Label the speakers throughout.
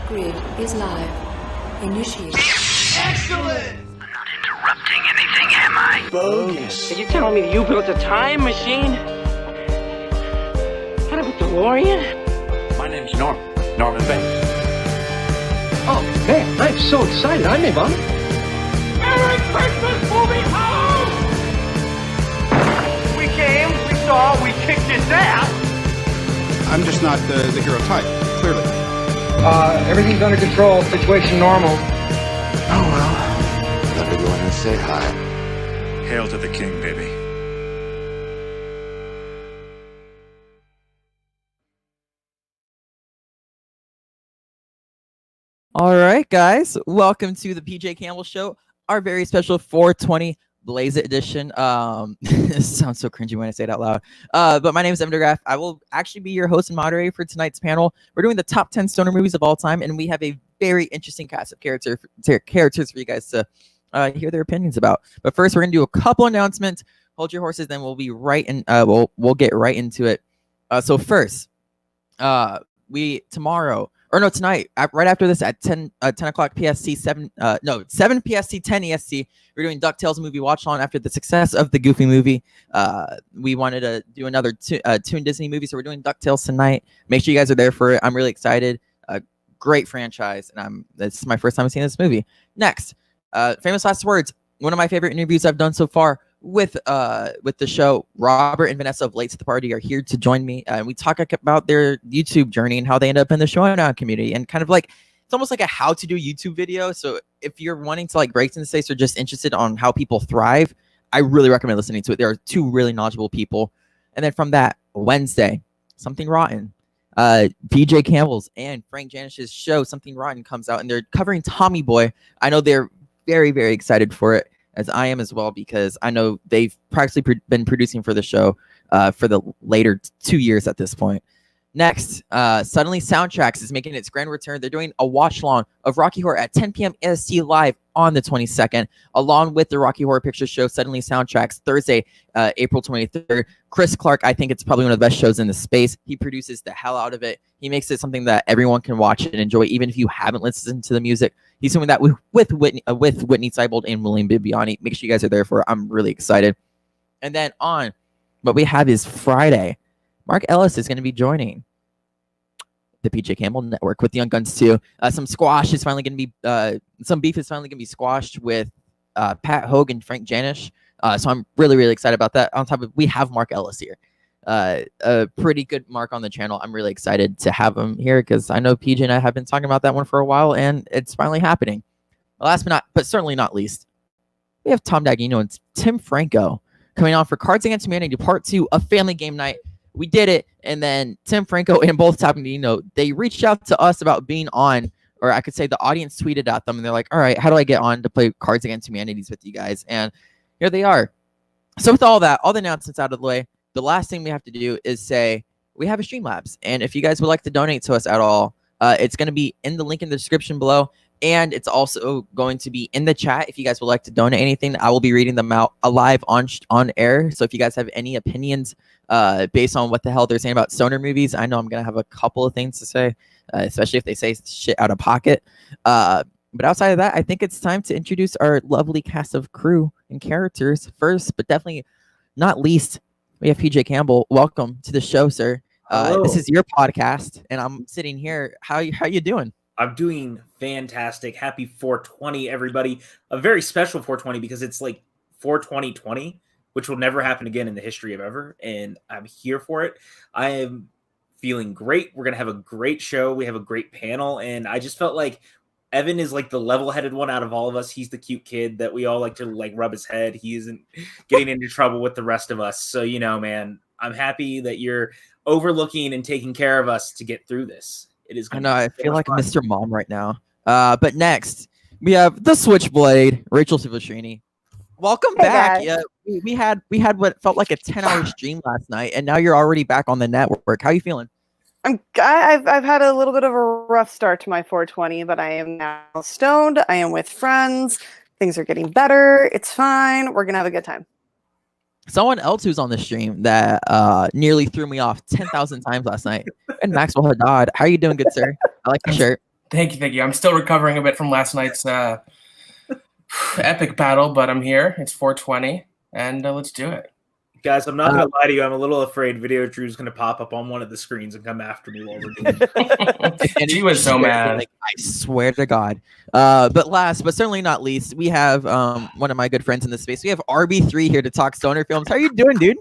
Speaker 1: Grid is live. Initiate.
Speaker 2: Excellent!
Speaker 3: I'm not interrupting anything, am I?
Speaker 2: Bogus.
Speaker 4: Are you telling me that you built a time machine? Kind of a DeLorean?
Speaker 5: My name's Norman Bates.
Speaker 6: Oh, man, I'm so excited. I may bump.
Speaker 4: Merry Christmas, movie home! We came, we saw, we kicked his ass!
Speaker 7: I'm just not the hero type, clearly.
Speaker 6: Everything's under control. Situation normal.
Speaker 8: Oh, well. Better go in and say hi.
Speaker 5: Hail to the king, baby.
Speaker 9: All right, guys. Welcome to the PJ Campbell Show, our very special 420 Blaze It edition. This sounds so cringy when I say it out loud. But my name is Degraff. I will actually be your host and moderator for tonight's panel. We're doing the top 10 stoner movies of all time, and we have a very interesting cast of characters for you guys to hear their opinions about. But first, we're gonna do a couple announcements. Hold your horses, then we'll be right in. We'll get right into it. So first, tonight, right after this at 10 o'clock PST, 7 PST, 10 EST, we're doing DuckTales movie watch-along after the success of the Goofy movie. We wanted to do another Toon Disney movie, so we're doing DuckTales tonight. Make sure you guys are there for it. I'm really excited. Great franchise, and this is my first time seeing this movie. Next, famous last words. One of my favorite interviews I've done so far with the show. Robert and Vanessa of Late to the Party are here to join me, and we talk about their YouTube journey and how they end up in the Showdown community, and kind of like it's almost like a how to do YouTube video. So if you're wanting to like break into the space or just interested on how people thrive, I really recommend listening to it. There are two really knowledgeable people. And then from that, Wednesday, Something Rotten, PJ Campbell's and Frank Janisch's show Something Rotten comes out, and they're covering Tommy Boy. I know they're very, very excited for it, as I am as well, because I know they've practically been producing for the show for the later 2 years at this point. Next, Suddenly Soundtracks is making its grand return. They're doing a watch-along of Rocky Horror at 10 p.m. EST live on the 22nd, along with the Rocky Horror Picture Show Suddenly Soundtracks Thursday, April 23rd. Chris Clark, I think it's probably one of the best shows in the space. He produces the hell out of it. He makes it something that everyone can watch and enjoy, even if you haven't listened to the music. He's doing that with Whitney Seibold and William Bibiani. Make sure you guys are there for it. I'm really excited. And then on what we have is Friday. Mark Ellis is going to be joining the PJ Campbell Network with Young Guns 2. Some beef is finally going to be squashed with Pat Hogue and Frank Janisch. So I'm really, really excited about that. On top of we have Mark Ellis here. A pretty good Mark on the channel. I'm really excited to have him here because I know PJ and I have been talking about that one for a while, and it's finally happening. Last but certainly not least, we have Tom Daggino and Tim Franco coming on for Cards Against Humanity Part 2, a family game night. We did it, and then Tim Franco and both Tom Daggino, they reached out to us about being on, or I could say the audience tweeted at them, and they're like, all right, how do I get on to play Cards Against Humanities with you guys? And here they are. So with all that, all the announcements out of the way, the last thing we have to do is say we have a Streamlabs, and if you guys would like to donate to us at all, it's going to be in the link in the description below, and it's also going to be in the chat. If you guys would like to donate anything, I will be reading them out live on air. So if you guys have any opinions based on what the hell they're saying about stoner movies, I know I'm going to have a couple of things to say, especially if they say shit out of pocket. But outside of that, I think it's time to introduce our lovely cast of crew and characters. First, but definitely not least, we have PJ Campbell. Welcome to the show, sir. This is your podcast, and I'm sitting here. How you doing?
Speaker 10: I'm doing fantastic. Happy 420, everybody. A very special 420 because it's like 42020, which will never happen again in the history of ever, and I'm here for it. I am feeling great. We're going to have a great show. We have a great panel, and I just felt like Evan is like the level-headed one out of all of us. He's the cute kid that we all like to like rub his head. He isn't getting into trouble with the rest of us. So, man, I'm happy that you're overlooking and taking care of us to get through this. It is.
Speaker 9: I know. I feel like fun. Mr. Mom right now. But next we have the Switchblade, Rachel Silvestrini. Welcome back.
Speaker 11: Guys.
Speaker 9: Yeah, we had what felt like a 10-hour stream last night, and now you're already back on the network. How are you feeling?
Speaker 11: I've had a little bit of a rough start to my 420, but I am now stoned. I am with friends. Things are getting better. It's fine. We're gonna have a good time.
Speaker 9: Someone else who's on the stream that nearly threw me off 10,000 times last night, and Maxwell Haddad. How are you doing, good sir? I like the shirt.
Speaker 12: Thank you. I'm still recovering a bit from last night's epic battle, but I'm here. It's 420, and let's do it.
Speaker 10: Guys, I'm not going to lie to you. I'm a little afraid Video Drew's going to pop up on one of the screens and come after me while we're doing it.
Speaker 12: And he was so mad.
Speaker 9: Like, I swear to God. But last, but certainly not least, we have one of my good friends in this space. We have RB3 here to talk stoner films. How are you doing, dude?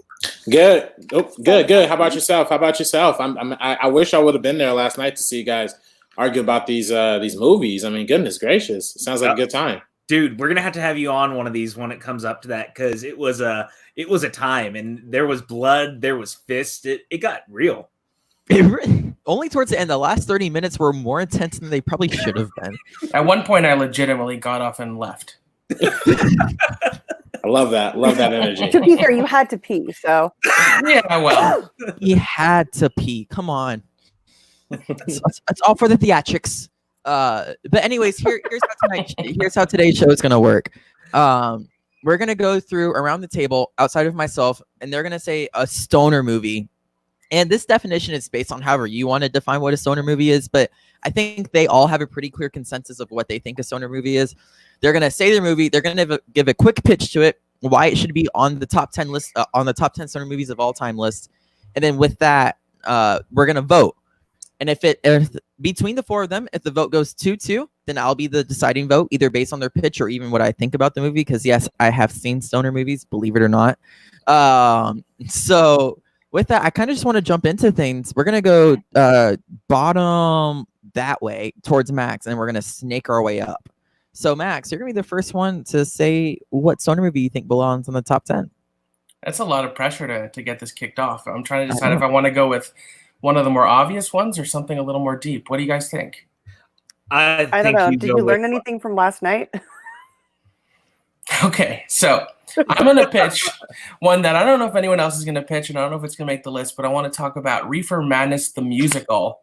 Speaker 13: Good. Oh, good. How about yourself? I wish I would have been there last night to see you guys argue about these movies. I mean, goodness gracious. It sounds like a good time.
Speaker 10: Dude, we're gonna have you on one of these when it comes up to that, because it was a time, and there was blood, there was fist. It got real.
Speaker 9: Only towards the end. The last 30 minutes were more intense than they probably should have been.
Speaker 12: At one point, I legitimately got off and left.
Speaker 13: I love that energy.
Speaker 11: To be fair, you had to pee, so
Speaker 12: yeah, well,
Speaker 9: he had to pee. Come on, it's all for the theatrics. But anyways, here's how today's show is gonna work. We're gonna go through around the table outside of myself, and they're gonna say a stoner movie. And this definition is based on however you want to define what a stoner movie is, but I think they all have a pretty clear consensus of what they think a stoner movie is. They're gonna say their movie. They're gonna give a quick pitch to it, why it should be on the top 10 list, on the top 10 stoner movies of all time list, and then with that, we're gonna vote. And if between the four of them, if the vote goes 2-2, then I'll be the deciding vote, either based on their pitch or even what I think about the movie. Because yes, I have seen stoner movies, believe it or not. So with that, I kind of just want to jump into things. We're gonna go bottom that way towards Max, and we're gonna snake our way up. So Max, you're gonna be the first one to say what stoner movie you think belongs on the top 10.
Speaker 12: That's a lot of pressure to get this kicked off. I'm trying to decide if I want to go with one of the more obvious ones or something a little more deep. What do you guys think?
Speaker 11: I don't know. Did you learn anything from last night?
Speaker 12: Okay, so I'm going to pitch one that I don't know if anyone else is going to pitch, and I don't know if it's going to make the list, but I want to talk about Reefer Madness, the musical.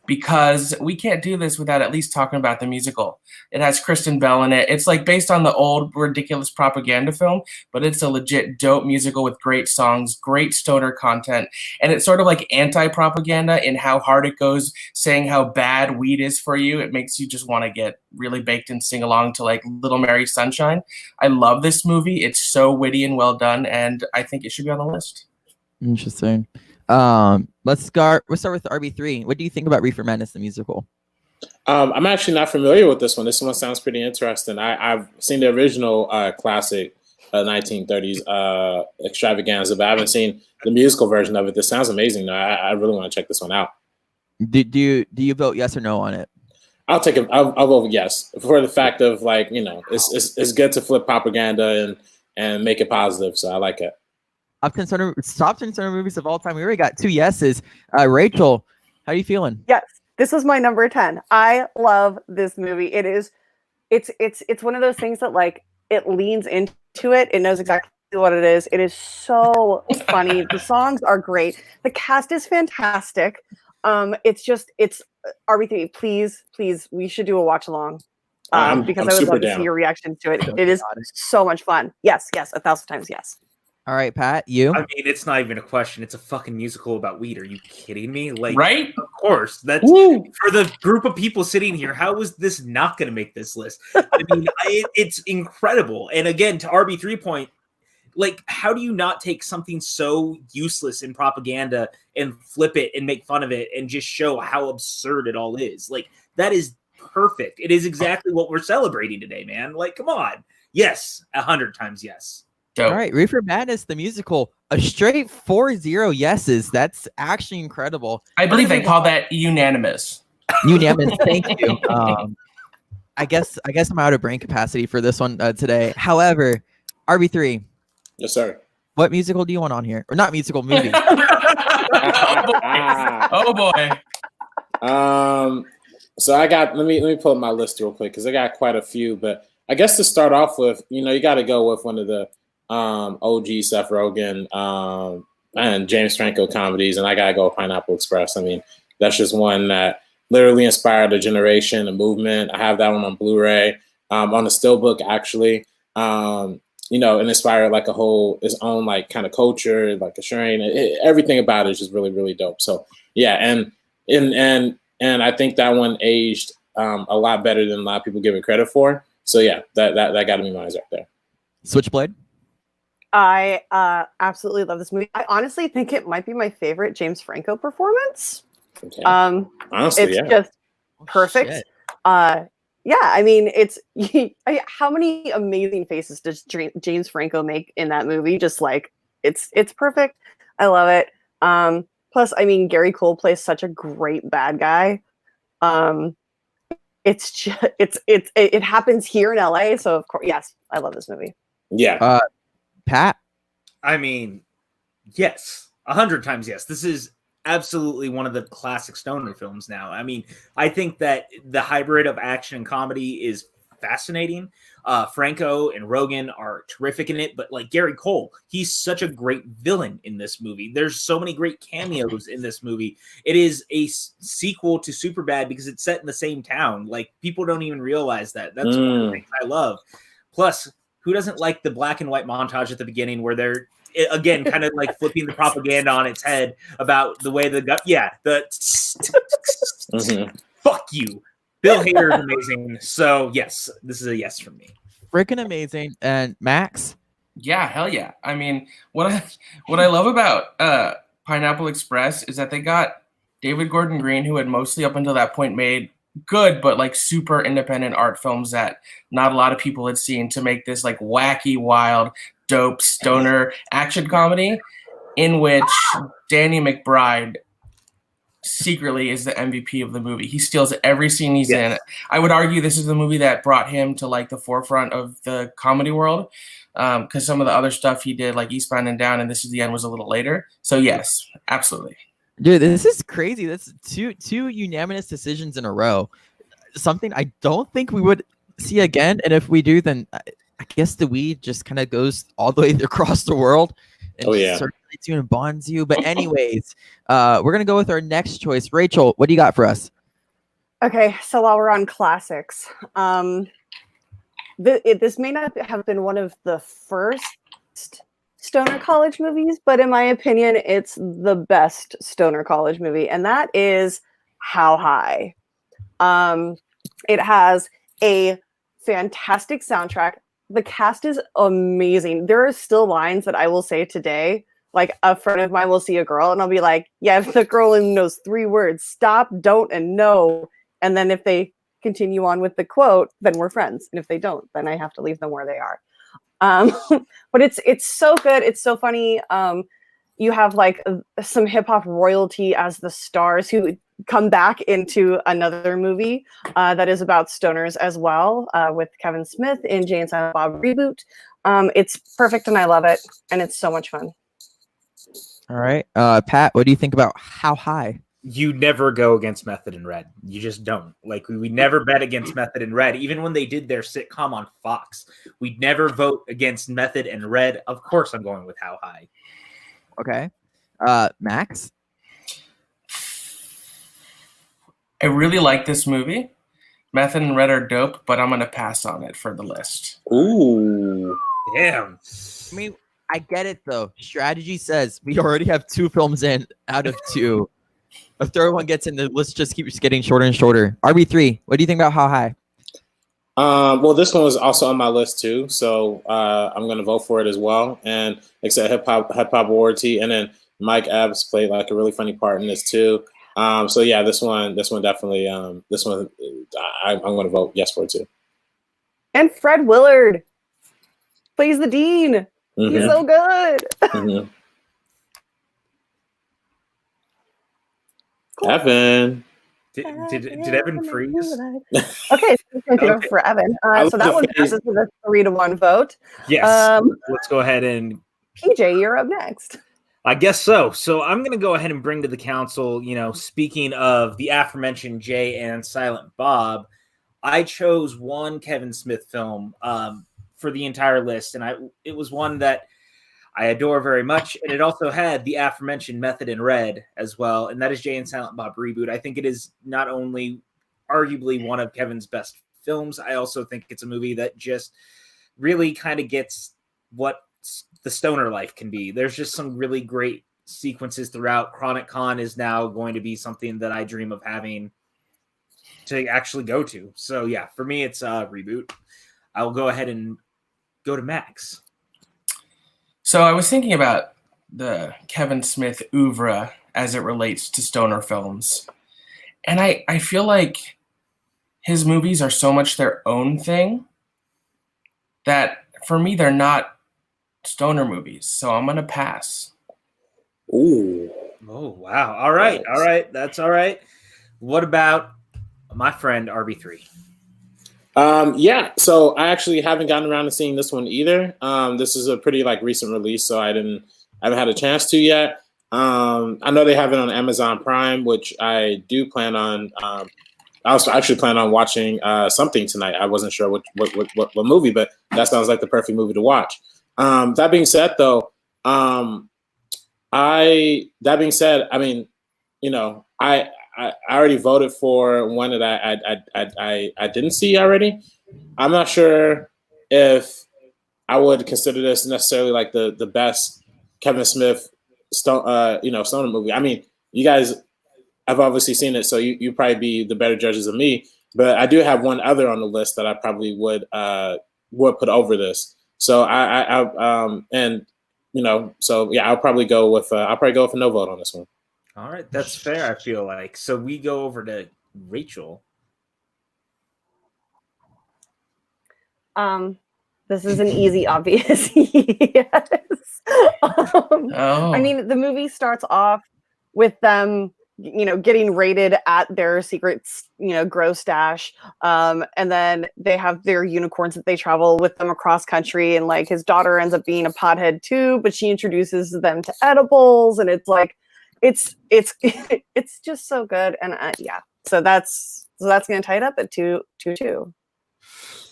Speaker 12: Because we can't do this without at least talking about the musical. It has Kristen Bell in it. It's like based on the old ridiculous propaganda film, but it's a legit dope musical with great songs, great stoner content, and it's sort of like anti-propaganda in how hard it goes, saying how bad weed is for you. It makes you just want to get really baked and sing along to like Little Mary Sunshine. I love this movie. It's so witty and well done, and I think it should be on the list.
Speaker 9: Interesting. Let's start with RB3. What do you think about Reefer Madness, the musical?
Speaker 13: I'm actually not familiar with this one. This one sounds pretty interesting. I've seen the original classic 1930s extravaganza, but I haven't seen the musical version of it. This sounds amazing, though. I really want to check this one out.
Speaker 9: Do you vote yes or no on it?
Speaker 13: I'll take it. I'll vote yes for the fact of like, you know, it's good to flip propaganda and make it positive. So I like it.
Speaker 9: Top 10 stoner movies of all time. We already got 2 yeses. Rachel, how are you feeling?
Speaker 11: Yes, this was my number 10. I love this movie. It's one of those things that like it leans into it. It knows exactly what it is. It is so funny. The songs are great. The cast is fantastic. It's RB3. Please, we should do a watch along. Because I would love to see your reaction to it. It is so much fun. Yes, 1,000 times yes.
Speaker 9: All right, Pat, you?
Speaker 10: I mean, it's not even a question. It's a fucking musical about weed. Are you kidding me? Like,
Speaker 12: right?
Speaker 10: Of course. That's for the group of people sitting here. How is this not going to make this list? I mean, it's incredible. And again, to RB3 point, like, how do you not take something so useless in propaganda and flip it and make fun of it and just show how absurd it all is? Like, that is perfect. It is exactly what we're celebrating today, man. Like, come on. Yes, 100 times yes.
Speaker 9: All right, Reefer Madness, the musical, a straight 4-0 yeses. That's actually incredible.
Speaker 12: I believe they call that unanimous.
Speaker 9: Unanimous, thank you. I guess I'm out of brain capacity for this one today. However, RB3.
Speaker 13: Yes, sir.
Speaker 9: What musical do you want on here? Or not musical, movie.
Speaker 12: Oh boy.
Speaker 13: So I got let me pull up my list real quick because I got quite a few, but I guess to start off with, you know, you got to go with one of the OG Seth Rogen and James Franco comedies, and I gotta go with Pineapple Express. I mean, that's just one that literally inspired a generation, a movement. I have that one on Blu-ray, on the Steelbook actually. You know, and inspired like its own like kind of culture, like a shrine. Everything about it is just really, really dope. So yeah, and and I think that one aged a lot better than a lot of people give it credit for. So yeah, that got to be mine right there.
Speaker 9: Switchblade.
Speaker 11: I absolutely love this movie. I honestly think it might be my favorite James Franco performance.
Speaker 13: Okay. Honestly,
Speaker 11: it's just perfect. Yeah, I mean, how many amazing faces does James Franco make in that movie? Just like it's perfect. I love it. Plus, I mean, Gary Cole plays such a great bad guy. It's just, it happens here in LA, so of course, yes, I love this movie.
Speaker 13: Yeah.
Speaker 9: Pat?
Speaker 10: I mean, yes, 100 times yes. This is absolutely one of the classic stoner films now. I mean, I think that the hybrid of action and comedy is fascinating. Franco and Rogen are terrific in it, but like Gary Cole, he's such a great villain in this movie. There's so many great cameos in this movie. It is a sequel to Superbad because it's set in the same town. Like, people don't even realize that. That's one of the things I love. Plus, who doesn't like the black and white montage at the beginning where they're, again, kind of like flipping the propaganda on its head about the way fuck you. Bill Hader is amazing. So yes, this is a yes from me.
Speaker 9: Freaking amazing. And Max?
Speaker 12: Yeah, hell yeah. I mean, what I love about Pineapple Express is that they got David Gordon Green, who had mostly up until that point made good but like super independent art films that not a lot of people had seen, to make this like wacky, wild, dope stoner action comedy in which Danny McBride secretly is the MVP of the movie. He steals every scene he's in. I would argue this is the movie that brought him to like the forefront of the comedy world, because some of the other stuff he did, like Eastbound and Down and This Is the End, was a little later. So yes, absolutely.
Speaker 9: Dude, this is crazy. That's two unanimous decisions in a row. Something I don't think we would see again. And if we do, then I guess the weed just kind of goes all the way across the world and circulates you and bonds you. But anyways, we're going to go with our next choice. Rachel, what do you got for us?
Speaker 11: Okay, so while we're on classics, this may not have been one of the first stoner college movies, but in my opinion, it's the best stoner college movie, and that is How High. It has a fantastic soundtrack. The cast is amazing. There are still lines that I will say today. Like, a friend of mine will see a girl and I'll be like, yeah, if the girl only knows 3 words, stop, don't, and no. And then if they continue on with the quote, then we're friends. And if they don't, then I have to leave them where they are. But it's so good. It's so funny. You have like some hip hop royalty as the stars who come back into another movie that is about stoners as well, with Kevin Smith in Jay and Silent Bob Reboot. It's perfect and I love it, and it's so much fun.
Speaker 9: All right, Pat, what do you think about How High?
Speaker 10: You never go against Method and Red. You just don't. Like, we never bet against Method and Red. Even when they did their sitcom on Fox, we'd never vote against Method and Red. Of course I'm going with How High.
Speaker 9: Okay. Max?
Speaker 12: I really like this movie. Method and Red are dope, but I'm going to pass on it for the list.
Speaker 13: Ooh.
Speaker 10: Damn.
Speaker 9: I mean, I get it, though. Strategy says we already have 2 films in out of 2. A third one gets in, the list just keeps getting shorter and shorter. RB3, what do you think about How High?
Speaker 13: Well, this one was also on my list too, so I'm going to vote for it as well. And like I said, hip hop royalty, and then Mike Epps played like a really funny part in this too. So yeah, this one definitely, I'm going to vote yes for it too.
Speaker 11: And Fred Willard plays the dean. Mm-hmm. He's so good.
Speaker 13: Mm-hmm. Cool. Evan.
Speaker 10: Did Evan freeze?
Speaker 11: Okay, so for Evan. So that one passes with a 3-1 vote.
Speaker 10: Yes. Let's go ahead and
Speaker 11: PJ, you're up next.
Speaker 10: I guess so. So I'm going to go ahead and bring to the council, speaking of the aforementioned Jay and Silent Bob, I chose one Kevin Smith film for the entire list, and it was one that I adore very much, and it also had the aforementioned Method and Red as well, and that is Jay and Silent Bob Reboot. I think it is not only arguably one of Kevin's best films, I also think it's a movie that just really kind of gets what the stoner life can be. There's just some really great sequences throughout. Chronic Con is now going to be something that I dream of having to actually go to. So yeah, for me, it's a reboot. I will go ahead and go to Max.
Speaker 12: So I was thinking about the Kevin Smith oeuvre as it relates to stoner films. And I feel like his movies are so much their own thing that for me, they're not stoner movies. So I'm going to pass.
Speaker 13: Ooh.
Speaker 10: Oh, wow. All right. All right. That's all right. What about my friend RB3?
Speaker 13: Yeah, so I actually haven't gotten around to seeing this one either. This is a pretty recent release, so I haven't had a chance to yet. I know they have it on Amazon Prime, which I do plan on. I also actually plan on watching something tonight. I wasn't sure what movie, but that sounds like the perfect movie to watch. That being said, though, I mean, I already voted for one that I didn't see already. I'm not sure if I would consider this necessarily like the best Kevin Smith stoner movie. I mean, you guys have obviously seen it, so you probably be the better judges of me. But I do have one other on the list that I probably would put over this. So I'll probably go with a no vote on this one.
Speaker 10: All right, that's fair, I feel like. So we go over to Rachel.
Speaker 11: This is an easy, obvious yes. I mean, the movie starts off with them, getting raided at their secret, grow stash. And then they have their unicorns that they travel with them across country. And his daughter ends up being a pothead too, but she introduces them to edibles. And it's it's just so good. And so that's going to tie it up at 2-2.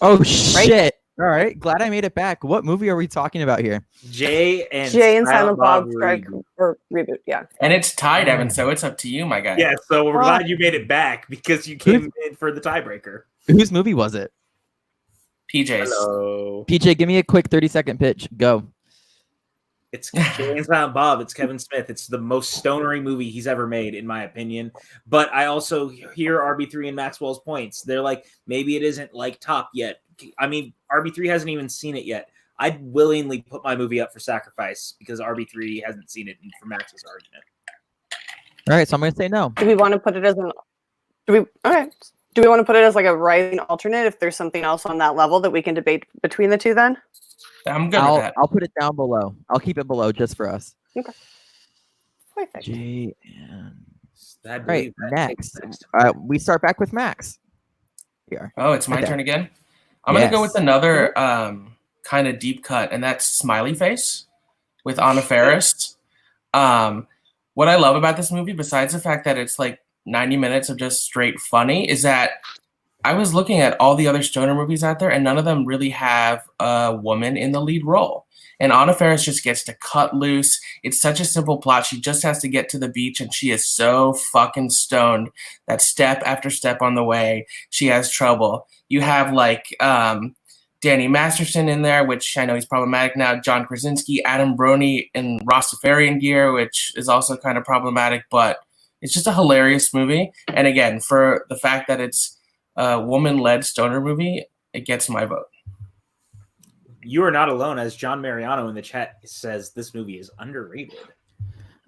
Speaker 9: Oh shit! All right, glad I made it back. What movie are we talking about here?
Speaker 10: Jay and
Speaker 11: Silent Bob Strike or reboot, yeah.
Speaker 12: And it's tied, Evan. So it's up to you, my guy.
Speaker 10: Yeah, so we're glad you made it back because you came in for the tiebreaker.
Speaker 9: Whose movie was it?
Speaker 12: PJ's.
Speaker 10: Hello.
Speaker 9: PJ, give me a quick 30-second pitch. Go.
Speaker 10: It's Jay and Silent Bob. It's Kevin Smith. It's the most stonery movie he's ever made, in my opinion. But I also hear RB3 and Maxwell's points. They're like, maybe it isn't top yet. I mean, RB3 hasn't even seen it yet. I'd willingly put my movie up for sacrifice because RB3 hasn't seen it for Max's argument.
Speaker 9: All right, so I'm going to say no.
Speaker 11: Do we want to put it as do we want to put it as a rising alternate if there's something else on that level that we can debate between the two then?
Speaker 12: I'm good with that.
Speaker 9: I'll put it down below. I'll keep it below just for us.
Speaker 11: Okay. Perfect.
Speaker 9: J and right, next. We start back with Max. Here.
Speaker 12: Oh, it's my turn again? I'm going to go with another kind of deep cut, and that's Smiley Face with Anna Faris. What I love about this movie, besides the fact that it's 90 minutes of just straight funny, is that I was looking at all the other stoner movies out there, and none of them really have a woman in the lead role. And Anna Faris just gets to cut loose. It's such a simple plot. She just has to get to the beach, and she is so fucking stoned that step after step on the way, she has trouble. You have Danny Masterson in there, which I know he's problematic now. John Krasinski, Adam Brody in Rastafarian gear, which is also kind of problematic, but it's just a hilarious movie. And again, for the fact that it's a woman-led stoner movie, it gets my vote.
Speaker 10: You are not alone, as John Mariano in the chat says this movie is underrated.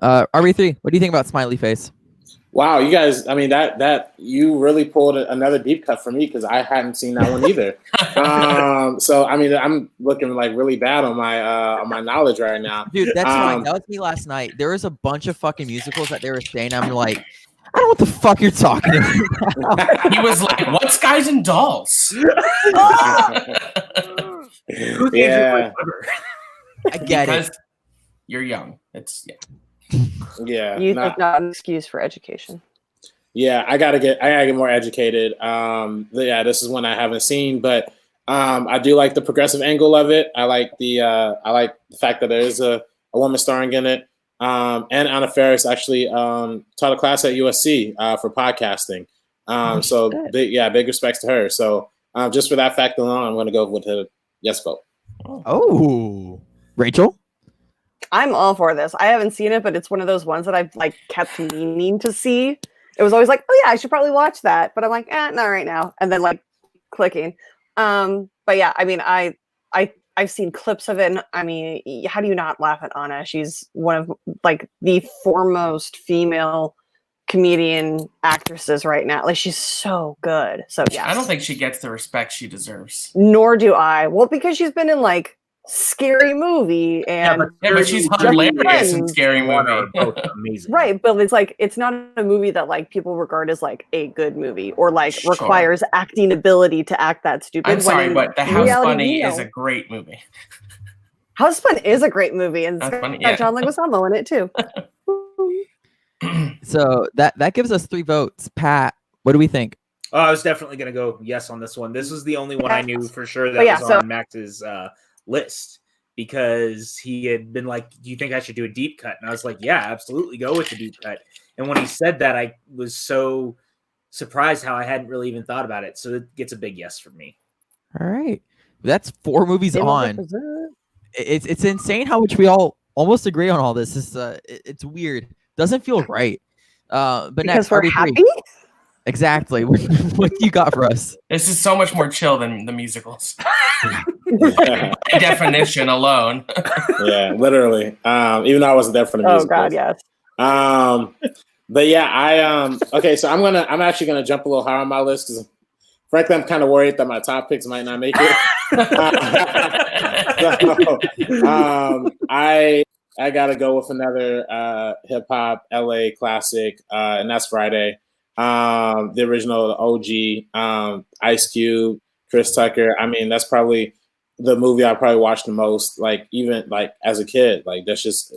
Speaker 9: RB3, what do you think about Smiley Face?
Speaker 13: Wow, you guys! I mean, that you really pulled another deep cut for me because I hadn't seen that one either. So I mean, I'm looking really bad on my knowledge right now,
Speaker 9: dude. That's fine. That was me last night. There was a bunch of fucking musicals that they were saying. I'm like, I don't know what the fuck you're talking about.
Speaker 12: He was like, "What's Guys and Dolls?"
Speaker 13: Yeah,
Speaker 9: I get it.
Speaker 12: You're young. It's
Speaker 13: yeah.
Speaker 11: Youth is not an excuse for education.
Speaker 13: Yeah, I gotta get more educated. This is one I haven't seen, but I do like the progressive angle of it. I like the fact that there is a woman starring in it. And Anna Faris actually taught a class at USC for podcasting. Big respects to her. So just for that fact alone, I'm going to go with a yes vote.
Speaker 9: Oh, Rachel?
Speaker 11: I'm all for this. I haven't seen it, but it's one of those ones that I've kept meaning to see. it was always like, oh yeah, I should probably watch that, but I'm like, not right now, and then like clicking. But yeah, I mean, I've seen clips of it, and I mean, how do you not laugh at Anna? She's one of like the foremost female comedian actresses right now. Like, she's so good. So yeah,
Speaker 12: I don't think she gets the respect she deserves.
Speaker 11: Nor do I. Well, because she's been in like Scary Movie and
Speaker 12: but she's hilarious in Scary Movie.
Speaker 10: Amazing,
Speaker 11: right? But it's like, it's not a movie that like people regard as like a good movie or like requires acting ability to act that stupid.
Speaker 12: I'm sorry, but The House Bunny is a great movie.
Speaker 11: House Bunny is a great movie, and it's got John Leguizamo in it too.
Speaker 9: So that gives us 3 votes. Pat, what do we think?
Speaker 10: Oh, I was definitely going to go yes on this one. This was the only one I knew for sure that was on Max's list, because he had been like, do you think I should do a deep cut? And I was like, yeah, absolutely, go with the deep cut. And when he said that, I was so surprised how I hadn't really even thought about it. So it gets a big yes from me.
Speaker 9: All right. That's 4 movies on. It's insane how much we all almost agree on all this. It's weird. Doesn't feel right. But
Speaker 11: because
Speaker 9: next,
Speaker 11: we're
Speaker 9: RB3.
Speaker 11: happy?
Speaker 9: Exactly. What do you got for us?
Speaker 12: This is so much more chill than the musicals. By definition alone.
Speaker 13: Yeah, literally. Even though I wasn't there for the musicals.
Speaker 11: Oh God, yes.
Speaker 13: But yeah, okay, so I'm actually gonna jump a little higher on my list because frankly I'm kind of worried that my top picks might not make it. I gotta go with another hip hop LA classic, and that's Friday. The original OG, Ice Cube, Chris Tucker. I mean, that's probably the movie I probably watched the most, like even like as a kid. Like that's just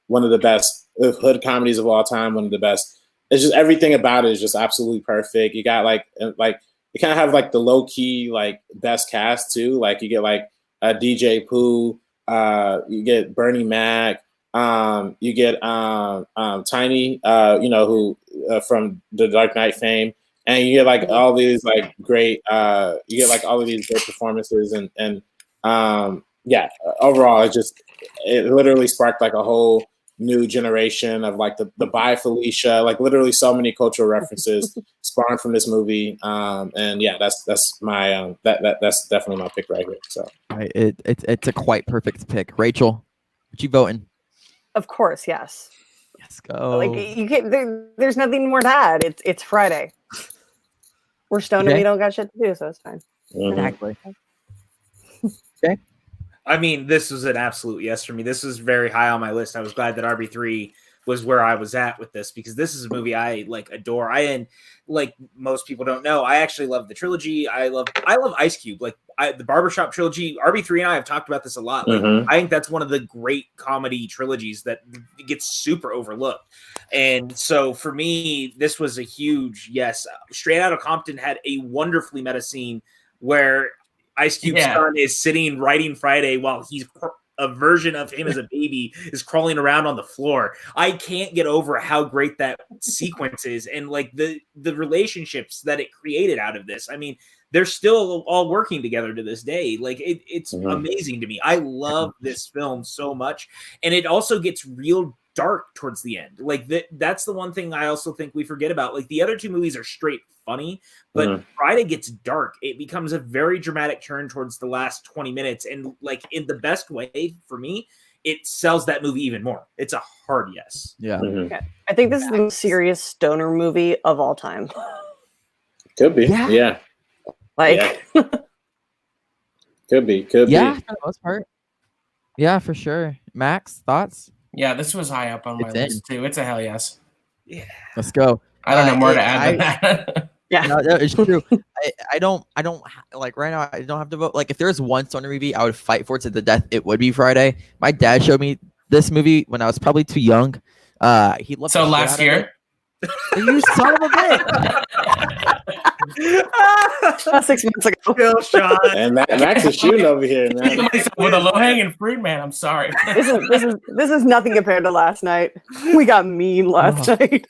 Speaker 13: one of the best hood comedies of all time. One of the best. It's just everything about it is just absolutely perfect. You got like you kind of have like the low key like best cast too. Like you get like DJ Pooh, you get Bernie Mac. You get Tiny, who from the Dark Knight fame, and you get like all these like great, you get like all of these great performances, and overall it literally sparked like a whole new generation of like the Bye Felicia, like literally so many cultural references spawned from this movie, and yeah, that's my that's definitely my pick right here. So
Speaker 9: it's a quite perfect pick. Rachel, what you voting?
Speaker 11: Of course, yes.
Speaker 9: Let's go.
Speaker 11: Like you can't. There's nothing more to add. It's Friday. We're stoned and we don't got shit to do, so it's fine.
Speaker 9: Exactly. Okay.
Speaker 10: I mean, this was an absolute yes for me. This was very high on my list. I was glad that RB3 was where I was at with this, because this is a movie I like adore. Like most people don't know, I actually love the trilogy. I love Ice Cube. Like the Barbershop trilogy. RB3 and I have talked about this a lot. Like, I think that's one of the great comedy trilogies that gets super overlooked. And so for me, this was a huge yes. Straight Outta Compton had a wonderfully meta scene where Ice Cube's son is sitting writing Friday while a version of him as a baby is crawling around on the floor. I can't get over how great that sequence is, and like the relationships that it created out of this. I mean, they're still all working together to this day. Like it's amazing to me. I love this film so much, and it also gets real dark towards the end. Like that's the one thing I also think we forget about. Like the other two movies are straight funny, but Friday gets dark. It becomes a very dramatic turn towards the last 20 minutes, and like in the best way for me, it sells that movie even more. It's a hard yes.
Speaker 9: Yeah.
Speaker 11: Okay. I think this is the most serious stoner movie of all time.
Speaker 13: Could be. Yeah.
Speaker 11: Like
Speaker 13: could be.
Speaker 9: Yeah, for the most part. Yeah, for sure. Max, thoughts?
Speaker 12: Yeah, this was high up on my list too. It's a hell yes.
Speaker 10: Yeah.
Speaker 9: Let's go.
Speaker 12: I don't know more to add to that.
Speaker 11: Yeah,
Speaker 9: no, it's true. I don't like right now. I don't have to vote. Like if there was one stoner movie I would fight for to the death, it would be Friday. My dad showed me this movie when I was probably too young. He loved.
Speaker 12: So last year.
Speaker 9: You son of a bitch.
Speaker 11: 6 months ago.
Speaker 13: And Max is shooting over here, man.
Speaker 12: With a low hanging fruit, man. I'm sorry.
Speaker 11: This is nothing compared to last night. We got mean last night.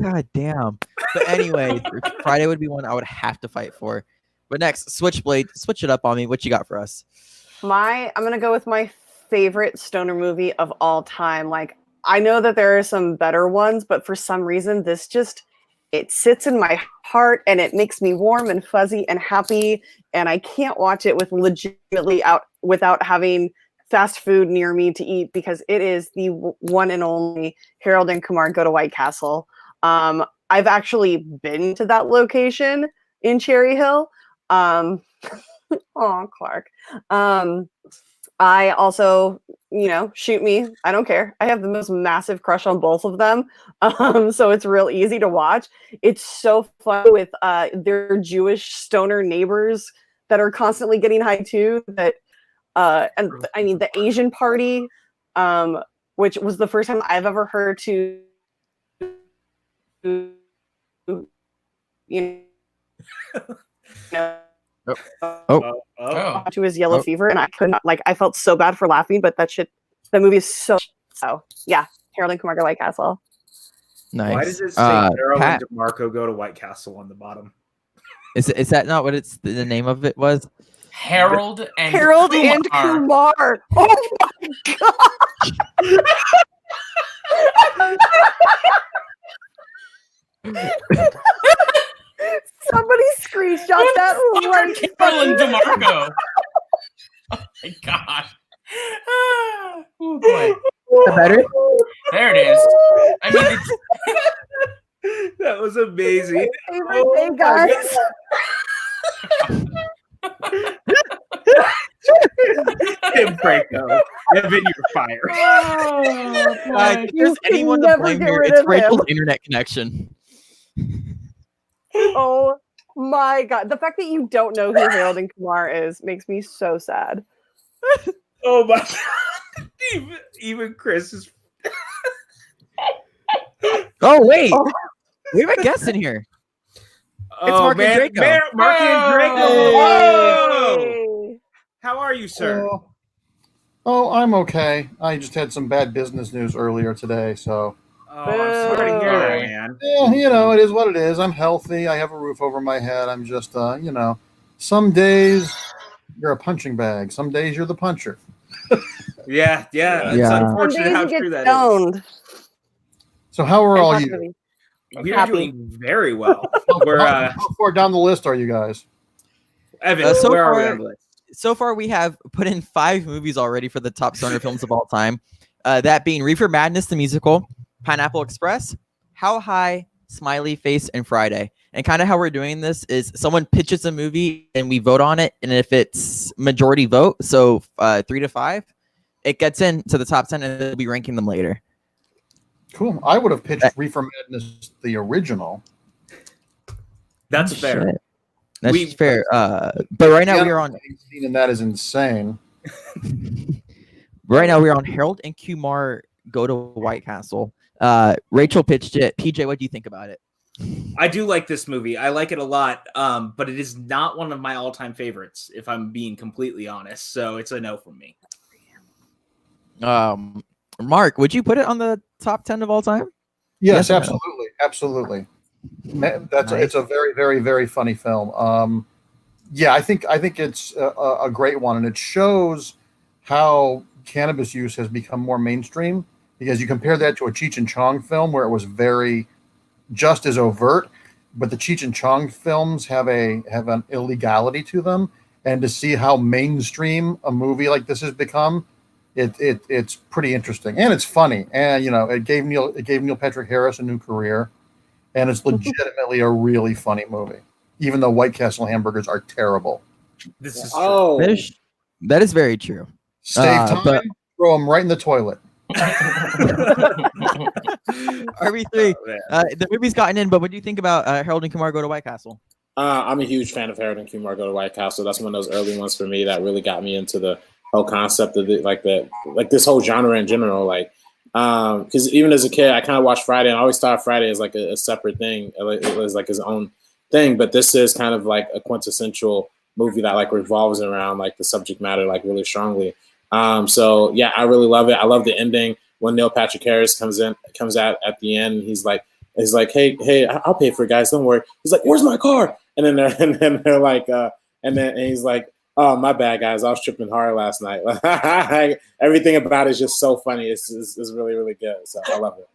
Speaker 9: God damn. But anyway, Friday would be one I would have to fight for. But next, Switchblade, switch it up on me. What you got for us?
Speaker 11: I'm gonna go with my favorite stoner movie of all time. Like I know that there are some better ones, but for some reason, this just, it sits in my heart and it makes me warm and fuzzy and happy. And I can't watch it without having fast food near me to eat, because it is the one and only Harold and Kumar Go to White Castle. I've actually been to that location in Cherry Hill. Oh, Clark. I also, shoot me. I don't care. I have the most massive crush on both of them. So it's real easy to watch. It's so fun with their Jewish stoner neighbors that are constantly getting high too. And I mean, the Asian party, which was the first time I've ever heard to, to his yellow fever, and I could not, I felt so bad for laughing, but that movie is so yeah. Harold and Kumar Go to White Castle.
Speaker 9: Nice.
Speaker 10: Why does it say Harold and Demarco Go to White Castle on the bottom?
Speaker 9: Is that not what the name of it was?
Speaker 12: Harold and
Speaker 11: Kumar. Oh my god. Somebody screenshot that right.
Speaker 12: Harold and Demarco. Oh my god. Oh boy.
Speaker 9: Better?
Speaker 12: There it is. I mean,
Speaker 10: that was amazing.
Speaker 11: Hey guys.
Speaker 10: Tim Franco, Evan, you're fired.
Speaker 9: If there's anyone to blame here, it's Rachel's internet connection.
Speaker 11: Oh my god. The fact that you don't know who Harold and Kumar is makes me so sad.
Speaker 10: Oh my god. Even Chris is.
Speaker 9: Oh, wait. We have a guest in here. It's Marc Andreyko.
Speaker 10: Marc Andreyko. Whoa! How are you, sir?
Speaker 14: I'm okay. I just had some bad business news earlier today, so.
Speaker 10: Oh, I'm sorry to hear that, man.
Speaker 14: Yeah, it is what it is. I'm healthy. I have a roof over my head. I'm just, some days you're a punching bag. Some days you're the puncher.
Speaker 10: Yeah. It's unfortunate how true that is.
Speaker 14: So how are all you?
Speaker 10: We are doing very well.
Speaker 14: How far down the list are you guys?
Speaker 10: Evan, where are we on the list?
Speaker 9: So far, we have put in 5 movies already for the top stoner films of all time. That being Reefer Madness, the musical, Pineapple Express, How High, Smiley Face, and Friday. And kind of how we're doing this is someone pitches a movie and we vote on it. And if it's majority vote, so 3 to 5, it gets into the top 10 and we'll be ranking them later.
Speaker 14: Cool. I would have pitched Reefer Madness, the original.
Speaker 10: That's fair.
Speaker 9: That's fair. But right now we are on.
Speaker 14: And that is insane.
Speaker 9: Right now we're on Harold and Kumar Go to White Castle. Rachel pitched it. PJ, what do you think about it?
Speaker 10: I do like this movie. I like it a lot, but it is not one of my all-time favorites, if I'm being completely honest. So it's a no from me.
Speaker 9: Mark, would you put it on the top 10 of all time?
Speaker 14: Yes, absolutely. Absolutely. It's a very, very, very funny film. I think it's a great one, and it shows how cannabis use has become more mainstream, because you compare that to a Cheech and Chong film where it was very just as overt, but the Cheech and Chong films have an illegality to them, and to see how mainstream a movie like this has become, it's pretty interesting, and it's funny, and it gave Neil Patrick Harris a new career, and it's legitimately a really funny movie, even though White Castle hamburgers are terrible.
Speaker 10: This is
Speaker 9: that is very true.
Speaker 14: Save time, throw them right in the toilet.
Speaker 9: RB3, the movie's gotten in, but what do you think about Harold and Kumar Go to White Castle?
Speaker 13: I'm a huge fan of Harold and Kumar Go to White Castle. That's one of those early ones for me that really got me into the whole concept of this whole genre in general. Because even as a kid, I kind of watched Friday, and I always thought Friday is like a separate thing. It was like his own thing, but this is kind of like a quintessential movie that revolves around the subject matter really strongly. So yeah, I really love it. I love the ending when Neil Patrick Harris comes out at the end. And he's like, hey, I'll pay for it, guys. Don't worry. He's like, where's my car? And then they're like, and he's like, Oh, my bad, guys. I was tripping hard last night. Everything about it is just so funny. It's really, really good. So I love it.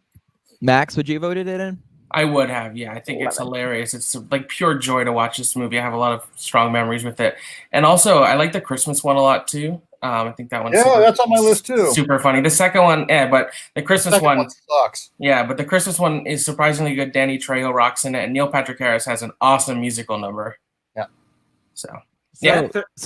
Speaker 9: Max, would you have voted it in?
Speaker 12: I would have, yeah. I think it's hilarious. It's like pure joy to watch this movie. I have a lot of strong memories with it. And also, I like the Christmas one a lot, too. I think that one's
Speaker 14: that's on my list, too.
Speaker 12: Super funny. The second one, but the Christmas one
Speaker 14: sucks.
Speaker 12: Yeah, but the Christmas one is surprisingly good. Danny Trejo rocks in it, and Neil Patrick Harris has an awesome musical number.
Speaker 14: Yeah.
Speaker 12: So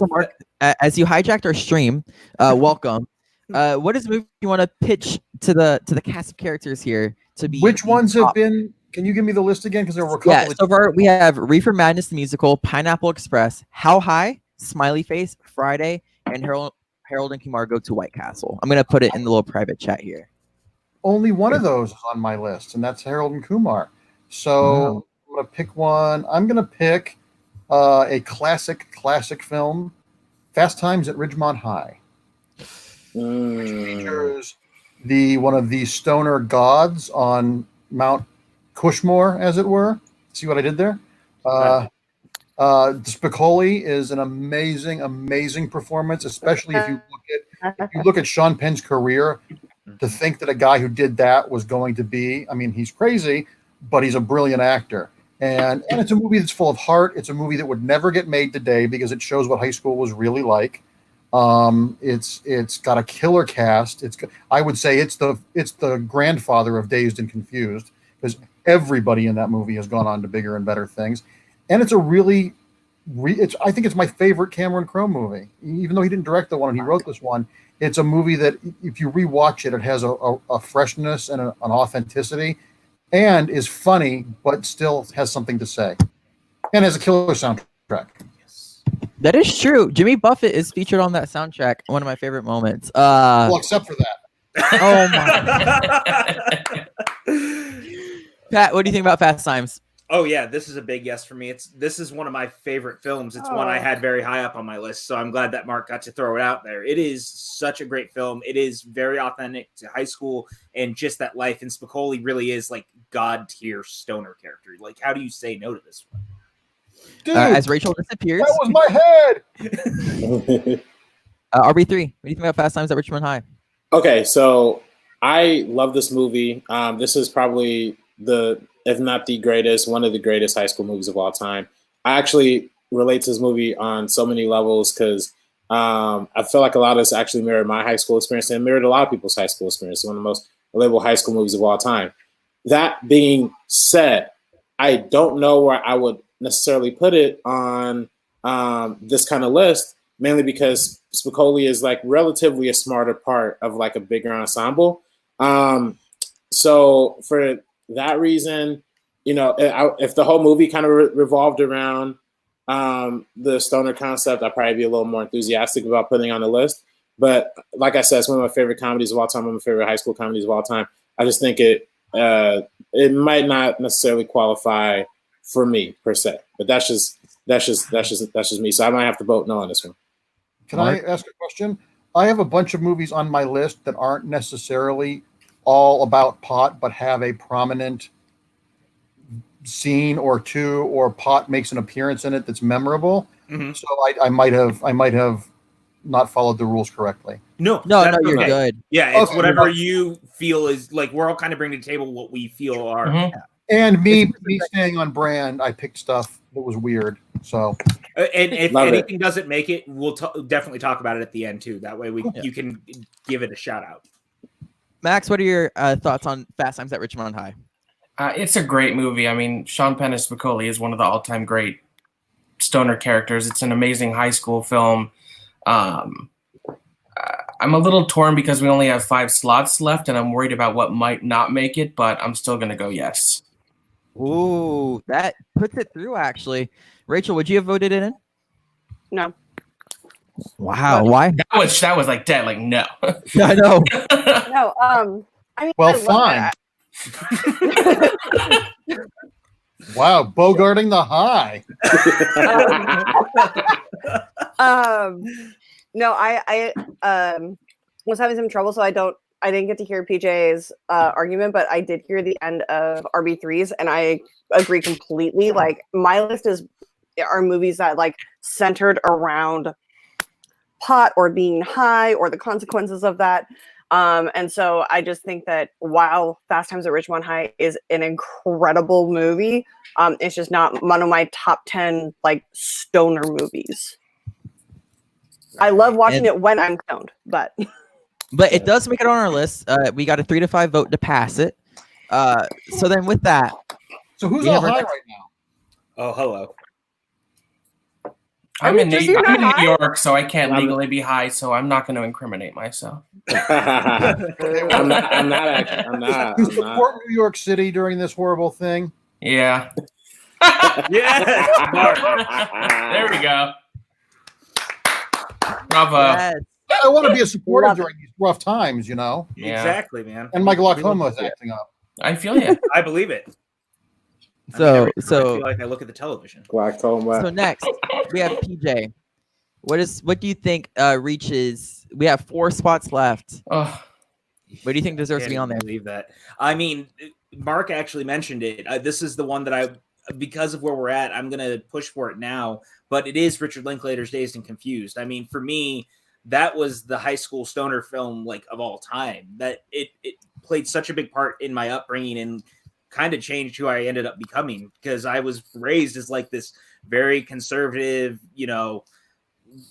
Speaker 9: Mark, as you hijacked our stream, welcome. What is the movie you want to pitch to the cast of characters here to be?
Speaker 14: Which ones have been? Can you give me the list again? Because there were a couple.
Speaker 9: Yeah, so far we have Reefer Madness the musical, Pineapple Express, How High, Smiley Face, Friday, and Harold and Kumar Go to White Castle. I'm gonna put it in the little private chat here.
Speaker 14: Only one of those is on my list, and that's Harold and Kumar. So I'm gonna pick one. I'm gonna pick a classic film, Fast Times at Ridgemont High. Which features one of the stoner gods on Mount Cushmore, as it were. See what I did there? Spicoli is an amazing performance, especially if you look at Sean Penn's career. To think that a guy who did that was going to be, I mean, he's crazy, but he's a brilliant actor. And it's a movie that's full of heart. It's a movie that would never get made today because it shows what high school was really like. It's got a killer cast. I would say it's the grandfather of Dazed and Confused, because everybody in that movie has gone on to bigger and better things. And it's a really, I think it's my favorite Cameron Crowe movie. Even though he didn't direct the one and he wrote this one, it's a movie that if you rewatch it, it has a freshness and an authenticity, and is funny, but still has something to say, and has a killer soundtrack.
Speaker 9: That is true. Jimmy Buffett is featured on that soundtrack. One of my favorite moments.
Speaker 14: Well, except for that.
Speaker 9: Oh my. Pat, what do you think about Fast Times?
Speaker 10: Oh yeah, this is a big yes for me. This is one of my favorite films. It's one I had very high up on my list, so I'm glad that Mark got to throw it out there. It is such a great film. It is very authentic to high school and just that life. And Spicoli really is like God tier stoner character. Like, how do you say no to this one?
Speaker 14: Dude,
Speaker 9: as Rachel disappears,
Speaker 14: that was my head.
Speaker 9: RB3, what do you think about Fast Times at Ridgemont High?
Speaker 13: Okay, so I love this movie. This is probably if not the greatest, one of the greatest high school movies of all time. I actually relate to this movie on so many levels because I feel like a lot of this actually mirrored my high school experience and mirrored a lot of people's high school experience. It's one of the most relatable high school movies of all time. That being said, I don't know where I would necessarily put it on this kind of list, mainly because Spicoli is like relatively a smarter part of like a bigger ensemble. So for that reason, you know, if the whole movie kind of revolved around the stoner concept, I'd probably be a little more enthusiastic about putting it on the list. But like I said, it's one of my favorite comedies of all time. One of my favorite high school comedies of all time. I just think it might not necessarily qualify for me per se, but that's just me. So I might have to vote no on this one.
Speaker 14: Can I ask a question? I have a bunch of movies on my list that aren't necessarily all about pot, but have a prominent scene or two, or pot makes an appearance in it that's memorable. Mm-hmm. So I might have not followed the rules correctly.
Speaker 9: No, you're good.
Speaker 10: Yeah, it's whatever you feel is like. We're all kind of bringing to the table what we feel are.
Speaker 14: Mm-hmm. And me staying on brand, I picked stuff that was weird. So,
Speaker 10: and if anything doesn't make it, we'll definitely talk about it at the end too. That way, you can give it a shout out.
Speaker 9: Max, what are your thoughts on Fast Times at Ridgemont High?
Speaker 12: It's a great movie. I mean, Sean Penn as Spicoli is one of the all-time great stoner characters. It's an amazing high school film. I'm a little torn because we only have 5 slots left, and I'm worried about what might not make it, but I'm still going to go yes.
Speaker 9: Ooh, that puts it through, actually. Rachel, would you have voted it in?
Speaker 11: No.
Speaker 9: Wow, why?
Speaker 12: That was like dead, like no.
Speaker 9: I know.
Speaker 11: No, I mean,
Speaker 14: well, fine. Wow, bogarting the high.
Speaker 11: No, I was having some trouble, so I didn't get to hear PJ's argument, but I did hear the end of RB3's, and I agree completely. Like, my list are movies that like centered around pot or being high or the consequences of that. And so I just think that while Fast Times at Ridgemont High is an incredible movie, it's just not one of my top 10 like stoner movies. I love watching it when I'm stoned, but
Speaker 9: it does make it on our list. We got a 3 to 5 vote to pass it. So then with that,
Speaker 14: so who's all high right now?
Speaker 10: Oh, hello.
Speaker 12: I'm in New York, so I can't legally be high, so I'm not going to incriminate myself.
Speaker 13: I'm not.
Speaker 14: You support New York City during this horrible thing?
Speaker 12: Yeah.
Speaker 10: Yeah.
Speaker 12: There we go. Bravo.
Speaker 9: yes.
Speaker 14: I want to be a supporter during these rough times, you know?
Speaker 12: Yeah.
Speaker 10: Exactly, man.
Speaker 14: And my glaucoma is acting up.
Speaker 12: I feel you.
Speaker 10: I believe it.
Speaker 9: So
Speaker 10: I feel like I look at the television.
Speaker 13: Glaucoma.
Speaker 9: So next we have PJ. What do you think reaches? We have 4 spots left.
Speaker 12: Oh.
Speaker 9: What do you think deserves to be on there?
Speaker 10: Believe that. I mean, Mark actually mentioned it. This is the one that because of where we're at, I'm gonna push for it now. But it is Richard Linklater's Dazed and Confused. I mean, for me, that was the high school stoner film like of all time. That it played such a big part in my upbringing and kind of changed who I ended up becoming, because I was raised as like this very conservative, you know,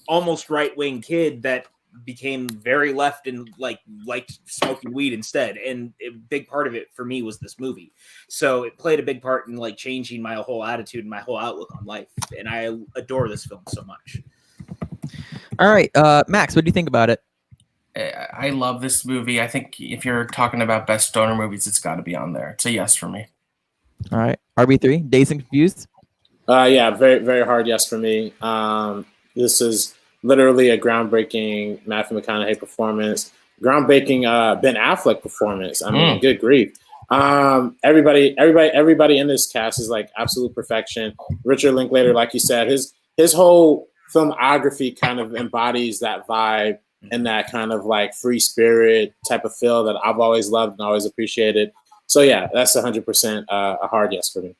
Speaker 10: almost right-wing kid that became very left and liked smoking weed instead. And a big part of it for me was this movie. So it played a big part in like changing my whole attitude and my whole outlook on life. And I adore this film so much.
Speaker 9: All right, Max, what do you think about it?
Speaker 12: I love this movie. I think if you're talking about best stoner movies, it's got to be on there. It's a yes for me.
Speaker 9: All right, RB3, Dazed and Confused.
Speaker 13: Yeah, very, very hard yes for me. This is literally a groundbreaking Matthew McConaughey performance, groundbreaking Ben Affleck performance. I mean, good grief. Everybody in this cast is like absolute perfection. Richard Linklater, like you said, his whole filmography kind of embodies that vibe and that kind of like free spirit type of feel that I've always loved and always appreciated. So yeah, that's 100% a hard yes for me.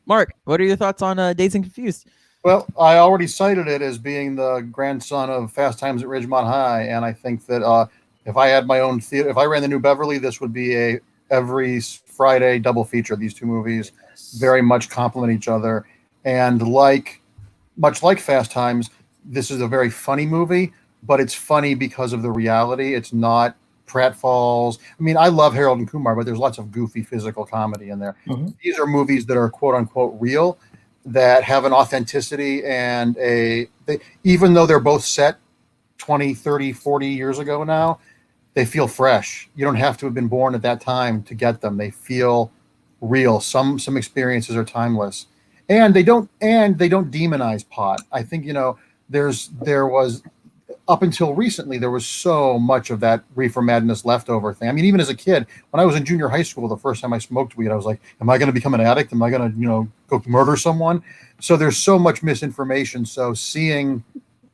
Speaker 9: Mark, what are your thoughts on Dazed and Confused?
Speaker 14: Well, I already cited it as being the grandson of Fast Times at Ridgemont High, and I think that if I had my own theater, if I ran the New Beverly, this would be every Friday double feature. These two movies very much complement each other, and much like Fast Times, this is a very funny movie, but it's funny because of the reality. It's not pratfalls. I mean, I love Harold and Kumar, but there's lots of goofy physical comedy in there. Mm-hmm. These are movies that are quote unquote real, that have an authenticity and even though they're both set 20, 30, 40 years ago now, they feel fresh. You don't have to have been born at that time to get them. They feel real. Some experiences are timeless. And they don't demonize pot. I think, you know, there was up until recently, there was so much of that reefer madness leftover thing. I mean, even as a kid, when I was in junior high school, the first time I smoked weed, I was like, am I going to become an addict? Am I going to, you know, go murder someone? So there's so much misinformation. So seeing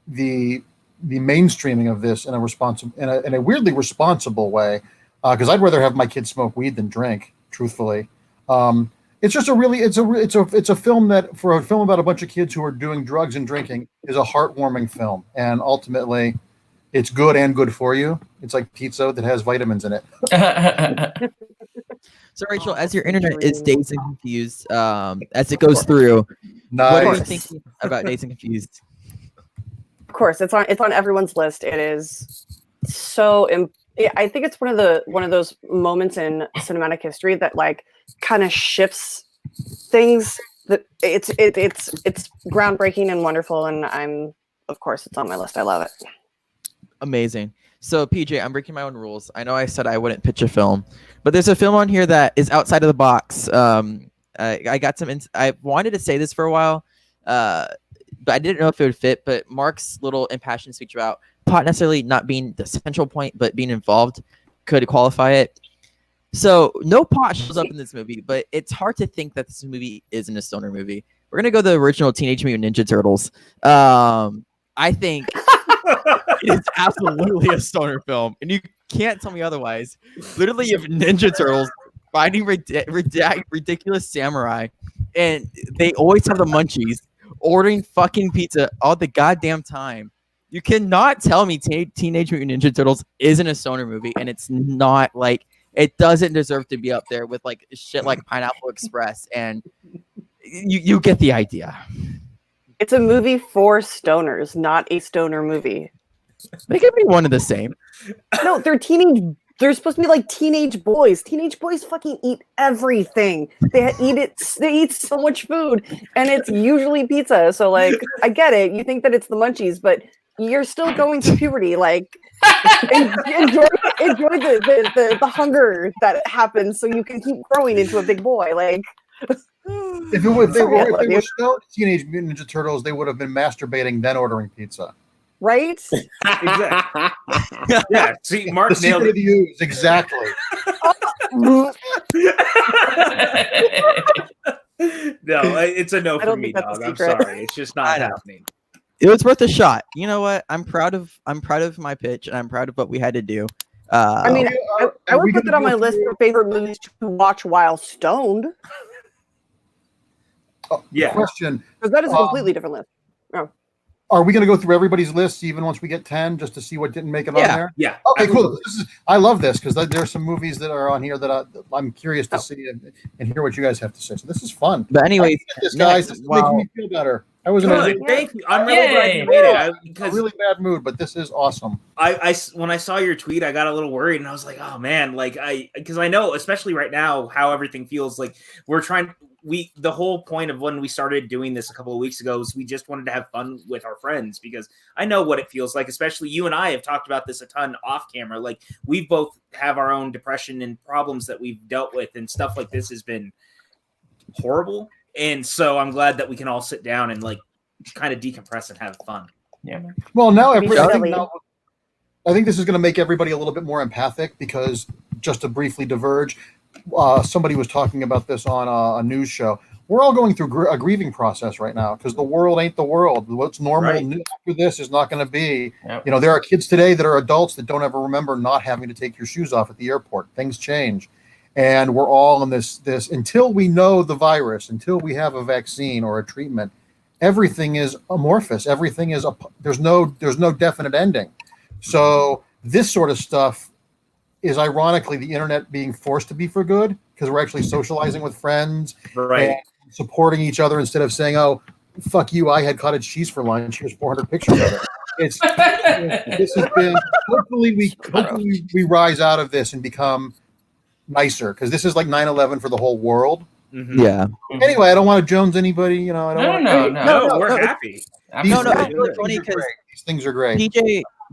Speaker 14: the mainstreaming of this in a weirdly responsible way, because I'd rather have my kids smoke weed than drink, truthfully. It's just it's a film that, for a film about a bunch of kids who are doing drugs and drinking, is a heartwarming film, and ultimately, it's good and good for you. It's like pizza that has vitamins in it.
Speaker 9: So, Rachel, as your internet is Dazed and Confused, as it goes through, what are you thinking about Dazed and Confused?
Speaker 11: Of course, it's on everyone's list. It is so. I think it's one of those moments in cinematic history that like kind of shifts things. That it's groundbreaking and wonderful, and of course it's on my list. I love it.
Speaker 9: Amazing. So PJ, I'm breaking my own rules. I know I said I wouldn't pitch a film, but there's a film on here that is outside of the box. I got some. I wanted to say this for a while, but I didn't know if it would fit. But Mark's little impassioned speech about pot necessarily not being the central point, but being involved could qualify it. So no pot shows up in this movie, but it's hard to think that this movie isn't a stoner movie. We're gonna go the original Teenage Mutant Ninja Turtles. I think it's absolutely a stoner film, and you can't tell me otherwise. Literally, you have Ninja Turtles fighting ridiculous samurai, and they always have the munchies, ordering fucking pizza all the goddamn time. You cannot tell me Teenage Mutant Ninja Turtles isn't a stoner movie, and it's not like it doesn't deserve to be up there with like shit like Pineapple Express, and you get the idea.
Speaker 11: It's a movie for stoners, not a stoner movie.
Speaker 9: They could be one and the same.
Speaker 11: No, they're teenage. They're supposed to be like teenage boys. Teenage boys fucking eat everything. They eat it. They eat so much food, and it's usually pizza. So, like, I get it. You think that it's the munchies, but you're still going through puberty. Like, enjoy the hunger that happens, so you can keep growing into a big boy. Like,
Speaker 14: if they were stoned Teenage Mutant Ninja Turtles, they would have been masturbating then ordering pizza.
Speaker 11: Right?
Speaker 10: Exactly. Yeah. See, Mark
Speaker 14: the
Speaker 10: nailed
Speaker 14: secret
Speaker 10: it.
Speaker 14: of use, exactly.
Speaker 10: No, it's a no for me, dog. I'm sorry. It's just not happening.
Speaker 9: It was worth a shot. You know what? I'm proud of my pitch, and I'm proud of what we had to do.
Speaker 11: I mean, I would put that on my list for favorite movies to watch while stoned.
Speaker 10: Yeah.
Speaker 14: Question.
Speaker 11: Because that is a completely different list. Oh.
Speaker 14: Are we going to go through everybody's lists even once we get 10 just to see what didn't make it on there?
Speaker 10: Yeah.
Speaker 14: Okay, cool. I love this because there's some movies that are on here that I'm curious to see and hear what you guys have to say. So this is fun.
Speaker 9: But anyways,
Speaker 14: this guys, this is making me feel better. I was in
Speaker 10: Thank you. I'm really glad you made it.
Speaker 14: a really bad mood, but this is awesome.
Speaker 10: I when I saw your tweet, I got a little worried, and I was like, oh man, like because I know, especially right now, how everything feels. Like the whole point of when we started doing this a couple of weeks ago is we just wanted to have fun with our friends, because I know what it feels like, especially you and I have talked about this a ton off camera. Like, we both have our own depression and problems that we've dealt with, and stuff like this has been horrible. And so I'm glad that we can all sit down and like kind of decompress and have fun.
Speaker 12: Yeah.
Speaker 14: Well, now I think this is going to make everybody a little bit more empathic, because just to briefly diverge, somebody was talking about this on a news show. We're all going through a grieving process right now, because the world ain't the world. What's normal after this is not going to be. Yep. You know, there are kids today that are adults that don't ever remember not having to take your shoes off at the airport. Things change. And we're all in this until we know the virus, until we have a vaccine or a treatment, everything is amorphous. Everything is there's no definite ending. So this sort of stuff is ironically the internet being forced to be for good, because we're actually socializing with friends, and supporting each other instead of saying, "Oh, fuck you, I had cottage cheese for lunch. Here's 400 pictures of it." This has been hopefully we rise out of this and become nicer, because this is like 9/11 for the whole world.
Speaker 9: Mm-hmm. Yeah.
Speaker 14: Anyway, I don't want to Jones anybody. You know, I don't.
Speaker 10: No, we're happy.
Speaker 14: These things are great.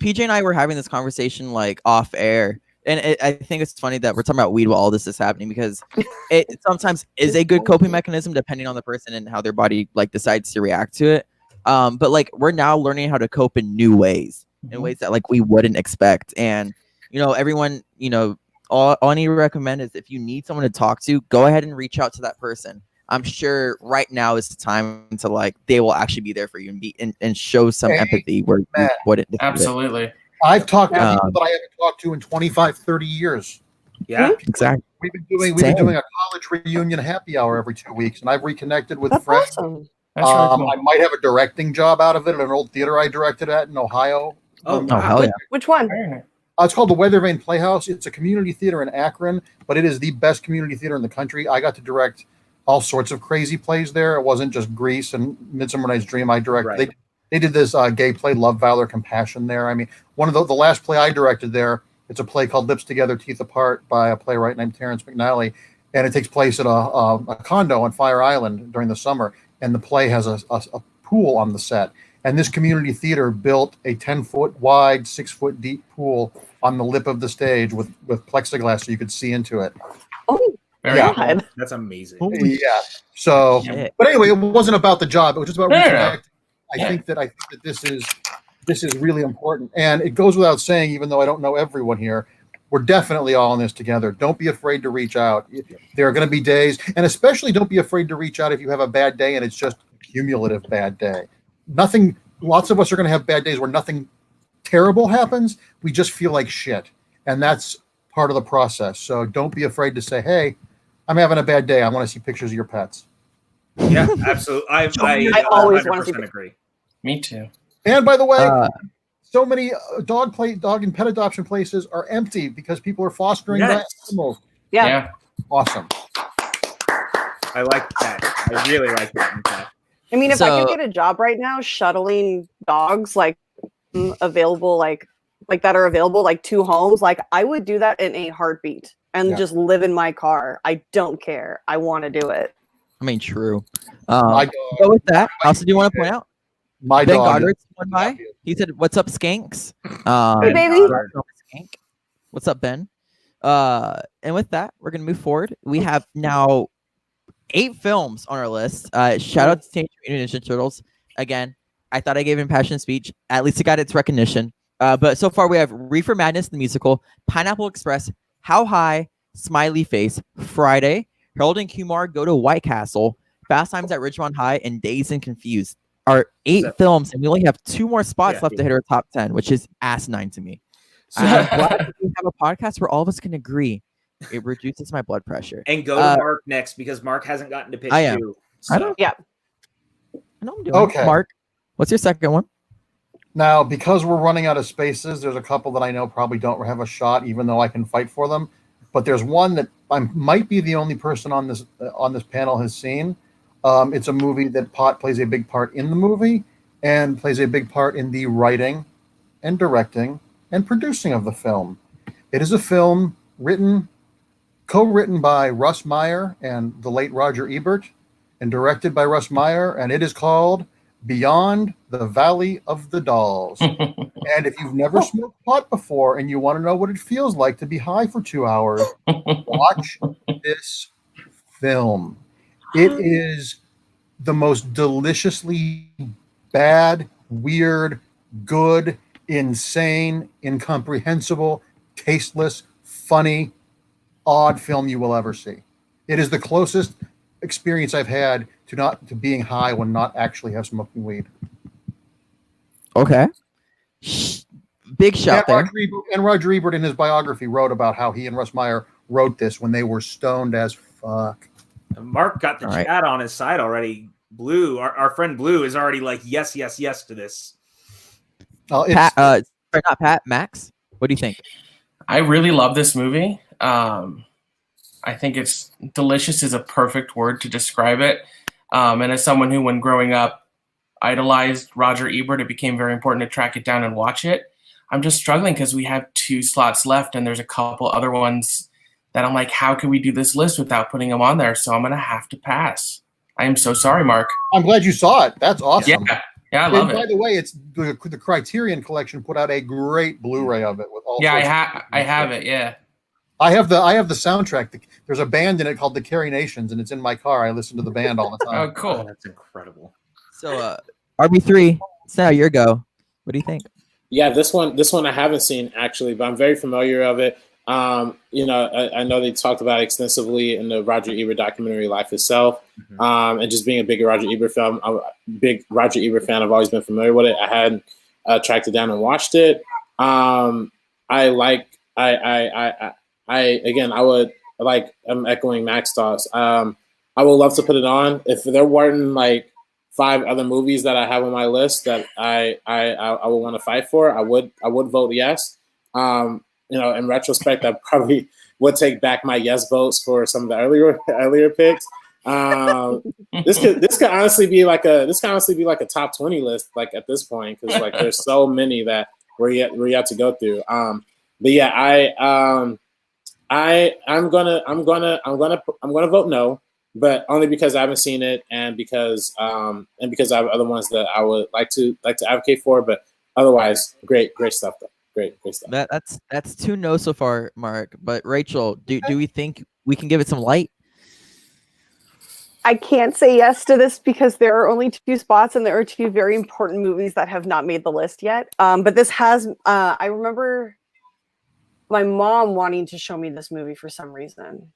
Speaker 9: PJ and I were having this conversation like off air, and I think it's funny that we're talking about weed while all this is happening, because it sometimes is a good coping mechanism depending on the person and how their body like decides to react to it. But like, we're now learning how to cope in new ways, in ways that like we wouldn't expect. And you know, everyone, you know, all I need to recommend is, if you need someone to talk to, go ahead and reach out to that person. I'm sure right now is the time to like, they will actually be there for you and show some empathy where you wouldn't.
Speaker 12: Absolutely.
Speaker 14: I've talked to people that I haven't talked to in 25, 30 years.
Speaker 10: Yeah,
Speaker 9: exactly.
Speaker 14: We've been doing a college reunion happy hour every 2 weeks, and I've reconnected with friends.
Speaker 11: Awesome.
Speaker 12: That's really cool.
Speaker 14: I might have a directing job out of it at an old theater I directed at in Ohio.
Speaker 9: Hell yeah.
Speaker 11: Which one?
Speaker 14: It's called the Weather Vane Playhouse. It's a community theater in Akron, but it is the best community theater in the country. I got to direct all sorts of crazy plays there. It wasn't just Grease and Midsummer Night's Dream. I directed. They did this gay play, Love, Valor, Compassion there. I mean, one of the last play I directed there, it's a play called Lips Together, Teeth Apart by a playwright named Terrence McNally, and it takes place at a condo on Fire Island during the summer, and the play has a pool on the set. And this community theater built a 10-foot wide, 6-foot deep pool on the lip of the stage with plexiglass so you could see into it.
Speaker 11: Oh,
Speaker 10: yeah, that's amazing.
Speaker 14: Yeah. So, but anyway, it wasn't about the job. It was just about reconnecting. I think that this is really important, and it goes without saying. Even though I don't know everyone here, we're definitely all in this together. Don't be afraid to reach out. There are going to be days, and especially don't be afraid to reach out if you have a bad day and it's just a cumulative bad day. Lots of us are going to have bad days where nothing terrible happens. We just feel like shit. And that's part of the process. So don't be afraid to say, hey, I'm having a bad day. I want to see pictures of your pets.
Speaker 10: Yeah, absolutely. I
Speaker 11: always want to see
Speaker 10: agree.
Speaker 12: Me too.
Speaker 14: And by the way, So many dog and pet adoption places are empty because people are fostering that animals.
Speaker 11: Yeah.
Speaker 14: Awesome.
Speaker 10: I like that. I really like that. In fact.
Speaker 11: I mean, if I could get a job right now shuttling dogs available that are available to homes, I would do that in a heartbeat and just live in my car. I don't care. I want to do it.
Speaker 9: I mean, true. But with that, also do you want to point out
Speaker 14: my
Speaker 9: Ben
Speaker 14: dog
Speaker 9: Goddard's went by? He said, "What's up, skanks?"
Speaker 11: Hey, baby.
Speaker 9: Skank. What's up, Ben? And with that, we're gonna move forward. We have now 8 films on our list. Shout out to Teenage Mutant Ninja Turtles. Again, I thought I gave Impassioned Speech. At least it got its recognition. But so far we have Reefer Madness, the musical, Pineapple Express, How High, Smiley Face, Friday, Harold and Kumar Go to White Castle, Fast Times at Ridgemont High, and Dazed and Confused. Are 8 films, and we only have 2 more spots left to hit our top 10, which is asinine to me. I'm glad we have a podcast where all of us can agree. It reduces my blood pressure.
Speaker 10: And go to Mark next because Mark hasn't gotten to pitch 2. So.
Speaker 9: I know.
Speaker 11: Yeah.
Speaker 9: I know I'm doing.
Speaker 14: Okay.
Speaker 9: Mark, what's your second one?
Speaker 14: Now, because we're running out of spaces, there's a couple that I know probably don't have a shot, even though I can fight for them. But there's one that I might be the only person on this panel has seen. It's a movie that Pot plays a big part in the movie and plays a big part in the writing and directing and producing of the film. It is a film co-written by Russ Meyer and the late Roger Ebert and directed by Russ Meyer, and it is called Beyond the Valley of the Dolls. And if you've never smoked pot before and you want to know what it feels like to be high for 2 hours, watch this film. It is the most deliciously bad, weird, good, insane, incomprehensible, tasteless, funny, odd film you will ever see. It is the closest experience I've had to being high when not actually have smoking weed.
Speaker 9: Okay. Big shout there.
Speaker 14: Roger Ebert in his biography wrote about how he and Russ Meyer wrote this when they were stoned as fuck.
Speaker 10: Mark got the chat on his side already. Blue, our friend Blue is already like, yes to this.
Speaker 9: Pat, not Pat, Max, what do you think?
Speaker 12: I really love this movie. I think it's delicious is a perfect word to describe it. And as someone who, when growing up, idolized Roger Ebert, it became very important to track it down and watch it. I'm just struggling because we have 2 slots left and there's a couple other ones that I'm like, how can we do this list without putting them on there? So I'm going to have to pass. I am so sorry, Mark.
Speaker 14: I'm glad you saw it. That's awesome.
Speaker 12: Yeah, I love it.
Speaker 14: By the way, it's the Criterion Collection put out a great Blu-ray of it with all.
Speaker 12: Yeah, I have it. Yeah,
Speaker 14: I have the soundtrack. There's a band in it called the Carrie Nations, and it's in my car. I listen to the band all the time.
Speaker 12: Oh, cool.
Speaker 10: Oh, that's incredible.
Speaker 9: So, RB3, it's now your go. What do you think?
Speaker 13: Yeah, this one I haven't seen actually, but I'm very familiar of it. I know they talked about it extensively in the Roger Ebert documentary Life Itself. And just being a big Roger Ebert fan, I've always been familiar with it. I hadn't tracked it down and watched it. I'm echoing Max thoughts. I would love to put it on. If there weren't like 5 other movies that I have on my list that I would want to fight for, I would vote yes. In retrospect, I probably would take back my yes votes for some of the earlier picks. This could honestly be like a top 20 list, like at this point, because like there's so many that we have to go through. But yeah, I'm gonna vote no, but only because I haven't seen it and because I have other ones that I would like to advocate for. But otherwise, great stuff though. Great stuff.
Speaker 9: That's 2 no so far, Mark. But Rachel, do we think we can give it some light?
Speaker 11: I can't say yes to this because there are only 2 spots and there are 2 very important movies that have not made the list yet. But this has, I remember my mom wanting to show me this movie for some reason,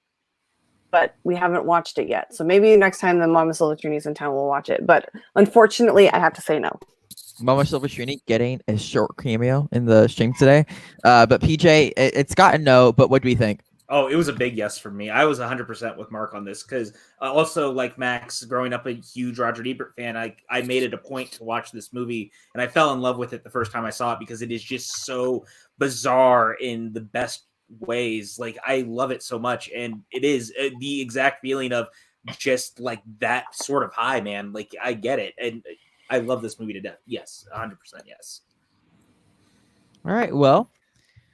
Speaker 11: but we haven't watched it yet. So maybe next time the Mama Silvestrini's in town, we'll watch it. But unfortunately, I have to say no.
Speaker 9: Mama Silvestrini getting a short cameo in the stream today. But PJ, it's got a no, but what do we think?
Speaker 10: Oh, it was a big yes for me. I was 100% with Mark on this because also, like Max, growing up a huge Roger Ebert fan, I made it a point to watch this movie, and I fell in love with it the first time I saw it because it is just so bizarre in the best ways. Like, I love it so much, and it is the exact feeling of just like that sort of high, man. Like, I get it, and I love this movie to death. Yes, 100% yes.
Speaker 9: All right, well,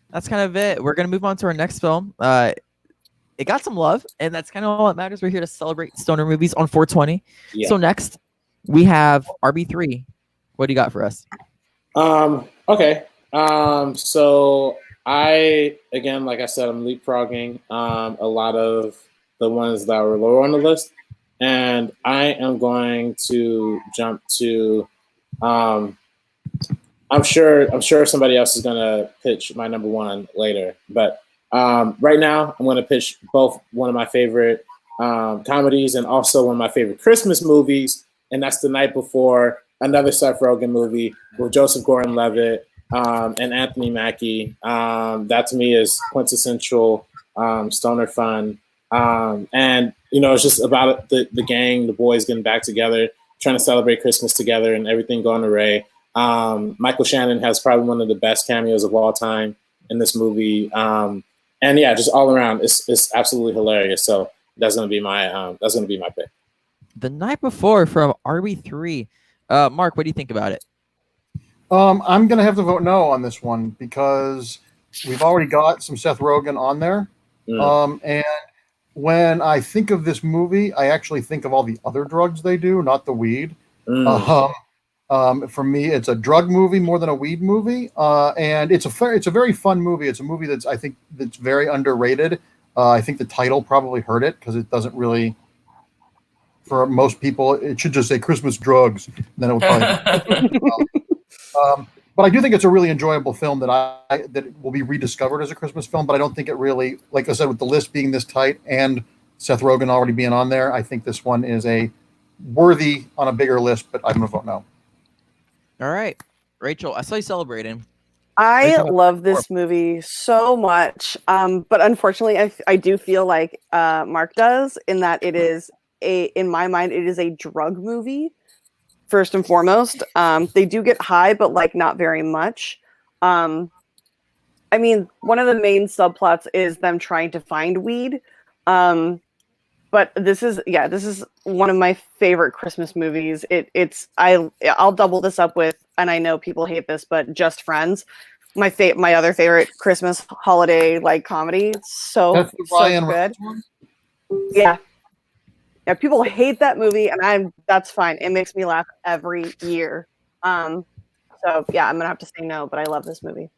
Speaker 9: that's kind of it. We're going to move on to our next film. It got some love, and that's kind of all that matters. We're here to celebrate stoner movies on 420.
Speaker 13: Yeah.
Speaker 9: So next, we have RB3. What do you got for us?
Speaker 13: Okay. So I, again, like I said, I'm leapfrogging a lot of the ones that were lower on the list, and I am going to jump to I'm sure somebody else is gonna pitch my number one later, but right now I'm gonna pitch both one of my favorite comedies and also one of my favorite Christmas movies, and that's The Night Before, another Seth Rogen movie with Joseph Gordon-Levitt and Anthony Mackie. That to me is quintessential stoner fun, and it's just about the gang, the boys getting back together, trying to celebrate Christmas together, and everything going array. Michael Shannon has probably one of the best cameos of all time in this movie, and yeah, just all around, it's absolutely hilarious. So that's gonna be my pick.
Speaker 9: The Night Before from RB3. Mark, what do you think about it?
Speaker 14: I'm gonna have to vote no on this one because we've already got some Seth Rogen on there, and when I think of this movie, I actually think of all the other drugs they do, not the weed. For me, it's a drug movie more than a weed movie, and it's a very fun movie. It's a movie that's very underrated. I think the title probably hurt it because it doesn't really, for most people, it should just say Christmas drugs. And then it will probably. But I do think it's a really enjoyable film that will be rediscovered as a Christmas film. But I don't think it really, like I said, with the list being this tight and Seth Rogen already being on there, I think this one is a worthy on a bigger list. But I'm gonna vote no.
Speaker 9: All right, Rachel, I saw you celebrating.
Speaker 11: I love this movie so much, but unfortunately, I do feel like Mark does, in that it is in my mind, it is a drug movie. First and foremost, they do get high, but like not very much. I mean, one of the main subplots is them trying to find weed. But this is one of my favorite Christmas movies. I'll double this up with, and I know people hate this, but Just Friends, my other favorite Christmas holiday like comedy. That's the Ryan good. One? Yeah, people hate that movie, and that's fine. It makes me laugh every year. So yeah, I'm gonna have to say no, but I love this movie.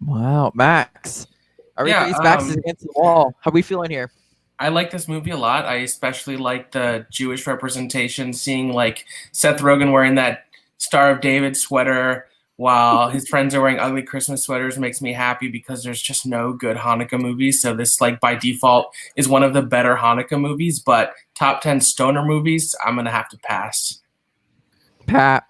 Speaker 9: Wow, Max, everybody's backs is against the wall. How are we feeling here?
Speaker 12: I like this movie a lot. I especially like the Jewish representation, seeing like Seth Rogen wearing that Star of David sweater while his friends are wearing ugly Christmas sweaters makes me happy because there's just no good Hanukkah movies. So this, like, by default is one of the better Hanukkah movies, but top 10 stoner movies, I'm going to have to pass.
Speaker 9: Pat.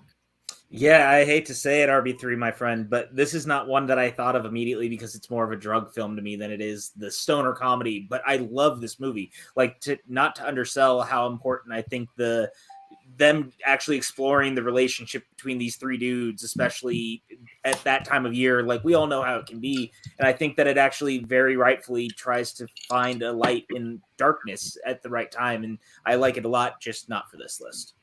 Speaker 10: Yeah, I hate to say it, RB3, my friend, but this is not one that I thought of immediately because it's more of a drug film to me than it is the stoner comedy. But I love this movie. Like, not to undersell how important I think them actually exploring the relationship between these three dudes, especially at that time of year. Like, we all know how it can be, and I think that it actually very rightfully tries to find a light in darkness at the right time, and I like it a lot, just not for this list.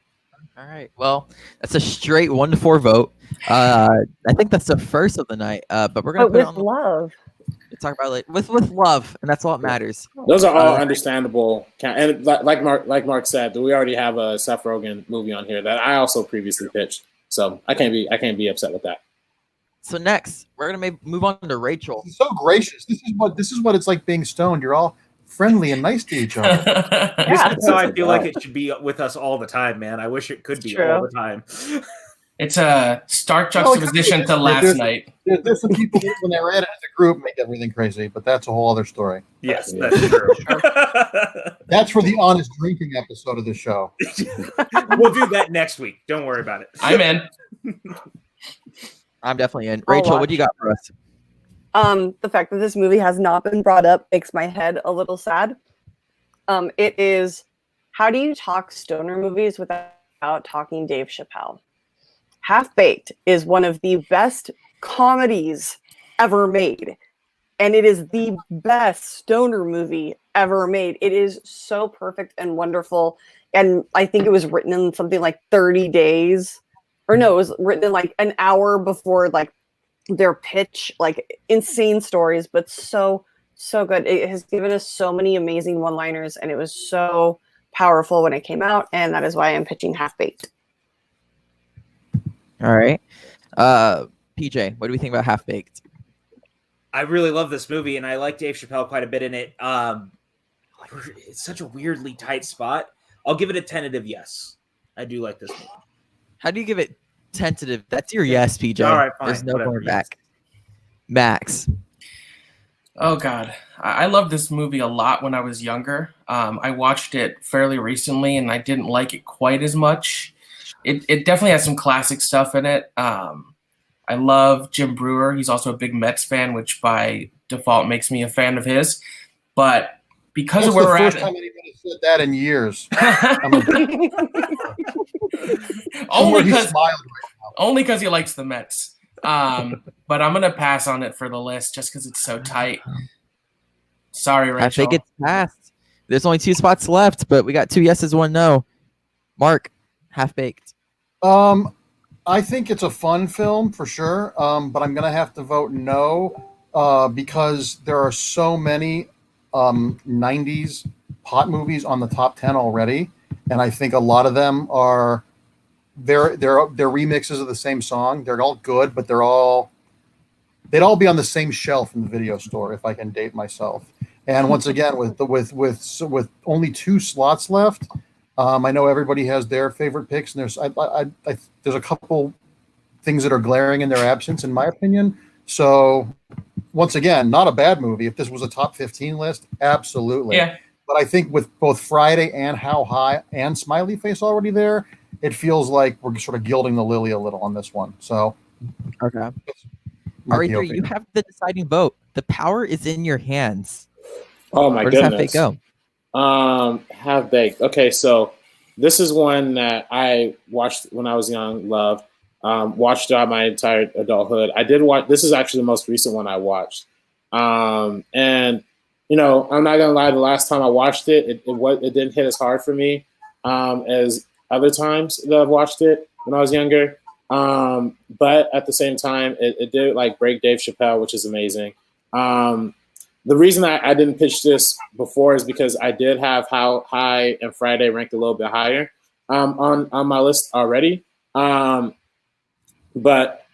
Speaker 9: All right. Well, that's a straight 1-4 vote. I think that's the first of the night. But we're gonna put on
Speaker 11: love.
Speaker 9: Talk about it with love, and that's all that matters.
Speaker 13: Those are all understandable. And like Mark said, we already have a Seth Rogen movie on here that I also previously pitched. So I can't be upset with that.
Speaker 9: So next, we're gonna move on to Rachel.
Speaker 14: He's so gracious. This is what it's like being stoned. You're all friendly and nice to each other.
Speaker 10: Yeah, so I feel like it should be with us all the time, man. I wish it could be all the time.
Speaker 12: It's a stark juxtaposition to last night.
Speaker 14: There's some people when they're in it as a group make everything crazy, but that's a whole other story.
Speaker 10: Yes, that's true.
Speaker 14: That's for the honest drinking episode of the show.
Speaker 10: We'll do that next week. Don't worry about it.
Speaker 12: I'm in.
Speaker 9: I'm definitely in. Rachel, what do you got for us?
Speaker 11: The fact that this movie has not been brought up makes my head a little sad. It is, how do you talk stoner movies without talking Dave Chappelle? Half-Baked is one of the best comedies ever made. And it is the best stoner movie ever made. It is so perfect and wonderful. And I think it was written in something like 30 days. Or no, it was written in like an hour before like their pitch. Like insane stories, but so good. It has given us so many amazing one-liners, and it was so powerful when it came out. And that is why I'm pitching Half-Baked.
Speaker 9: All right. PJ, what do we think about Half-Baked?
Speaker 10: I really love this movie, and I like Dave Chappelle quite a bit in it. It's such a weirdly tight spot. I'll give it a tentative yes. I do like this movie.
Speaker 9: How do you give it tentative? That's your yes, PJ.
Speaker 10: All right, fine.
Speaker 9: There's no
Speaker 10: Whatever,
Speaker 9: going back. Max.
Speaker 12: Oh, God. I loved this movie a lot when I was younger. I watched it fairly recently, and I didn't like it quite as much. It definitely has some classic stuff in it. I love Jim Brewer. He's also a big Mets fan, which by default makes me a fan of his. But because of where we're at,
Speaker 14: first time anybody said that in years.
Speaker 12: only because he likes the Mets. But I'm gonna pass on it for the list just because it's so tight. Sorry, Rachel.
Speaker 9: I think it's passed. There's only 2 spots left, but we got 2 yeses, 1 no. Mark, Half-Baked.
Speaker 14: I think it's a fun film for sure, but I'm going to have to vote no because there are so many 90s pot movies on the top 10 already, and I think a lot of them are they're remixes of the same song. They're all good, but they'd all be on the same shelf in the video store if I can date myself. And once again, with only 2 slots left. I know everybody has their favorite picks, and there's a couple things that are glaring in their absence, in my opinion. So, once again, not a bad movie. If this was a top 15 list, absolutely.
Speaker 12: Yeah.
Speaker 14: But I think with both Friday and How High and Smiley Face already there, it feels like we're sort of gilding the lily a little on this one. So,
Speaker 9: okay. All right, you have the deciding vote. The power is in your hands.
Speaker 13: Oh my goodness.
Speaker 9: Where does Half-Baked go?
Speaker 13: Half-Baked. Okay, so this is one that I watched when I was young, loved, watched throughout my entire adulthood. I did watch, this is actually the most recent one I watched. And, you know, I'm not gonna lie, the last time I watched it didn't hit as hard for me as other times that I've watched it when I was younger. But at the same time, it did like break Dave Chappelle, which is amazing. The reason I didn't pitch this before is because I did have How High and Friday ranked a little bit higher on my list already. But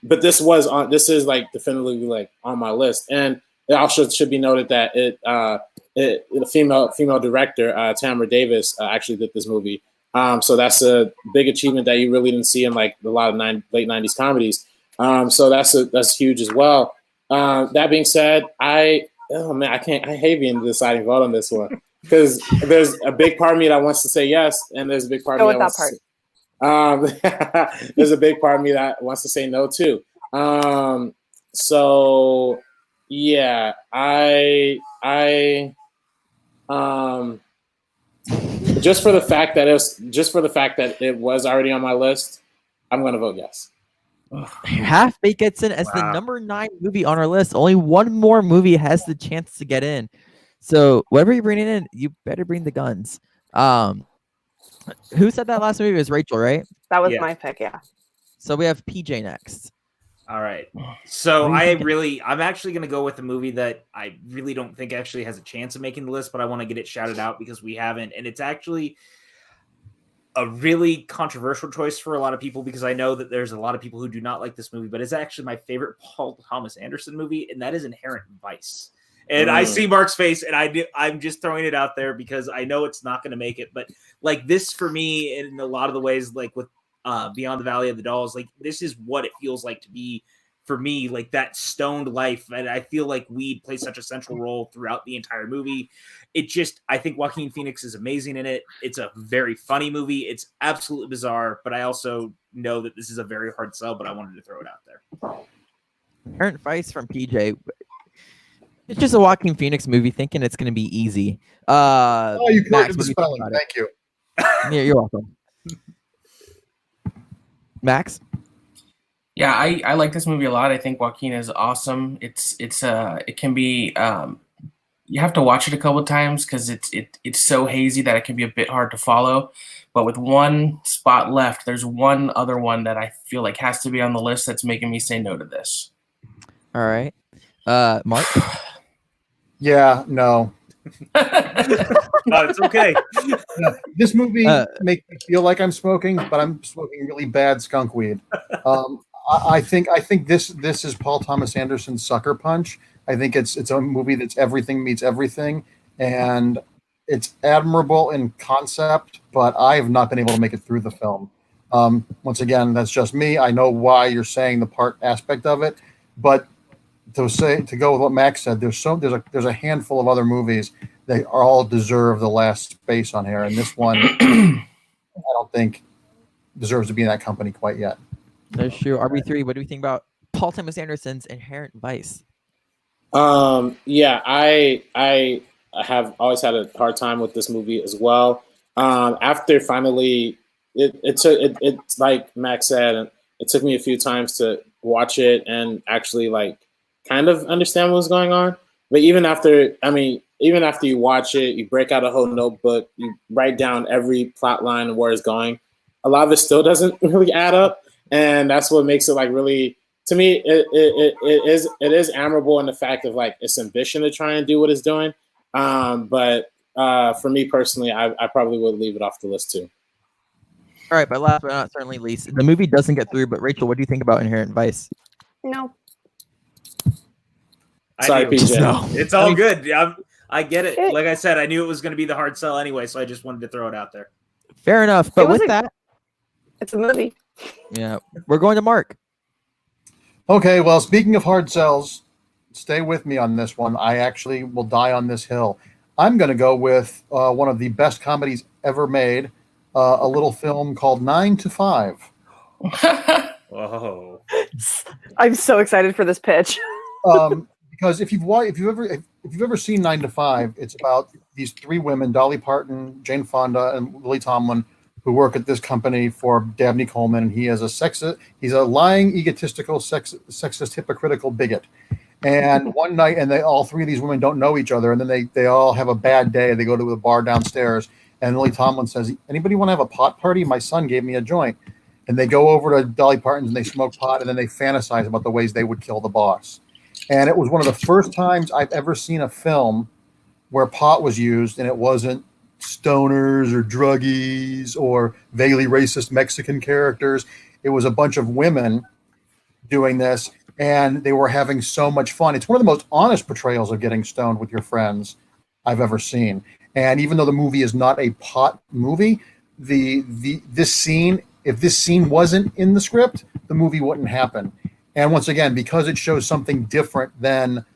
Speaker 13: this is like definitively like on my list. And it also should be noted that the female director, Tamara Davis, actually did this movie. So that's a big achievement that you really didn't see in like a lot of late 90s comedies. So that's huge as well. That being said, I hate being the deciding vote on this one because there's a big part of me that wants to say yes, and there's a big part of me that wants to there's a big part of me that wants to say no too. So yeah, I just for the fact that it was already on my list, I'm gonna vote yes.
Speaker 9: Half-Baked gets in as the number 9 movie on our list. Only one more movie has the chance to get in. So whatever you're bringing in, you better bring the guns. Who said that last movie? It was Rachel, right?
Speaker 11: That was my pick, yeah.
Speaker 9: So we have PJ next.
Speaker 10: All right. So I'm actually going to go with a movie that I really don't think actually has a chance of making the list, but I want to get it shouted out because we haven't. And it's actually a really controversial choice for a lot of people because I know that there's a lot of people who do not like this movie, but it's actually my favorite Paul Thomas Anderson movie, and that is Inherent Vice. And I see Mark's face, and I'm just throwing it out there because I know it's not going to make it. But like this for me, in a lot of the ways, like with Beyond the Valley of the Dolls, like this is what it feels like to be for me, like that stoned life. And I feel like weed plays such a central role throughout the entire movie. I think Joaquin Phoenix is amazing in it. It's a very funny movie. It's absolutely bizarre, but I also know that this is a very hard sell, but I wanted to throw it out there.
Speaker 9: Inherent Vice from PJ. It's just a Joaquin Phoenix movie, thinking it's going to be easy.
Speaker 14: Oh, you
Speaker 9: Max,
Speaker 14: corrected
Speaker 9: what
Speaker 14: the
Speaker 9: do you think
Speaker 14: spelling.
Speaker 9: about it?
Speaker 14: Thank you.
Speaker 9: Yeah, you're welcome. Max?
Speaker 12: Yeah, I like this movie a lot. I think Joaquin is awesome. It can be you have to watch it a couple of times because it's so hazy that it can be a bit hard to follow. But with one spot left, there's one other one that I feel like has to be on the list that's making me say no to this.
Speaker 9: All right. Mark?
Speaker 14: Yeah, no.
Speaker 10: No, it's okay.
Speaker 14: No, this movie makes me feel like I'm smoking, but I'm smoking really bad skunk weed. I think this is Paul Thomas Anderson's Sucker Punch. I think it's a movie that's everything meets everything, and it's admirable in concept, but I have not been able to make it through the film. Once again, that's just me. I know why you're saying the part aspect of it, but to go with what Max said, there's a handful of other movies that all deserve the last space on here, and this one I don't think deserves to be in that company quite yet.
Speaker 9: That's true. RB3, what do we think about Paul Thomas Anderson's Inherent Vice?
Speaker 13: Yeah, I have always had a hard time with this movie as well. After finally, it's like Max said, it took me a few times to watch it and actually like kind of understand what was going on. But even after you watch it, you break out a whole notebook, you write down every plot line and where it's going. A lot of it still doesn't really add up, and that's what makes it like really. To me, it is admirable in the fact of like its ambition to try and do what it's doing. But for me personally, I probably would leave it off the list too.
Speaker 9: All right, but last but not certainly least, the movie doesn't get through. But Rachel, what do you think about Inherent Vice?
Speaker 11: No.
Speaker 13: Sorry, PJ.
Speaker 9: No.
Speaker 10: It's all good. I get it. Like I said, I knew it was going to be the hard sell anyway, so I just wanted to throw it out there.
Speaker 9: Fair enough. But with that,
Speaker 11: it's a movie.
Speaker 9: Yeah, we're going to Mark.
Speaker 14: Okay, well, speaking of hard sells, stay with me on this one. I actually will die on this hill. I'm going to go with one of the best comedies ever made, a little film called 9 to 5.
Speaker 10: Whoa!
Speaker 11: I'm so excited for this pitch.
Speaker 14: Because if you've ever seen 9 to 5, it's about these three women: Dolly Parton, Jane Fonda, and Lily Tomlin, who work at this company for Dabney Coleman, and he is he's a lying, egotistical, sexist, hypocritical bigot. And one night, and all three of these women don't know each other, and then they all have a bad day. They go to the bar downstairs, and Lily Tomlin says, "Anybody want to have a pot party? My son gave me a joint." And they go over to Dolly Parton's and they smoke pot, and then they fantasize about the ways they would kill the boss. And it was one of the first times I've ever seen a film where pot was used, and it wasn't stoners or druggies or vaguely racist Mexican characters. It was a bunch of women doing this, and they were having so much fun. It's one of the most honest portrayals of getting stoned with your friends I've ever seen. And even though the movie is not a pot movie, this scene, if this scene wasn't in the script, the movie wouldn't happen. And once again, because it shows something different than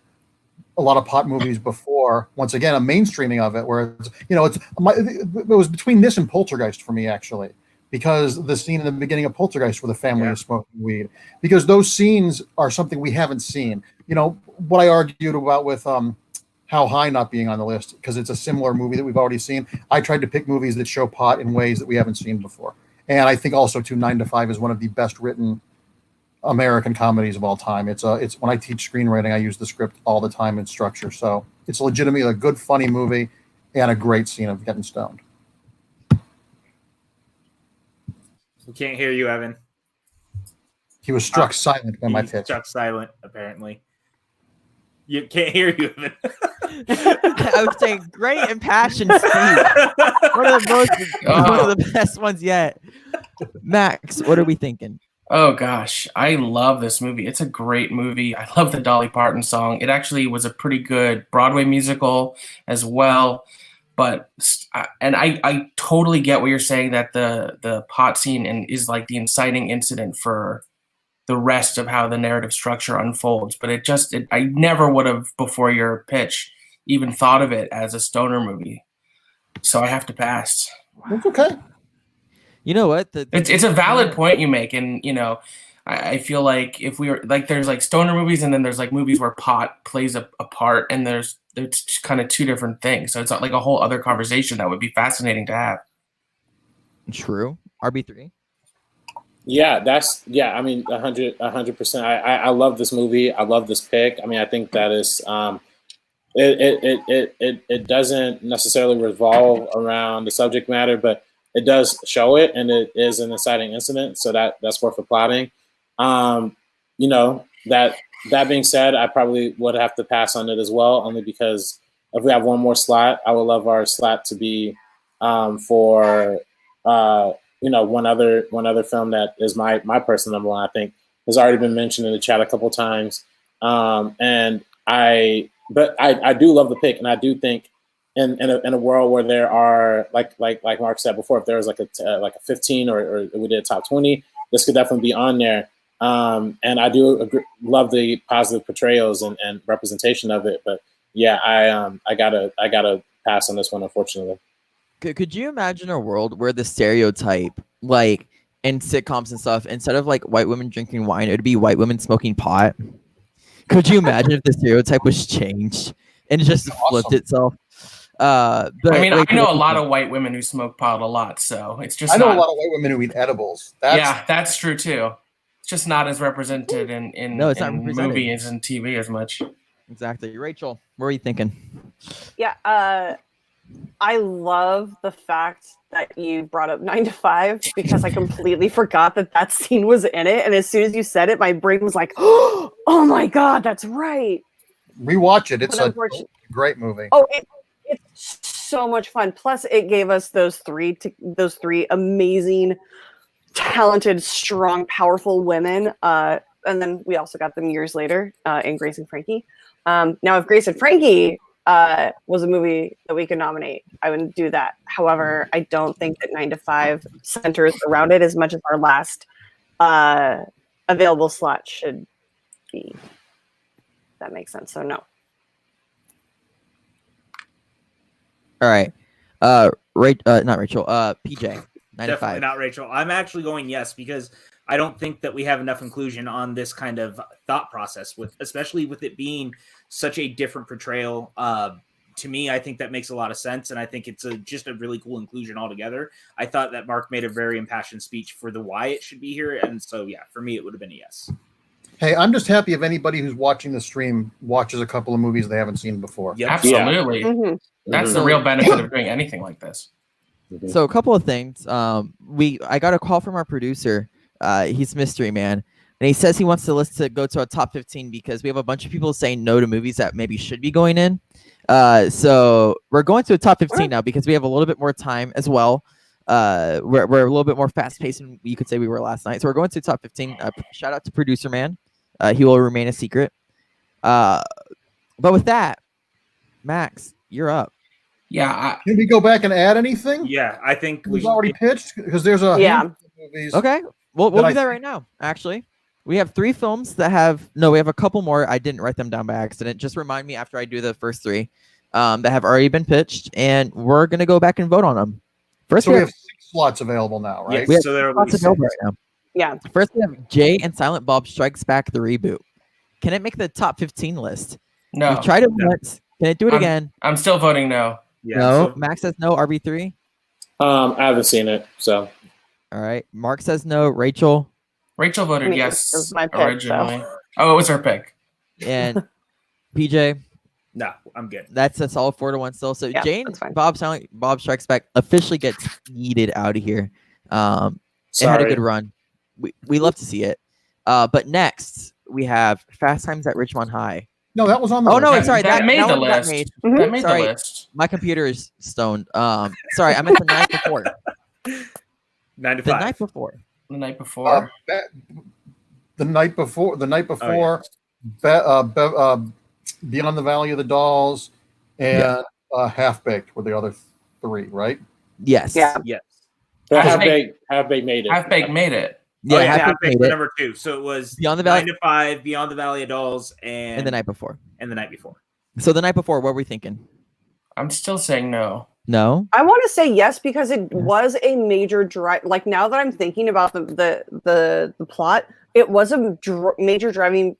Speaker 14: a lot of pot movies before, once again, a mainstreaming of it, where it was between this and Poltergeist for me, actually, because the scene in the beginning of Poltergeist where the family is smoking weed, because those scenes are something we haven't seen. You know, what I argued about with How High not being on the list, because it's a similar movie that we've already seen. I tried to pick movies that show pot in ways that we haven't seen before. And I think also, too, 9 to 5 is one of the best written American comedies of all time. It's when I teach screenwriting, I use the script all the time in structure. So it's legitimately a good, funny movie and a great scene of getting stoned.
Speaker 10: We can't hear you, Evan.
Speaker 14: He was struck silent by my pitch.
Speaker 10: Struck silent, apparently. You can't hear you, Evan.
Speaker 9: I was saying great impassioned speech. One of the best ones yet. Max, what are we thinking?
Speaker 12: Oh gosh, I love this movie. It's a great movie. I love the Dolly Parton song. It actually was a pretty good Broadway musical as well. But I totally get what you're saying, that the pot scene is like the inciting incident for the rest of how the narrative structure unfolds. But I never would have, before your pitch, even thought of it as a stoner movie. So I have to pass.
Speaker 14: That's okay.
Speaker 9: You know what?
Speaker 12: It's a valid point you make, and I feel like if we were like, there's like stoner movies, and then there's like movies where pot plays a part, and there's kind of two different things. So it's like a whole other conversation that would be fascinating to have. True. RB3.
Speaker 13: Yeah, I mean, 100%. I love this movie. I love this pick. I mean, I think that is it doesn't necessarily revolve around the subject matter, but it does show it, and it is an inciting incident. So that's worth applauding. You know, that being said, I probably would have to pass on it as well, only because if we have one more slot, I would love our slot to be for one other film that is my personal number one. I think has already been mentioned in the chat a couple times, and I do love the pick, and I do think in a world where there are like Mark said before, if there was like a 15 or we did a top 20, this could definitely be on there. And I do love the positive portrayals and representation of it, but yeah, I gotta pass on this one, unfortunately.
Speaker 9: Could you imagine a world where the stereotype, like in sitcoms and stuff, instead of like white women drinking wine, it would be white women smoking pot? Could you imagine if the stereotype was changed and it just flipped itself? But
Speaker 12: I mean, I know a lot of white women who smoke pot a lot, so it's just.
Speaker 14: I know a lot of white women who eat edibles.
Speaker 12: That's true too. It's just not as represented in movies and TV as much.
Speaker 9: Exactly, Rachel. What are you thinking?
Speaker 11: Yeah, I love the fact that you brought up 9 to 5 because I completely forgot that scene was in it, and as soon as you said it, my brain was like, "Oh my god, that's right."
Speaker 14: Rewatch it; it's a great movie.
Speaker 11: Oh, it's so much fun. Plus, it gave us those three amazing, talented, strong, powerful women. And then we also got them years later in Grace and Frankie. Now, if Grace and Frankie was a movie that we could nominate, I would do that. However, I don't think that 9 to 5 centers around it as much as our last available slot should be. That makes sense. So no.
Speaker 9: All right. Not Rachel. PJ. 9 to 5.
Speaker 10: Definitely not Rachel. I'm actually going yes, because I don't think that we have enough inclusion on this kind of thought process, especially with it being such a different portrayal. To me, I think that makes a lot of sense, and I think it's just a really cool inclusion altogether. I thought that Mark made a very impassioned speech for the why it should be here, and so yeah, for me, it would have been a yes.
Speaker 14: Hey, I'm just happy if anybody who's watching the stream watches a couple of movies they haven't seen before.
Speaker 12: Yep. Absolutely.
Speaker 11: Mm-hmm.
Speaker 12: That's the real benefit of doing anything like this.
Speaker 9: So a couple of things. I got a call from our producer. He's Mystery Man, and he says he wants the list to go to a top 15 because we have a bunch of people saying no to movies that maybe should be going in. So we're going to a top 15 now because we have a little bit more time as well. We're a little bit more fast paced than you could say we were last night. So we're going to top 15. Shout out to Producer Man. He will remain a secret. But with that, Max, you're up.
Speaker 12: Yeah.
Speaker 14: Can we go back and add anything?
Speaker 10: Yeah, I think
Speaker 14: we've already pitched because there's a handful of movies.
Speaker 9: Okay, we'll do that right now. Actually, we have 3 films that have we have a couple more. I didn't write them down by accident. Just remind me after I do the first 3 that have already been pitched, and we're gonna go back and vote on them. First,
Speaker 14: so we have 6 slots available now, right?
Speaker 9: Yes, we have
Speaker 10: so there
Speaker 9: slots available right now.
Speaker 11: Yeah.
Speaker 9: First, we have Jay and Silent Bob Strikes Back the reboot. Can it make the top 15 list?
Speaker 12: No.
Speaker 9: We've tried it once. Can it do it again?
Speaker 12: I'm still voting no.
Speaker 10: Yeah,
Speaker 9: no.
Speaker 10: so
Speaker 9: Max says no. RB3.
Speaker 13: I haven't seen it, so.
Speaker 9: All right. Mark says no. Rachel.
Speaker 12: Rachel voted yes.
Speaker 11: It was my pick,
Speaker 12: originally.
Speaker 11: So.
Speaker 12: Oh, it was her pick.
Speaker 9: And PJ.
Speaker 10: No, I'm good.
Speaker 9: That's a solid 4-1 still. So
Speaker 11: Yeah,
Speaker 9: Jane,
Speaker 11: that's fine.
Speaker 9: Bob Strikes Back officially gets yeeted out of here. It had a good run. We love to see it. But next we have Fast Times at Ridgemont High.
Speaker 14: No, that was on the
Speaker 9: Oh
Speaker 14: list.
Speaker 9: no, sorry,
Speaker 12: that made the list. That made
Speaker 9: Sorry,
Speaker 12: the list.
Speaker 9: my computer is stoned. Sorry, I meant the night before.
Speaker 10: 9 to 5.
Speaker 9: The night before.
Speaker 12: The night before.
Speaker 14: The night before. Beyond the Valley of the Dolls and Half Baked were the other 3, right?
Speaker 9: Yes.
Speaker 11: Yeah.
Speaker 10: Yes.
Speaker 13: Half Baked made it.
Speaker 12: Half Baked made it.
Speaker 9: Yeah,
Speaker 10: Half Baked number 2. So it was
Speaker 9: Beyond the Valley
Speaker 10: 9 to 5, Beyond the Valley of Dolls, and
Speaker 9: the night before.
Speaker 10: And the night before.
Speaker 9: So the night before, what were we thinking?
Speaker 12: I'm still saying no.
Speaker 9: No.
Speaker 11: I want to say yes because it was a major drive. Like now that I'm thinking about the plot, it was a major driving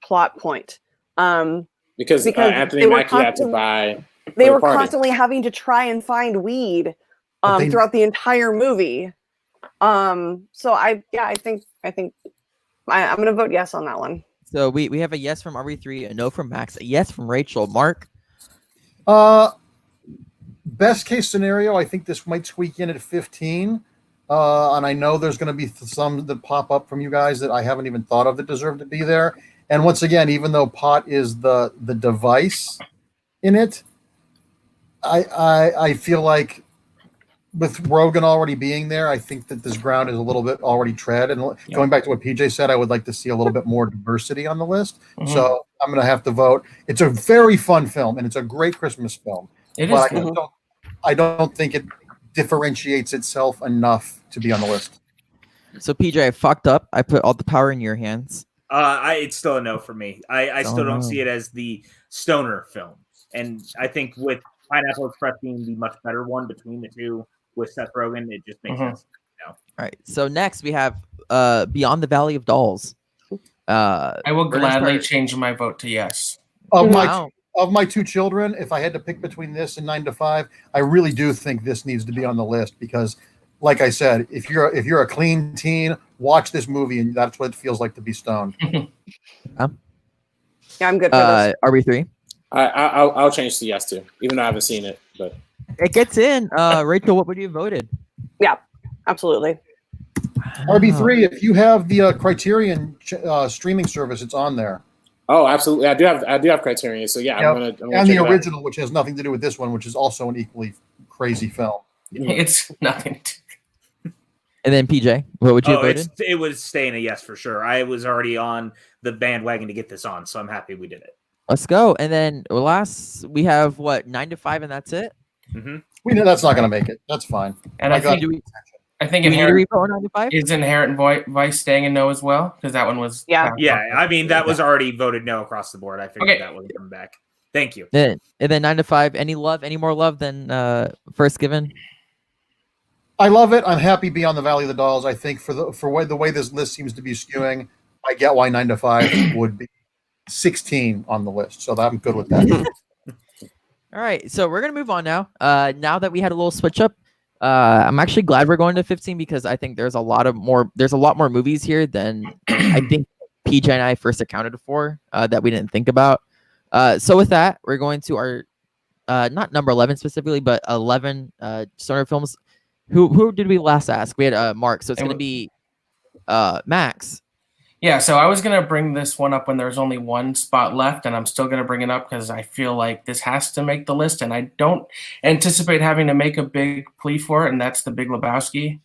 Speaker 11: plot point.
Speaker 13: Because Anthony Mackie had to buy.
Speaker 11: They were constantly having to try and find weed throughout the entire movie. So I think I'm going to vote yes on that one.
Speaker 9: So we have a yes from RB3, a no from Max, a yes from Rachel. Mark?
Speaker 14: Best case scenario, I think this might squeak in at 15. And I know there's going to be some that pop up from you guys that I haven't even thought of that deserve to be there. And once again, even though pot is the device in it, I feel like with Rogan already being there, I think that this ground is a little bit already tread. And going back to what PJ said, I would like to see a little bit more diversity on the list. Mm-hmm. So I'm going to have to vote. It's a very fun film, and it's a great Christmas film.
Speaker 12: It is.
Speaker 14: I don't think it differentiates itself enough to be on the list.
Speaker 9: So PJ, I fucked up. I put all the power in your hands.
Speaker 10: It's still a no for me. I still don't see it as the stoner film. And I think with Pineapple Express being the much better one between the two with Seth Rogen, it just makes sense. No.
Speaker 9: All right. So next we have Beyond the Valley of Dolls.
Speaker 12: I will gladly change my vote to yes.
Speaker 14: Of my two children, if I had to pick between this and 9 to 5, I really do think this needs to be on the list because, like I said, if you're a clean teen, watch this movie and that's what it feels like to be stoned.
Speaker 11: Yeah, I'm good for this.
Speaker 9: RB3.
Speaker 13: I'll change to yes too, even though I haven't seen it. But
Speaker 9: it gets in. Rachel, what would you have voted?
Speaker 11: Yeah, absolutely.
Speaker 14: RB3. If you have the Criterion streaming service, it's on there.
Speaker 13: Oh, absolutely. I do have Criterion. So yeah, I'm gonna
Speaker 14: and the original, which has nothing to do with this one, which is also an equally crazy film.
Speaker 12: It's nothing.
Speaker 9: And then PJ, what would you have voted?
Speaker 10: It was staying a yes for sure. I was already on the bandwagon to get this on, so I'm happy we did it.
Speaker 9: Let's go. And then last, we have 9 to 5, and that's it.
Speaker 10: Mm-hmm.
Speaker 14: We know that's not going to make it. That's fine.
Speaker 12: And I think is Inherent Vice staying in no as well because that one was
Speaker 10: I mean that was already voted no across the board. I figured that wasn't coming back. Thank you.
Speaker 9: And then 9 to 5. Any more love than First Given?
Speaker 14: I love it. I'm happy Beyond the Valley of the Dolls. I think for the way this list seems to be skewing, I get why 9 to 5 would be 16 on the list. So I'm good with that.
Speaker 9: All right, so we're gonna move on now. Now that we had a little switch up, I'm actually glad we're going to 15 because I think there's a lot more movies here than I think PJ and I first accounted for that we didn't think about. So with that, we're going to our not number 11 specifically, but 11 stoner films. Who did we last ask? We had Mark, so it's going to be Max.
Speaker 12: Yeah, so I was going to bring this one up when there's only one spot left, and I'm still going to bring it up because I feel like this has to make the list, and I don't anticipate having to make a big plea for it, and that's The Big Lebowski.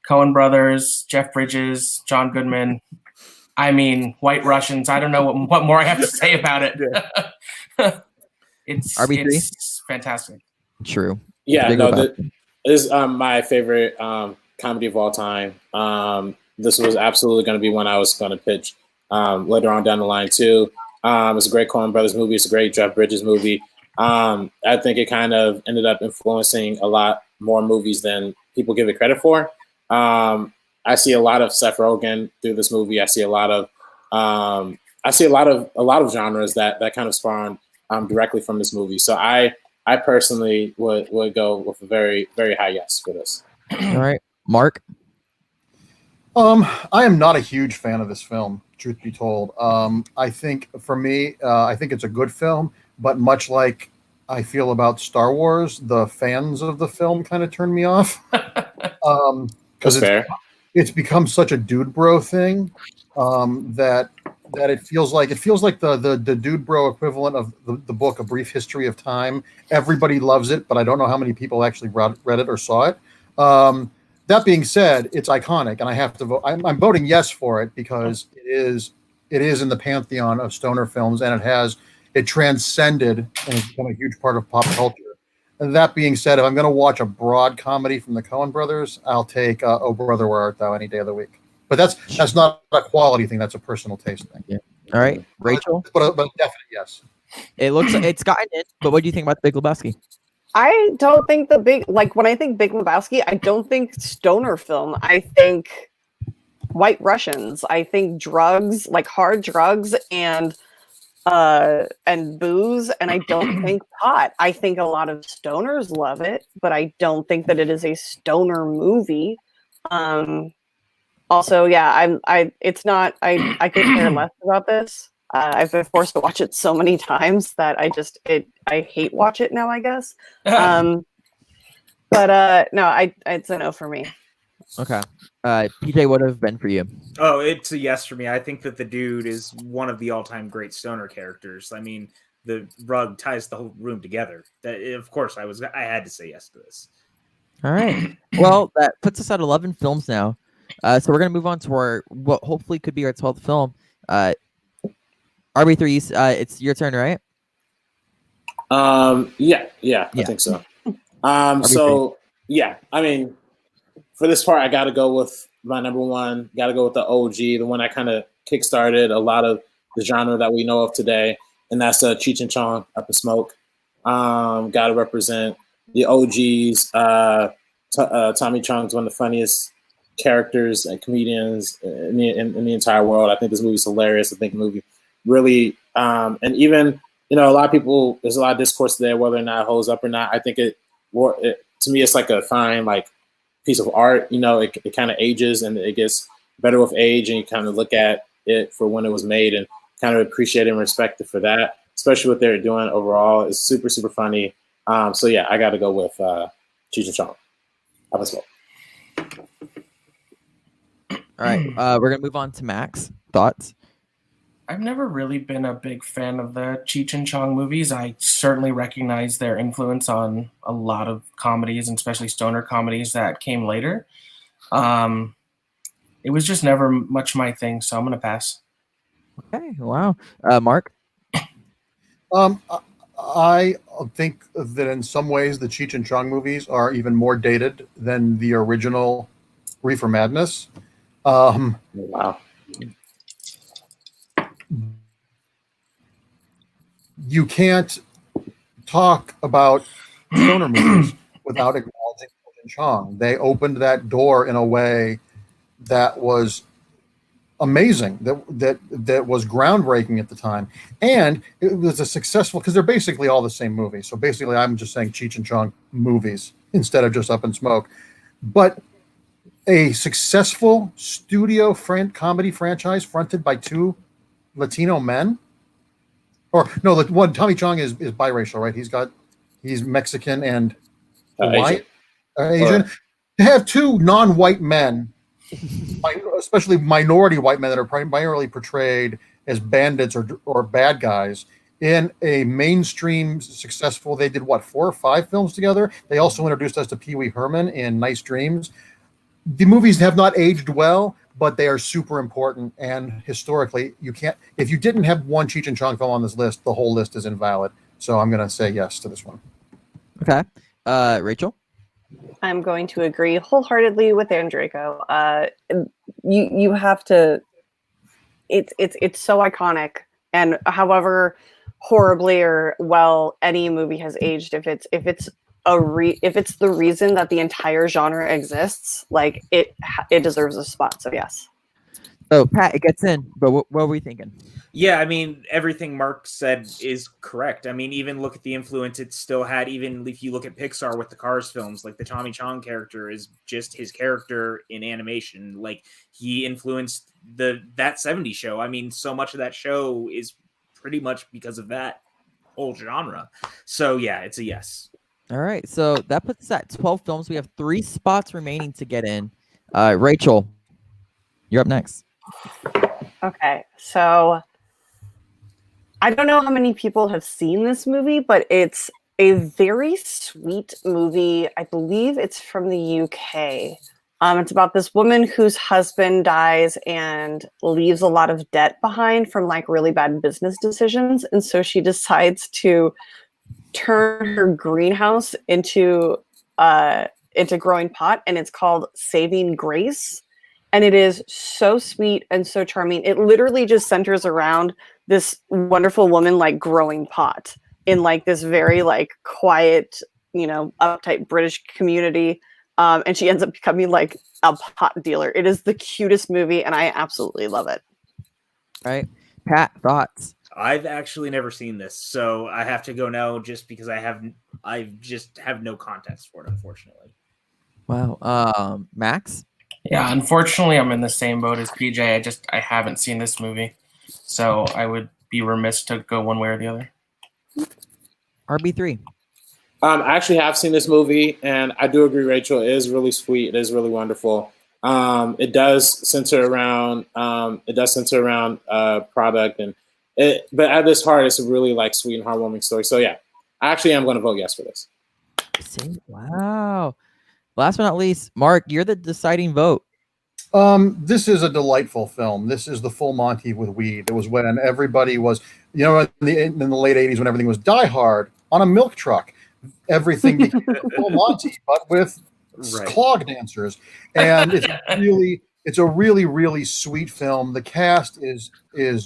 Speaker 12: Coen Brothers, Jeff Bridges, John Goodman. I mean, White Russians. I don't know what more I have to say about it. It's
Speaker 9: RB3?
Speaker 12: It's fantastic.
Speaker 9: True.
Speaker 13: Yeah, this is my favorite comedy of all time. This was absolutely going to be one I was going to pitch later on down the line too. It's a great Coen Brothers movie. It's a great Jeff Bridges movie. I think it kind of ended up influencing a lot more movies than people give it credit for. I see a lot of Seth Rogen through this movie. I see a lot of genres that kind of spawned directly from this movie. So I personally would go with a very, very high yes for this.
Speaker 9: All right, Mark.
Speaker 14: I am not a huge fan of this film, truth be told. I think for me, I think it's a good film, but much like I feel about Star Wars, the fans of the film kind of turn me off. Because it's become such a dude bro thing that it feels like the dude bro equivalent of the book A Brief History of Time. Everybody loves it, but I don't know how many people actually read it or saw it. That being said, it's iconic, and I have to vote. I'm voting yes for it because it is in the pantheon of stoner films, and it transcended and has become a huge part of pop culture. And that being said, if I'm going to watch a broad comedy from the Coen Brothers, I'll take Oh Brother, Where Art Thou any day of the week. But that's not a quality thing; that's a personal taste thing.
Speaker 9: Yeah. All right, Rachel.
Speaker 14: But definitely yes.
Speaker 9: It looks like it's gotten it. But what do you think about The Big Lebowski?
Speaker 11: I don't think when I think Big Lebowski, I don't think stoner film. I think White Russians. I think drugs, like hard drugs and booze, and I don't think pot. I think a lot of stoners love it, but I don't think that it is a stoner movie. Also, yeah, it's not. I could care less about this. I've been forced to watch it so many times that I hate watch it now, I guess. No, it's a no for me.
Speaker 9: Okay. PJ, what have been for you?
Speaker 10: Oh, it's a yes for me. I think that the dude is one of the all-time great stoner characters. I mean, the rug ties the whole room together. Of course, I had to say yes to this.
Speaker 9: All right. Well, that puts us at 11 films now. So we're gonna move on to what hopefully could be our 12th film. RBIII, it's your turn, right?
Speaker 13: Yeah, I think so. So yeah, I mean, for this part, I got to go with my number one. Got to go with the OG, the one that kind of kickstarted a lot of the genre that we know of today, and that's Cheech and Chong, Up in Smoke. Got to represent the OGs. Tommy Chong's one of the funniest characters and comedians in the entire world. I think this movie's hilarious. I think the movie really, and even, a lot of people, there's a lot of discourse there whether or not it holds up or not. I think it to me, it's like a fine piece of art. It kind of ages and it gets better with age, and you kind of look at it for when it was made and kind of appreciate and respect it for that, especially what they're doing overall. It's super, super funny. So yeah, I got to go with Cheech and Chong. Up in Smoke.
Speaker 9: All right, we're gonna move on to Max. Thoughts?
Speaker 12: I've never really been a big fan of the Cheech and Chong movies. I certainly recognize their influence on a lot of comedies, and especially stoner comedies that came later. It was just never much my thing, so I'm gonna pass.
Speaker 9: Okay, wow. Mark?
Speaker 14: I think that in some ways the Cheech and Chong movies are even more dated than the original Reefer Madness.
Speaker 13: Wow.
Speaker 14: You can't talk about stoner movies without acknowledging Cheech and Chong. They opened that door in a way that was amazing, that was groundbreaking at the time, and it was a successful, because they're basically all the same movie. So basically, I'm just saying Cheech and Chong movies instead of just Up in Smoke, but a successful studio comedy franchise fronted by two Latino men. Or no, the one, Tommy Chong is biracial, right? He's Mexican and white, Asian. To have two non-white men, especially minority white men that are primarily portrayed as bandits or bad guys in a mainstream successful, they did 4 or 5 films together. They also introduced us to Pee Wee Herman in Nice Dreams. The movies have not aged well, but they are super important, and historically, if you didn't have one Cheech and Chong film on this list, the whole list is invalid. So I'm going to say yes to this one.
Speaker 9: Okay. Rachel?
Speaker 11: I'm going to agree wholeheartedly with Andreyko. You have to. It's so iconic, and however horribly or well any movie has aged, if it's the reason that the entire genre exists, it deserves a spot. So yes.
Speaker 9: So Pat, it gets in, but what were we thinking?
Speaker 10: Yeah, I mean, everything Mark said is correct. I mean, even look at the influence it still had. Even if you look at Pixar with the Cars films, like the Tommy Chong character is just his character in animation. Like, he influenced that 70s show. I mean, so much of that show is pretty much because of that whole genre. So yeah, it's a yes.
Speaker 9: All right, so that puts us at 12 films. We have 3 spots remaining to get in. Rachel, you're up next.
Speaker 11: Okay, so I don't know how many people have seen this movie, but it's a very sweet movie. I believe it's from the UK. It's about this woman whose husband dies and leaves a lot of debt behind from really bad business decisions. And so she decides to turn her greenhouse into growing pot, and it's called Saving Grace. And it is so sweet and so charming. It literally just centers around this wonderful woman growing pot in this very quiet uptight British community. And she ends up becoming like a pot dealer. It is the cutest movie, and I absolutely love it.
Speaker 9: Right. Pat, thoughts?
Speaker 10: I've actually never seen this, so I have to go now just because I just have no context for it, unfortunately.
Speaker 9: Wow. Max?
Speaker 12: Yeah, unfortunately, I'm in the same boat as PJ. I haven't seen this movie, so I would be remiss to go one way or the other.
Speaker 9: RB3.
Speaker 13: I actually have seen this movie, and I do agree, Rachel. It is really sweet. It is really wonderful. It does center around product, but at its heart, it's a really like sweet and heartwarming story. So yeah, I actually am going to vote yes for this.
Speaker 9: Wow. Last but not least, Mark, you're the deciding vote.
Speaker 14: This is a delightful film. This is the full Monty with weed. It was when everybody was, in the late 80s when everything was Die Hard on a milk truck. Everything became full Monty, but with clog dancers. And it's a really, really sweet film. The cast is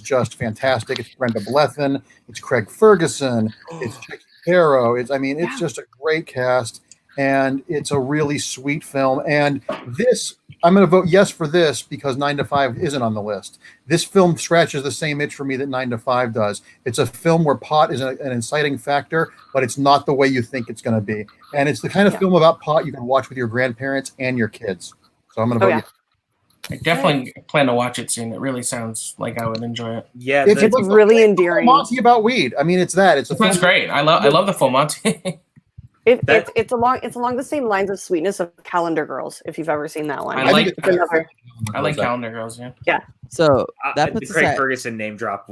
Speaker 14: just fantastic. It's Brenda Blethyn. It's Craig Ferguson. It's Jackie Barrow. It's just a great cast. And it's a really sweet film. And this, I'm going to vote yes for this because 9 to 5 isn't on the list. This film scratches the same itch for me that 9 to 5 does. It's a film where pot is an inciting factor, but it's not the way you think it's going to be. And it's the kind of film about pot you can watch with your grandparents and your kids. So I'm going to vote yes.
Speaker 12: I definitely plan to watch it soon. It really sounds like I would enjoy it.
Speaker 10: Yeah,
Speaker 11: it's really endearing.
Speaker 14: Monty about weed. It's that.
Speaker 12: That's great. I love the full Monty.
Speaker 11: It's along the same lines of sweetness of Calendar Girls, if you've ever seen that one.
Speaker 12: I like Calendar Girls, yeah.
Speaker 11: Yeah.
Speaker 9: So
Speaker 10: the Craig Ferguson name drop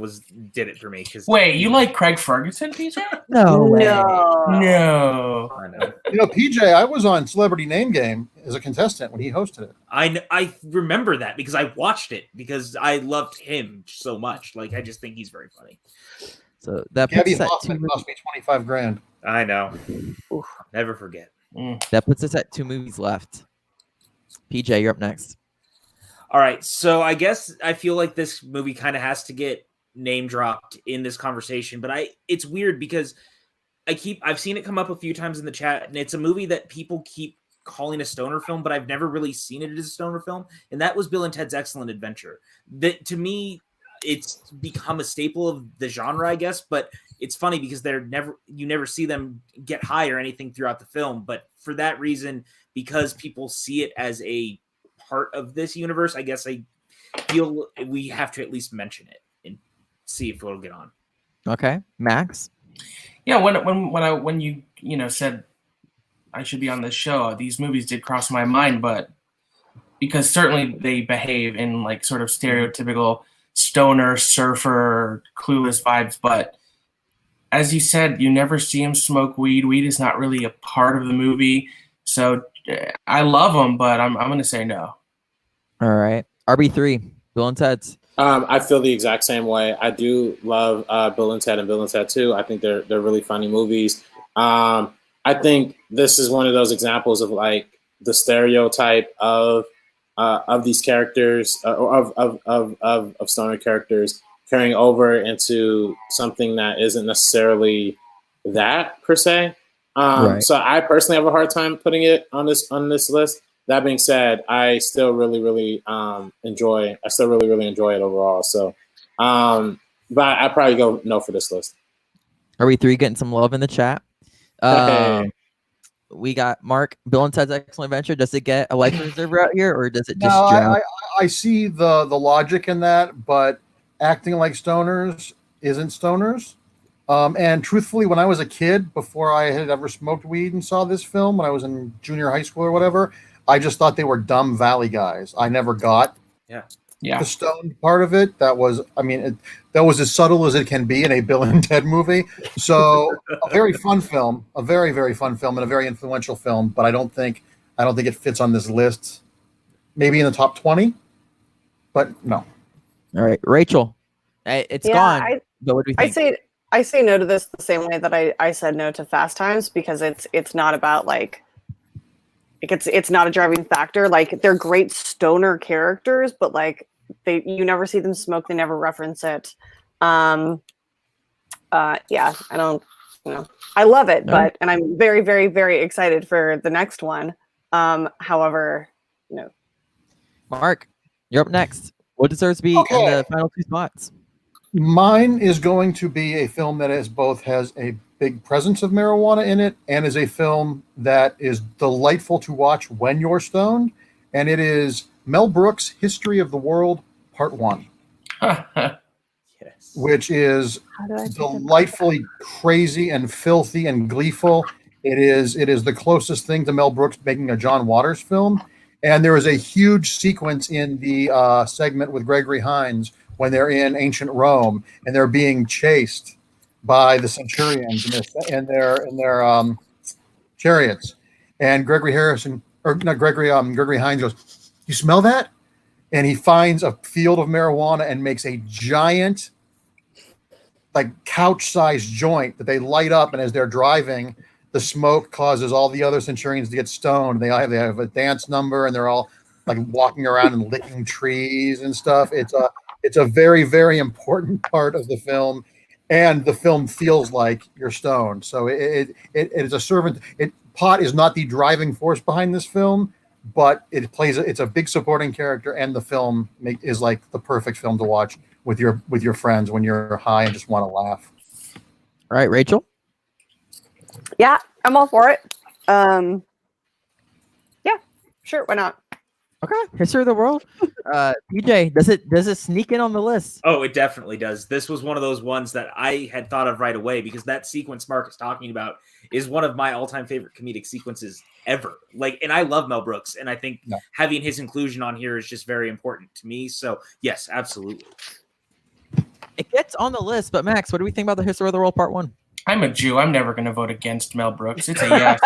Speaker 10: did it for me.
Speaker 12: Wait, you like Craig Ferguson, PJ?
Speaker 9: No way.
Speaker 12: No.
Speaker 10: I know.
Speaker 14: PJ, I was on Celebrity Name Game as a contestant when he hosted it.
Speaker 10: I remember that because I watched it because I loved him so much. Like I just think he's very funny.
Speaker 9: So that
Speaker 14: Gabby Hoffman cost me $25,000.
Speaker 10: I know. Never forget.
Speaker 9: That puts us at 2 movies left. PJ, you're up next.
Speaker 10: All right. So I guess I feel like this movie kind of has to get name dropped in this conversation, but it's weird because I've seen it come up a few times in the chat, and it's a movie that people keep calling a stoner film, but I've never really seen it as a stoner film. And that was Bill and Ted's Excellent Adventure. That to me, it's become a staple of the genre, I guess, but it's funny because you never see them get high or anything throughout the film. But for that reason, because people see it as a part of this universe, I guess I feel we have to at least mention it and see if it'll get on.
Speaker 9: Okay. Max?
Speaker 12: Yeah, when you said I should be on this show, these movies did cross my mind, but because certainly they behave in like sort of stereotypical stoner, surfer, clueless vibes, but as you said, you never see him smoke weed. Weed is not really a part of the movie. So I love them, but I'm going to say no.
Speaker 9: All right. RB3, Bill and Ted's.
Speaker 13: I feel the exact same way. I do love Bill and Ted and Bill and Ted 2. I think they're really funny movies. I think this is one of those examples of like the stereotype of these characters of stoner characters carrying over into something that isn't necessarily that per se.
Speaker 9: Right.
Speaker 13: So I personally have a hard time putting it on this list. That being said, I still really enjoy it overall. So, but I probably go no for this list.
Speaker 9: RB3 getting some love in the chat. We got Mark, Bill and Ted's Excellent Adventure. Does it get a life preserver out here, or does it just?
Speaker 14: No, I see the logic in that, but acting like stoners isn't stoners. And truthfully, when I was a kid, before I had ever smoked weed and saw this film, when I was in junior high school or whatever, I just thought they were dumb Valley guys. I never got the stoned part of it. That was, that was as subtle as it can be in a Bill and Ted movie. So a very fun film, a very, very fun film, and a very influential film. But I don't think it fits on this list. Maybe in the top 20, but no.
Speaker 9: All right, Rachel, it's gone. But what do we think?
Speaker 11: I say no to this the same way that I said no to Fast Times, because it's not about like it's not a driving factor. Like, they're great stoner characters, but like you never see them smoke. They never reference it. I don't I love it,
Speaker 9: No.
Speaker 11: and I'm very, very, very excited for the next one. However,
Speaker 9: Mark, you're up next. What deserves to be in the final 2 spots?
Speaker 14: Mine is going to be a film that has a big presence of marijuana in it, and is a film that is delightful to watch when you're stoned. And it is Mel Brooks' History of the World, Part 1.
Speaker 10: Yes.
Speaker 14: Which is delightfully crazy and filthy and gleeful. It is the closest thing to Mel Brooks making a John Waters film. And there is a huge sequence in the segment with Gregory Hines when they're in ancient Rome and they're being chased by the centurions in their chariots. And Gregory Hines goes, "You smell that?" And he finds a field of marijuana and makes a giant, like couch-sized joint that they light up. And as they're driving, the smoke causes all the other centurions to get stoned. They have a dance number, and they're all like walking around and licking trees and stuff. It's a very, very important part of the film, and the film feels like you're stoned. So it is a servant. Pot is not the driving force behind this film, but it's a big supporting character, and the film is like the perfect film to watch with your friends when you're high and just want to laugh.
Speaker 9: All right, Rachel.
Speaker 11: Yeah, I'm all for it. Yeah, sure, why not?
Speaker 9: Okay, History of the World. PJ, does it sneak in on the list?
Speaker 10: Oh, it definitely does. This was one of those ones that I had thought of right away because that sequence Mark is talking about is one of my all-time favorite comedic sequences ever. And I love Mel Brooks, and I think having his inclusion on here is just very important to me. So, yes, absolutely.
Speaker 9: It gets on the list, but Max, what do we think about the History of the World Part 1?
Speaker 12: I'm a Jew. I'm never going to vote against Mel Brooks. It's a yes.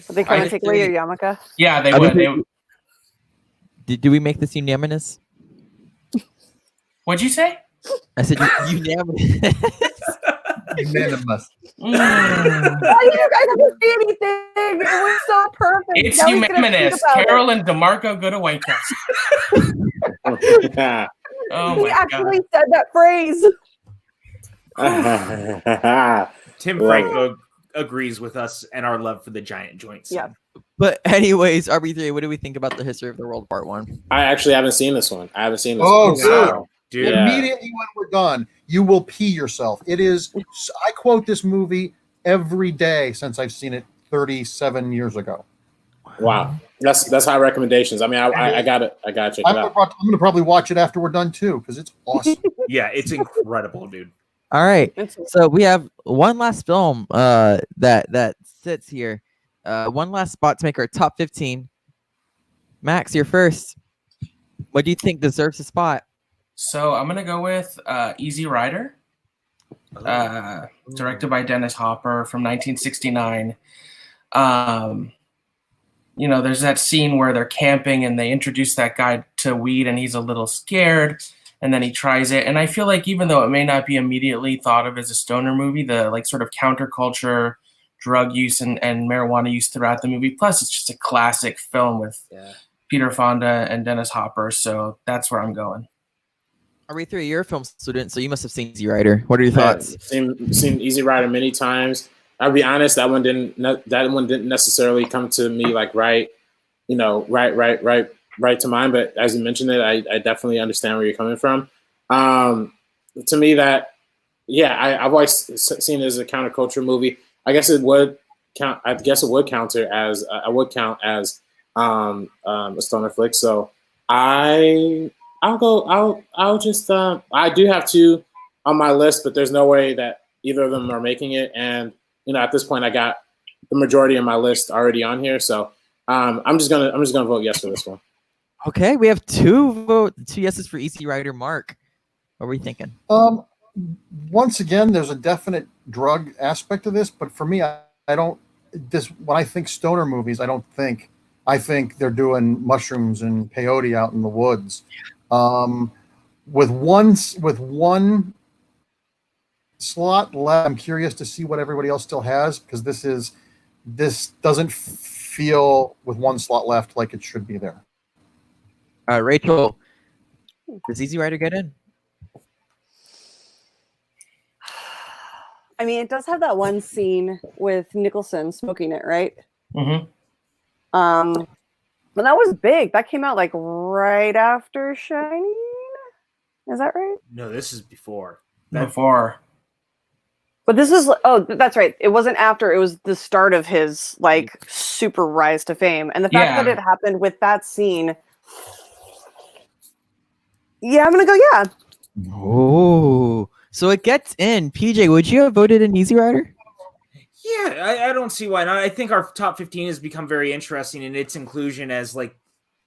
Speaker 11: Are they going to take away your yarmulke?
Speaker 12: Yeah, they would.
Speaker 9: Do we make this unanimous?
Speaker 12: What'd you say?
Speaker 9: I said unanimous.
Speaker 14: Unanimous.
Speaker 11: Why did you guys have to say anything? It was so perfect.
Speaker 12: It's
Speaker 11: Now he's gonna
Speaker 12: unanimous.
Speaker 11: tweet about
Speaker 12: Carol
Speaker 11: it.
Speaker 12: and Demarco go to White Castle. Oh
Speaker 11: He
Speaker 12: my
Speaker 11: actually
Speaker 12: God.
Speaker 11: said that phrase.
Speaker 10: Tim Franco agrees with us and our love for the giant joints.
Speaker 11: Yeah.
Speaker 9: But anyways, RB3, what do we think about the History of the World Part 1?
Speaker 13: I actually haven't seen this one. I haven't seen this
Speaker 14: Oh,
Speaker 13: one. So,
Speaker 10: dude.
Speaker 13: yeah.
Speaker 14: Immediately when we're done, you will pee yourself. It is. I quote this movie every day since I've seen it 37 years ago.
Speaker 13: Wow, that's high recommendations. I mean, I got it. I got to check it out.
Speaker 14: I'm going to probably watch it after we're done too because it's awesome.
Speaker 10: Yeah, it's incredible, dude.
Speaker 9: All right, so we have one last film that sits here, one last spot to make our top 15. Max, you're first. What do you think deserves a spot?
Speaker 12: So I'm gonna go with Easy Rider, directed by Dennis Hopper from 1969. There's that scene where they're camping and they introduce that guy to weed, and he's a little scared. And then he tries it. And I feel like even though it may not be immediately thought of as a stoner movie, the sort of counterculture, drug use and marijuana use throughout the movie. Plus, it's just a classic film with Peter Fonda and Dennis Hopper. So that's where I'm going.
Speaker 9: RB3, you're a film student, so you must have seen Easy Rider. What are your thoughts?
Speaker 13: Seen Easy Rider many times. I'll be honest, that one didn't necessarily come to me right to mind, but as you mentioned it, I definitely understand where you're coming from. To me, I've always seen it as a counterculture movie. I guess it would count. I guess it would count as a stoner flick. So I do have two on my list, but there's no way that either of them are making it. And at this point, I got the majority of my list already on here. So I'm just gonna vote yes for this one.
Speaker 9: Okay, we have two yeses for Easy Rider. Mark, what were we thinking?
Speaker 14: Once again, there's a definite drug aspect to this, but for me, I don't. When I think stoner movies, I think they're doing mushrooms and peyote out in the woods. With one slot left, I'm curious to see what everybody else still has because this doesn't feel with one slot left like it should be there.
Speaker 9: Rachel, does Easy Rider get in?
Speaker 11: I mean, it does have that one scene with Nicholson smoking it, right?
Speaker 12: Mm-hmm.
Speaker 11: But that was big. That came out like right after Shining. Is that right?
Speaker 10: No, this is before.
Speaker 12: Before.
Speaker 11: But this is that's right. It wasn't after. It was the start of his like super rise to fame, and the fact that it happened with that scene. Yeah, I'm gonna go. Yeah.
Speaker 9: Oh, so it gets in. PJ, would you have voted in Easy Rider?
Speaker 10: Yeah, I don't see why not. I think our top 15 has become very interesting in its inclusion as like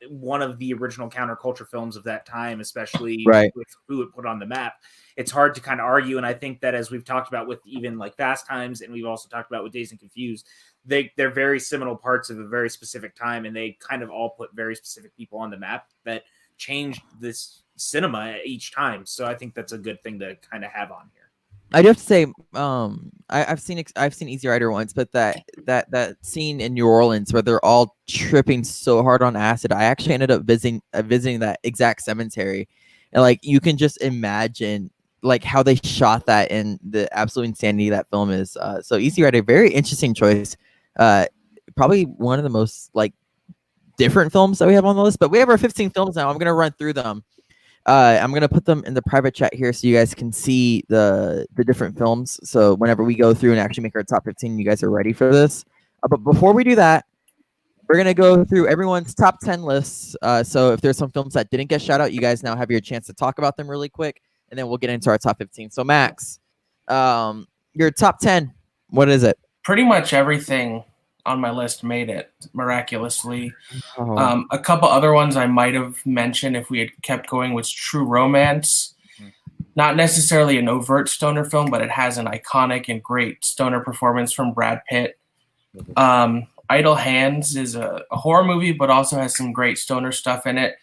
Speaker 10: one of the original counterculture films of that time, especially with who it put on the map. It's hard to kind of argue, and I think that as we've talked about with even like Fast Times, and we've also talked about with Dazed and Confused, they're very seminal parts of a very specific time, and they kind of all put very specific people on the map that changed this cinema each time. So I think that's a good thing to kind of have on here.
Speaker 9: I do have to say, I've seen Easy Rider once, but that scene in New Orleans where they're all tripping so hard on acid, I actually ended up visiting that exact cemetery, and like you can just imagine like how they shot that and the absolute insanity that film is. So Easy Rider, very interesting choice. Probably one of the most like different films that we have on the list, but we have our 15 films now. I'm gonna run through them. I'm going to put them in the private chat here so you guys can see the different films. So whenever we go through and actually make our top 15, you guys are ready for this. But before we do that, we're going to go through everyone's top 10 lists. So if there's some films that didn't get shout out, you guys now have your chance to talk about them really quick, and then we'll get into our top 15. So Max, your top 10, what is it?
Speaker 12: Pretty much everything on my list made it miraculously. A couple other ones I might have mentioned if we had kept going was True Romance. Not necessarily an overt stoner film, but it has an iconic and great stoner performance from Brad Pitt. Idle Hands is a horror movie, but also has some great stoner stuff in it.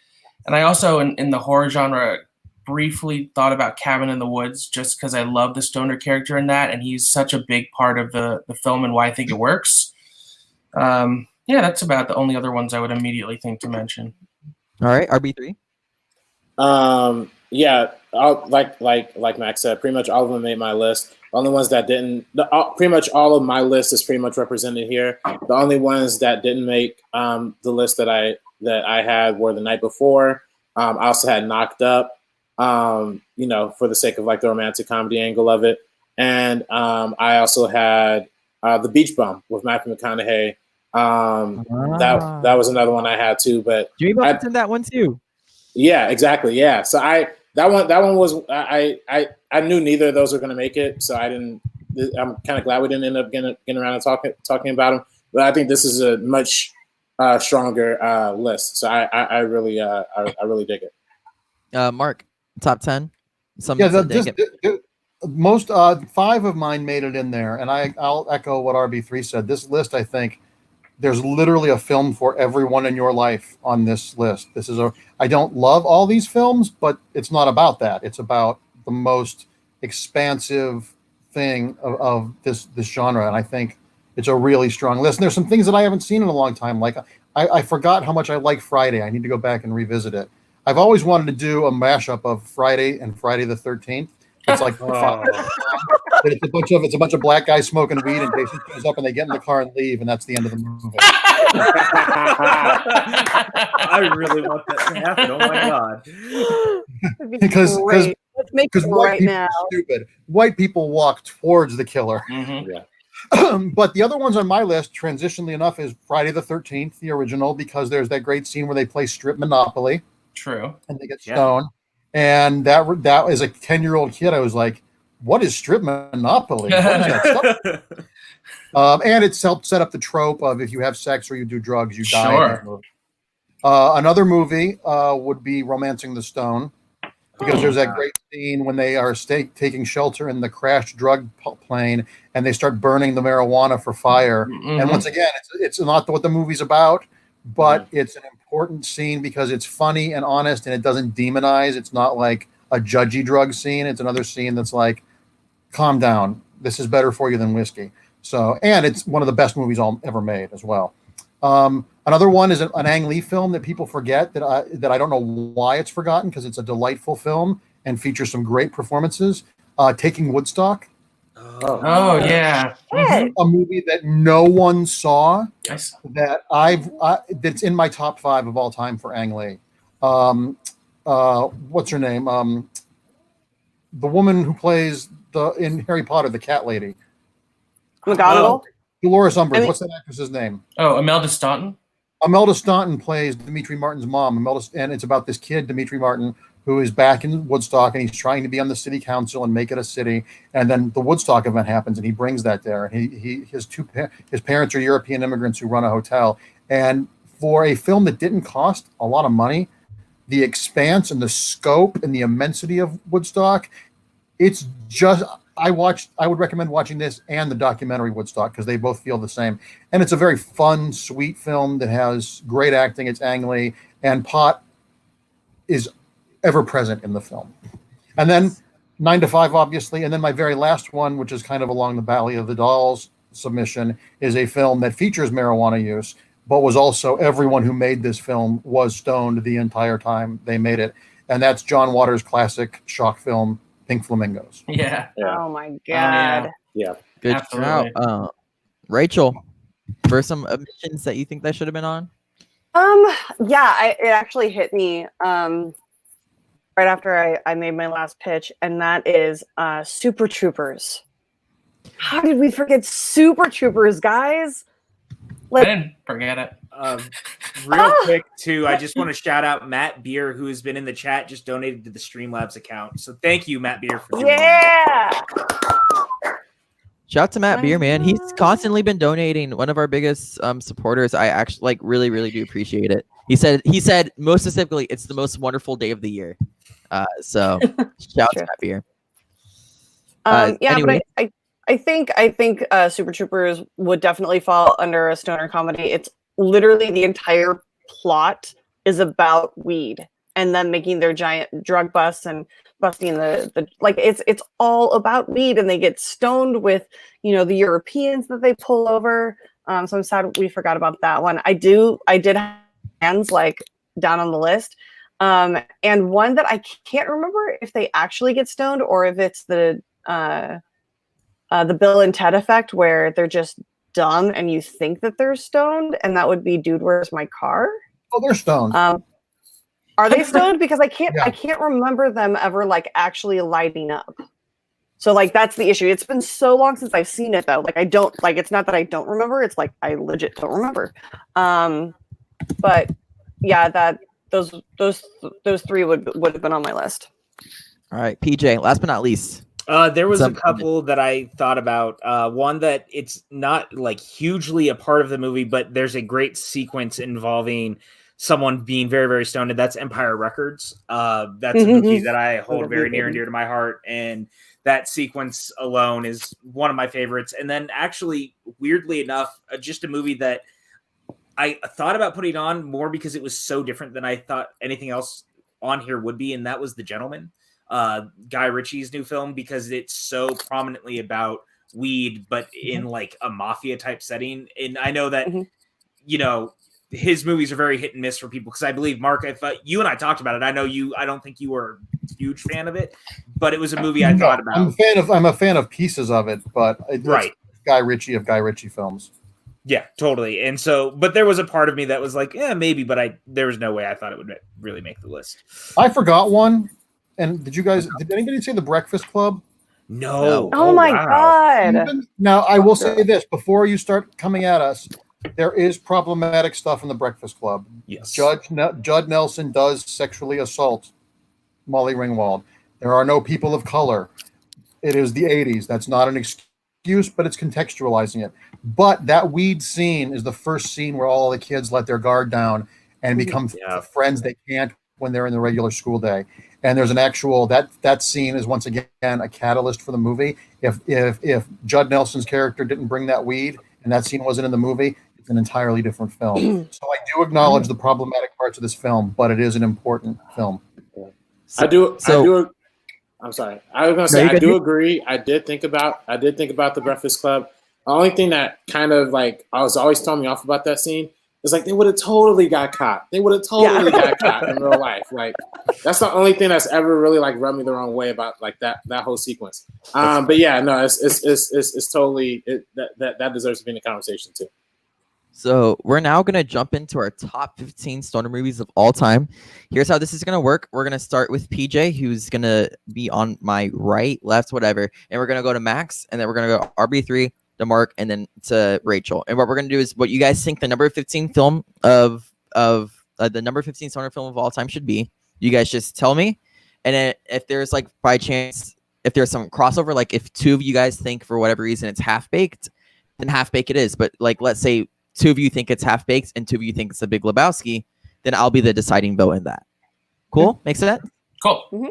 Speaker 12: And I also, in the horror genre, briefly thought about Cabin in the Woods just because I love the stoner character in that, and he's such a big part of the film and why I think it works. That's about the only other ones I would immediately think to mention.
Speaker 9: All right, RB3.
Speaker 13: Like Max said, pretty much all of them made my list. The only ones that didn't, pretty much all of my list is pretty much represented here. The only ones that didn't make the list that I had were The Night Before. I also had Knocked Up, for the sake of like the romantic comedy angle of it, and I also had The Beach Bum with Matthew McConaughey. That was another one I had too, but
Speaker 9: Jimmy Buffett's in that one too.
Speaker 13: Yeah, exactly. Yeah. So that one was I knew neither of those were going to make it, so I didn't. I'm kind of glad we didn't end up getting around to talking about them. But I think this is a much stronger list. So I really dig it.
Speaker 9: Mark, top 10.
Speaker 14: Most 5 of mine made it in there, and I'll echo what RB3 said. This list, I think, there's literally a film for everyone in your life on this list. I don't love all these films, but it's not about that. It's about the most expansive thing of this genre, and I think it's a really strong list. And there's some things that I haven't seen in a long time. Like I forgot how much I like Friday. I need to go back and revisit it. I've always wanted to do a mashup of Friday and Friday the 13th. It's like it's a bunch of black guys smoking weed, and Jason shows up and they get in the car and leave, and that's the end of the movie.
Speaker 10: I really want that to happen. Oh my god!
Speaker 14: Because
Speaker 11: let's make it
Speaker 14: white
Speaker 11: right
Speaker 14: people
Speaker 11: now.
Speaker 14: are stupid. White people walk towards the killer.
Speaker 12: Mm-hmm.
Speaker 13: Yeah.
Speaker 14: But the other ones on my list, transitionally enough, is Friday the 13th, the original, because there's that great scene where they play strip Monopoly.
Speaker 12: True.
Speaker 14: And they get stoned. And that as a 10-year-old kid, I was like, what is strip Monopoly? What is that stuff? And it's helped set up the trope of if you have sex or you do drugs, you die.
Speaker 12: Sure.
Speaker 14: Another movie would be Romancing the Stone, because there's that great scene when they are taking shelter in the crashed drug plane and they start burning the marijuana for fire.
Speaker 12: Mm-hmm.
Speaker 14: And once again, it's not what the movie's about, but it's an important scene because it's funny and honest and it doesn't demonize. It's not like a judgy drug scene. It's another scene that's like, calm down. This is better for you than whiskey. So, and it's one of the best movies ever made as well. Another one is an Ang Lee film that people forget that I don't know why it's forgotten, because it's a delightful film and features some great performances. Taking Woodstock.
Speaker 12: Oh yeah.
Speaker 14: A movie that no one saw.
Speaker 12: Yes.
Speaker 14: That that's in my top 5 of all time for Ang Lee. What's her name? The woman who plays in Harry Potter, the cat lady.
Speaker 11: McGonagall?
Speaker 14: Dolores Umbridge. What's that actress's name?
Speaker 12: Oh, Imelda Staunton.
Speaker 14: Imelda Staunton plays Dimitri Martin's mom. And it's about this kid, Dimitri Martin, who is back in Woodstock, and he's trying to be on the city council and make it a city. And then the Woodstock event happens, and he brings that there. And his parents are European immigrants who run a hotel. And for a film that didn't cost a lot of money, the expanse and the scope and the immensity of Woodstock, it's just. I would recommend watching this and the documentary Woodstock because they both feel the same. And it's a very fun, sweet film that has great acting. It's Ang Lee, and Pot is ever present in the film. And then 9 to 5, obviously. And then my very last one, which is kind of along the Valley of the Dolls submission, is a film that features marijuana use, but was also everyone who made this film was stoned the entire time they made it. And that's John Waters' classic shock film, Pink Flamingos.
Speaker 12: Yeah.
Speaker 11: Oh my god.
Speaker 13: Yeah.
Speaker 9: Good
Speaker 12: Absolutely.
Speaker 9: shout. Rachel, for some omissions that you think that should have been on?
Speaker 11: Yeah, it actually hit me right after I made my last pitch, and that is Super Troopers. How did we forget Super Troopers, guys?
Speaker 12: I didn't forget it.
Speaker 10: Real quick, too, I just want to shout out Matt Beer, who has been in the chat, just donated to the Streamlabs account. So thank you, Matt Beer, for doing that.
Speaker 9: Shout out to Matt Beer, man. He's constantly been donating. One of our biggest supporters. I actually really do appreciate it. He said most specifically, it's the most wonderful day of the year. So shout out to Matt Beer.
Speaker 11: Anyway. But I think Super Troopers would definitely fall under a stoner comedy. It's literally the entire plot is about weed and them making their giant drug busts and busting the like it's all about weed, and they get stoned with the Europeans that they pull over. So I'm sad we forgot about that one. I did have hands like down on the list. And one that I can't remember if they actually get stoned or if it's the Bill and Ted effect where they're just dumb and you think that they're stoned, and that would be Dude, Where's My Car?
Speaker 14: Oh, they're stoned.
Speaker 11: Are they stoned? Because I can't remember them ever like actually lighting up. So like that's the issue. It's been so long since I've seen it though. Like I don't like it's not that I don't remember, it's like I legit don't remember. But yeah, that those three would have been on my list.
Speaker 9: All right, PJ, last but not least.
Speaker 10: There was a couple that I thought about. One that it's not like hugely a part of the movie, but there's a great sequence involving someone being very, very stoned. And that's Empire Records. That's a movie that I hold very near and dear to my heart. And that sequence alone is one of my favorites. And then actually, weirdly enough, just a movie that I thought about putting on more because it was so different than I thought anything else on here would be. And that was The Gentleman. Guy Ritchie's new film, because it's so prominently about weed, but in like a mafia type setting. And I know that, his movies are very hit and miss for people. Cause I believe Mark, if you and I talked about it, I don't think you were a huge fan of it, but it was a movie I thought about.
Speaker 14: I'm a fan of pieces of it, but it's
Speaker 10: right.
Speaker 14: Guy Ritchie films.
Speaker 10: Yeah, totally. And so, but there was a part of me that was like, yeah, maybe, but there was no way I thought it would really make the list.
Speaker 14: I forgot one. And did anybody say The Breakfast Club?
Speaker 10: No.
Speaker 11: Oh my God.
Speaker 14: Now, I will say this before you start coming at us. There is problematic stuff in The Breakfast Club.
Speaker 10: Yes.
Speaker 14: Judd Nelson does sexually assault Molly Ringwald. There are no people of color. It is the 80s. That's not an excuse, but it's contextualizing it. But that weed scene is the first scene where all the kids let their guard down and become friends they can't when they're in the regular school day. And there's an actual that scene is once again a catalyst for the movie. If Judd Nelson's character didn't bring that weed and that scene wasn't in the movie, it's an entirely different film. So I do acknowledge the problematic parts of this film, but it is an important film.
Speaker 13: I'm sorry. I was gonna say I do agree. I did think about The Breakfast Club. The only thing that kind of like I was always throwing me off about that scene It's like they would have totally got caught. They would have totally got caught in real life. Like that's the only thing that's ever really like rubbed me the wrong way about like that whole sequence. But yeah, no, it's totally that deserves to be in the conversation too.
Speaker 9: So we're now going to jump into our top 15 stoner movies of all time. Here's how this is going to work. We're going to start with PJ, who's going to be on my right, left, whatever. And we're going to go to Max, and then we're going to go RB3, to Mark, and then to Rachel. And what we're going to do is what you guys think the number 15 film of the number 15 stoner film of all time should be. You guys just tell me. And then if there's like by chance, if there's some crossover, like if two of you guys think for whatever reason it's half-baked, then half-baked it is. But like let's say two of you think it's half-baked and two of you think it's The Big Lebowski, then I'll be the deciding vote in that. Cool? Makes sense?
Speaker 12: Cool.
Speaker 11: Mm-hmm.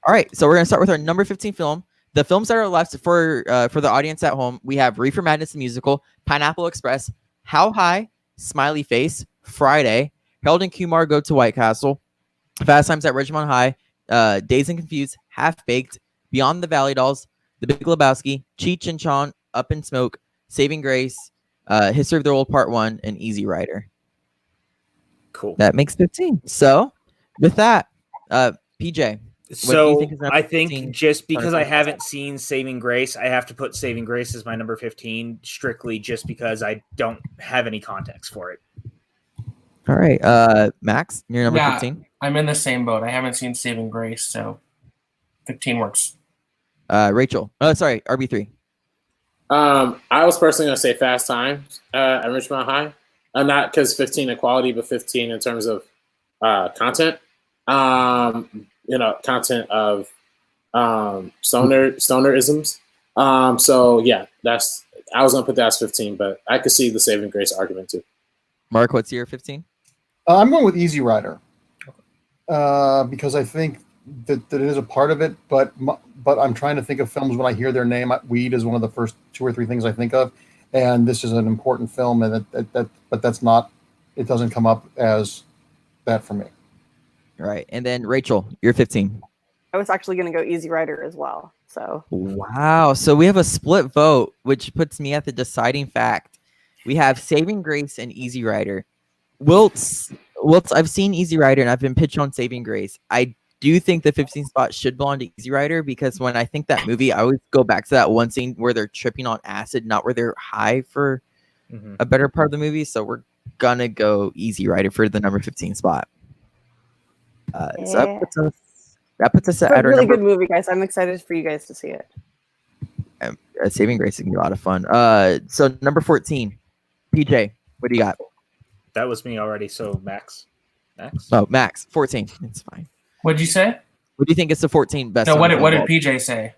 Speaker 9: All right, so we're going to start with our number 15 film. The films that are left for the audience at home, we have Reefer Madness the Musical, Pineapple Express, How High, Smiley Face, Friday, Harold and Kumar Go to White Castle, Fast Times at Ridgemont High, Dazed and Confused, Half Baked, Beyond the Valley Dolls, The Big Lebowski, Cheech and Chong, Up in Smoke, Saving Grace, History of the World Part 1, and Easy Rider.
Speaker 10: Cool.
Speaker 9: That makes 15. So, with that, PJ,
Speaker 10: so I think just because I haven't seen Saving Grace, I have to put Saving Grace as my number 15 strictly just because I don't have any context for it.
Speaker 9: All right. Max, you're number 15.
Speaker 12: I'm in the same boat. I haven't seen Saving Grace, so 15 works.
Speaker 9: Rachel. Oh, sorry, RB3.
Speaker 13: I was personally going to say Fast Times at Ridgemont High. Not because 15 in quality, but 15 in terms of content. Content of stonerisms. So yeah, I was gonna put that as 15, but I could see the Saving Grace argument too.
Speaker 9: Mark, what's your 15?
Speaker 14: I'm going with Easy Rider because I think that it is a part of it, but I'm trying to think of films when I hear their name. Weed is one of the first 2 or 3 things I think of, and this is an important film, and but that's not. It doesn't come up as that for me.
Speaker 9: Right. And then Rachel, you're 15.
Speaker 11: I was actually going to go Easy Rider as well. So
Speaker 9: wow. So we have a split vote, which puts me at the deciding fact. We have Saving Grace and Easy Rider. Wiltz, I've seen Easy Rider and I've been pitched on Saving Grace. I do think the 15th spot should belong to Easy Rider because when I think that movie, I always go back to that one scene where they're tripping on acid, not where they're high for a better part of the movie. So we're going to go Easy Rider for the number 15 spot. So that puts us at
Speaker 11: a
Speaker 9: our
Speaker 11: really good movie, guys. I'm excited for you guys to see it.
Speaker 9: Saving Grace is gonna be a lot of fun. So number 14, PJ, what do you got?
Speaker 10: That was me already. So Max.
Speaker 9: Oh, Max, 14. It's fine.
Speaker 12: What'd you say?
Speaker 9: What do you think is the 14 best?
Speaker 12: No, what did PJ say?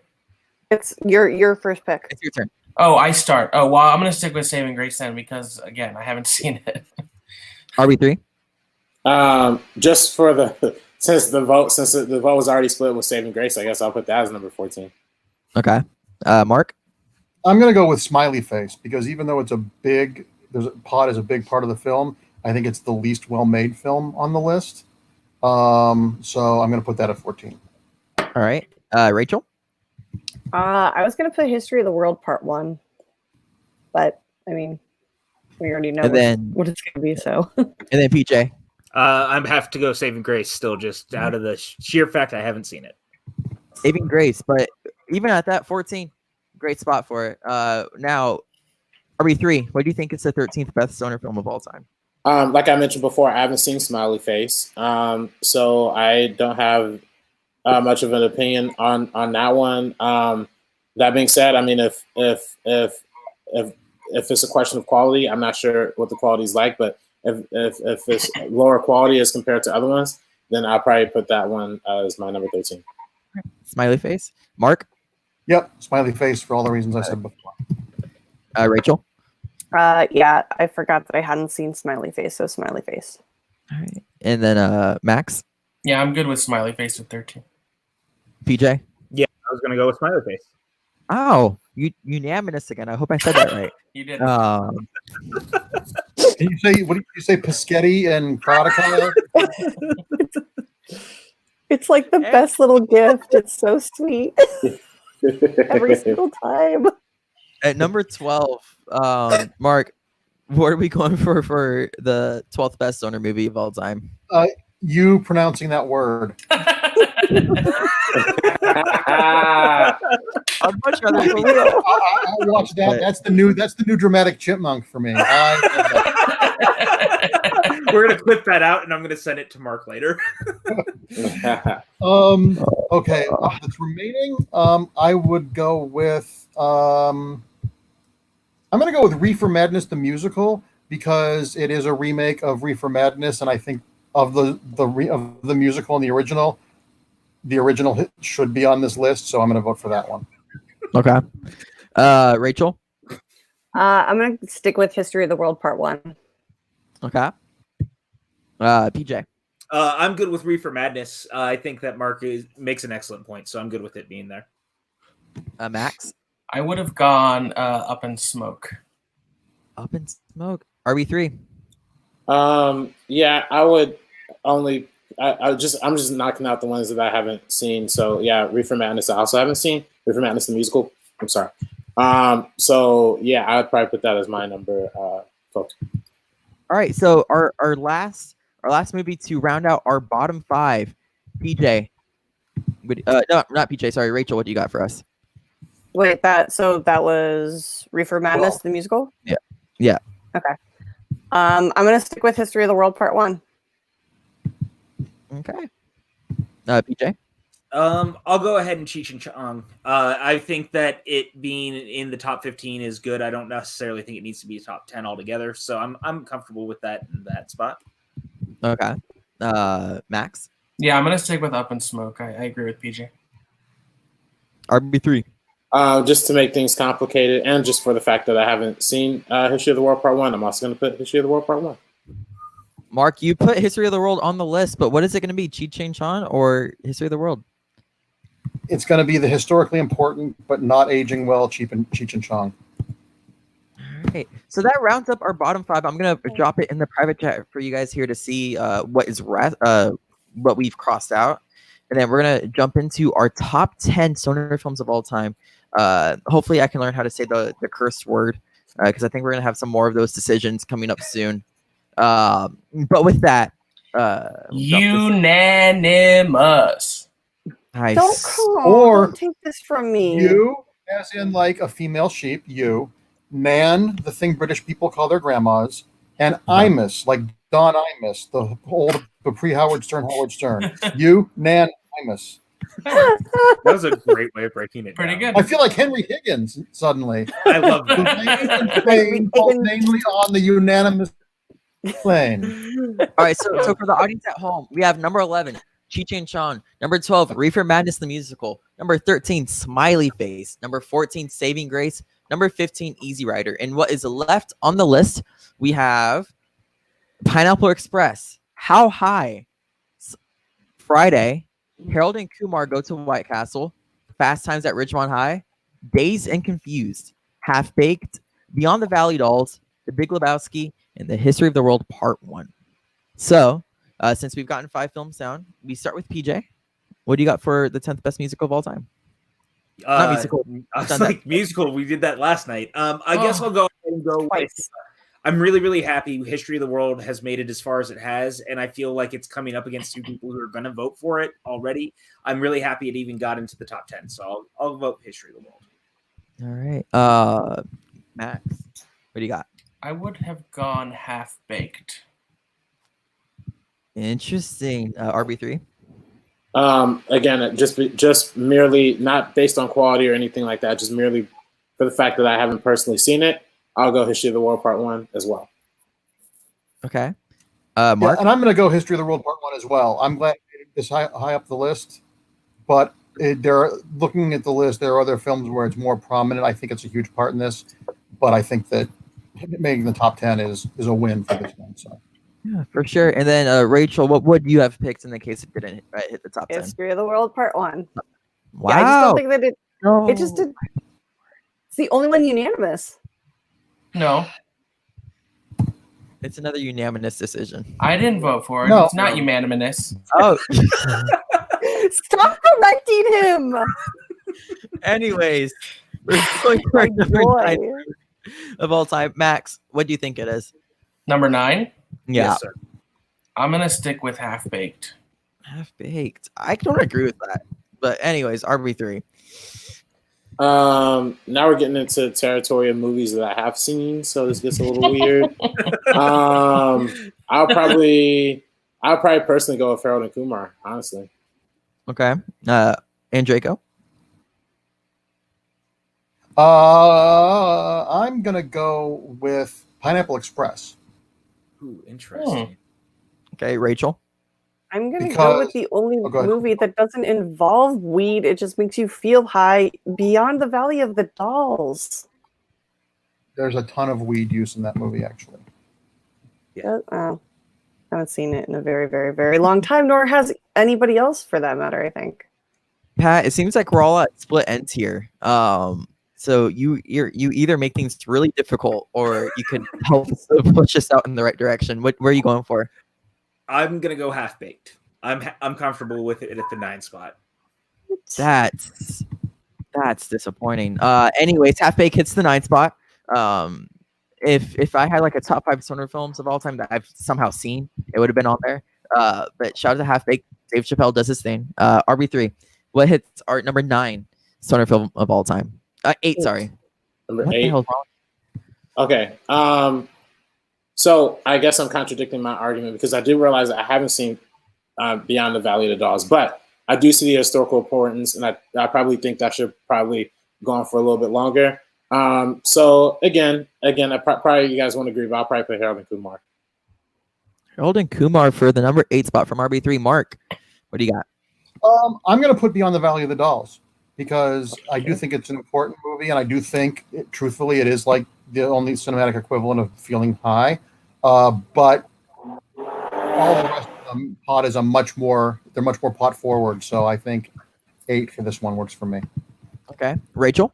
Speaker 11: It's your first pick.
Speaker 9: It's your turn.
Speaker 12: Oh, I start. Oh, well, I'm gonna stick with Saving Grace then because again, I haven't seen it.
Speaker 9: RB3.
Speaker 13: Just for since the vote was already split with Saving Grace, I guess I'll put that as number 14.
Speaker 9: Okay. Mark?
Speaker 14: I'm going to go with Smiley Face because even though it's a big part of the film, I think it's the least well-made film on the list. So I'm going to put that at 14.
Speaker 9: All right. Rachel?
Speaker 11: I was going to put History of the World Part 1, but I mean, we already know what it's going to be. So.
Speaker 9: And then PJ?
Speaker 10: I'm have to go Saving Grace still, just out of the sheer fact I haven't seen it.
Speaker 9: Saving Grace, but even at that 14, great spot for it. Now, RB3, what do you think is the 13th best stoner film of all time?
Speaker 13: Like I mentioned before, I haven't seen Smiley Face, so I don't have much of an opinion on that one. That being said, I mean, if it's a question of quality, I'm not sure what the quality is like, but if it's lower quality as compared to other ones, then I'll probably put that one as my number 13.
Speaker 9: Smiley Face. Mark?
Speaker 14: Yep, Smiley Face for all the reasons I said before.
Speaker 9: Rachel?
Speaker 11: Yeah, I forgot that I hadn't seen Smiley Face, so Smiley Face.
Speaker 9: All right. And then Max?
Speaker 12: Yeah, I'm good with Smiley Face at 13.
Speaker 9: PJ?
Speaker 10: Yeah, I was going to go with Smiley Face.
Speaker 9: Oh, unanimous again. I hope I said that right.
Speaker 12: You did.
Speaker 14: Did you say, what did you say, Pischetti and Crocodile?
Speaker 11: It's like the best little gift. It's so sweet. Every single time.
Speaker 9: At number 12, Mark, What are we going for the 12th best stoner movie of all time?
Speaker 14: You pronouncing that word.
Speaker 9: I'd much rather
Speaker 14: I'll watch that. That's the new dramatic chipmunk for me.
Speaker 10: We're gonna clip that out, and I'm gonna send it to Mark later.
Speaker 14: Okay, that's remaining. I would go with. I'm gonna go with Reefer Madness the musical because it is a remake of Reefer Madness, and I think of the musical and the original hit should be on this list. So I'm gonna vote for that one.
Speaker 9: Okay. Rachel.
Speaker 11: I'm gonna stick with History of the World Part 1.
Speaker 9: Okay. PJ.
Speaker 10: I'm good with Reefer Madness. I think that Mark makes an excellent point, so I'm good with it being there.
Speaker 9: Max.
Speaker 12: I would have gone Up in Smoke.
Speaker 9: Up in Smoke. RB3.
Speaker 13: Yeah, I would only. I'm just knocking out the ones that I haven't seen. So yeah, Reefer Madness. I also haven't seen Reefer Madness the musical. I'm sorry. So yeah, I'd probably put that as my number. Folks.
Speaker 9: All right. So our last movie to round out our bottom 5. PJ. No, not PJ. Sorry, Rachel. What do you got for us?
Speaker 11: Wait, that was Reefer Madness the musical?
Speaker 9: Yeah. Yeah.
Speaker 11: Okay. I'm gonna stick with History of the World Part 1.
Speaker 9: Okay. PJ.
Speaker 10: I'll go ahead and Cheech and Chong. I think that it being in the top 15 is good. I don't necessarily think it needs to be top 10 altogether. So I'm comfortable with that in that spot.
Speaker 9: Okay. Max.
Speaker 12: Yeah, I'm gonna stick with Up in Smoke. I agree with PJ.
Speaker 9: RB3.
Speaker 13: Just to make things complicated, and just for the fact that I haven't seen History of the World Part 1, I'm also going to put History of the World Part 1.
Speaker 9: Mark, you put History of the World on the list, but what is it going to be? Cheech and Chong or History of the World?
Speaker 14: It's going to be the historically important but not aging well Cheech and Chong.
Speaker 9: All right. So that rounds up our bottom 5. I'm going to drop it in the private chat for you guys here to see what we've crossed out. And then we're going to jump into our top 10 stoner films of all time. Hopefully I can learn how to say the cursed word because I think we're going to have some more of those decisions coming up soon. But with that,
Speaker 12: unanimous.
Speaker 9: Nice.
Speaker 11: Don't take this from me.
Speaker 14: You, as in like a female sheep, you, Nan, the thing British people call their grandmas, and Imus, like Don Imus, the pre-Howard Stern Howard Stern. You, Nan, Imus.
Speaker 10: That was a great way of breaking it.
Speaker 12: Pretty
Speaker 10: down.
Speaker 12: good.
Speaker 14: I feel like Henry Higgins suddenly.
Speaker 10: I love that.
Speaker 14: Namely on the unanimous plane.
Speaker 9: All right, so for the audience at home, we have number 11, Cheech and Chong. Number 12, Reefer Madness the musical. Number 13, Smiley Face. Number 14, Saving Grace. Number 15, Easy Rider. And what is left on the list, we have Pineapple Express, How High, Friday, Harold and Kumar Go to White Castle, Fast Times at Ridgemont High, Dazed and Confused, Half Baked, Beyond the Valley Dolls, The Big Lebowski, and The History of the World Part 1. So, since we've gotten 5 films down, we start with PJ. What do you got for the 10th best musical of all time? Not musical.
Speaker 10: I was like, musical. We did that last night. I guess I'll go ahead and go with. I'm really, really happy History of the World has made it as far as it has, and I feel like it's coming up against 2 people who are going to vote for it already. I'm really happy it even got into the top 10, so I'll vote History of the World.
Speaker 9: All right. Max, what do you got?
Speaker 12: I would have gone Half Baked.
Speaker 9: Interesting. RB3.
Speaker 13: Again, just merely not based on quality or anything like that, just merely for the fact that I haven't personally seen it. I'll go History of the World Part 1 as well.
Speaker 9: Okay. Mark?
Speaker 14: Yeah, and I'm going to go History of the World Part 1 as well. I'm glad it's high up the list, but looking at the list, there are other films where it's more prominent. I think it's a huge part in this, but I think that making the top 10 is a win for this one. So.
Speaker 9: Yeah, for sure. And then Rachel, what would you have picked in the case it didn't hit the top 10?
Speaker 11: History of the World Part 1.
Speaker 9: Wow.
Speaker 11: Yeah, I just don't think that
Speaker 9: No.
Speaker 11: it just did. It's the only one unanimous.
Speaker 12: No,
Speaker 9: it's another unanimous decision.
Speaker 12: I didn't vote for it.
Speaker 14: No.
Speaker 12: It's not unanimous.
Speaker 9: Oh.
Speaker 11: Stop correcting him.
Speaker 9: Anyways, we're going for number 9. of all time. Max, what do you think it is?
Speaker 12: Number 9?
Speaker 9: Yeah.
Speaker 10: Yes, sir.
Speaker 12: I'm going to stick with Half Baked.
Speaker 9: Half Baked. I don't agree with that. But anyways, RB3.
Speaker 13: Now we're getting into territory of movies that I have seen, so this gets a little weird. I'll probably personally go with Harold and Kumar, honestly.
Speaker 9: Okay. Andreyko?
Speaker 14: I'm gonna go with Pineapple Express.
Speaker 10: Ooh, interesting.
Speaker 9: Okay, Rachel?
Speaker 11: I'm going to go with the only movie that doesn't involve weed. It just makes you feel high, Beyond the Valley of the Dolls.
Speaker 14: There's a ton of weed use in that movie, actually.
Speaker 11: Yeah. I haven't seen it in a very, very, very long time, nor has anybody else for that matter, I think.
Speaker 9: Pat, it seems like we're all at split ends here. So you either make things really difficult or you could help push us out in the right direction. Where are you going for?
Speaker 10: I'm gonna go Half Baked. I'm comfortable with it at the 9 spot.
Speaker 9: That's disappointing. Anyways, Half Baked hits the 9 spot. If I had like a top 5 stoner films of all time that I've somehow seen, it would have been on there. But shout out to Half Baked. Dave Chappelle does his thing. RB3. What hits our number 9 stoner film of all time? 8, sorry.
Speaker 13: Number
Speaker 9: what
Speaker 13: 8.
Speaker 9: The hell's wrong?
Speaker 13: Okay. So I guess I'm contradicting my argument because I do realize that I haven't seen Beyond the Valley of the Dolls, but I do see the historical importance, and I probably think that should probably go on for a little bit longer. So again, probably you guys won't agree, but I'll probably put Harold and Kumar.
Speaker 9: Harold and Kumar for the number 8 spot from RB3. Mark, what do you got?
Speaker 14: I'm going to put Beyond the Valley of the Dolls because I do think it's an important movie, and I do think, truthfully, it is like the only cinematic equivalent of feeling high. But all the rest of the plot is they're much more plot forward. So I think 8 for this one works for me.
Speaker 9: Okay, Rachel.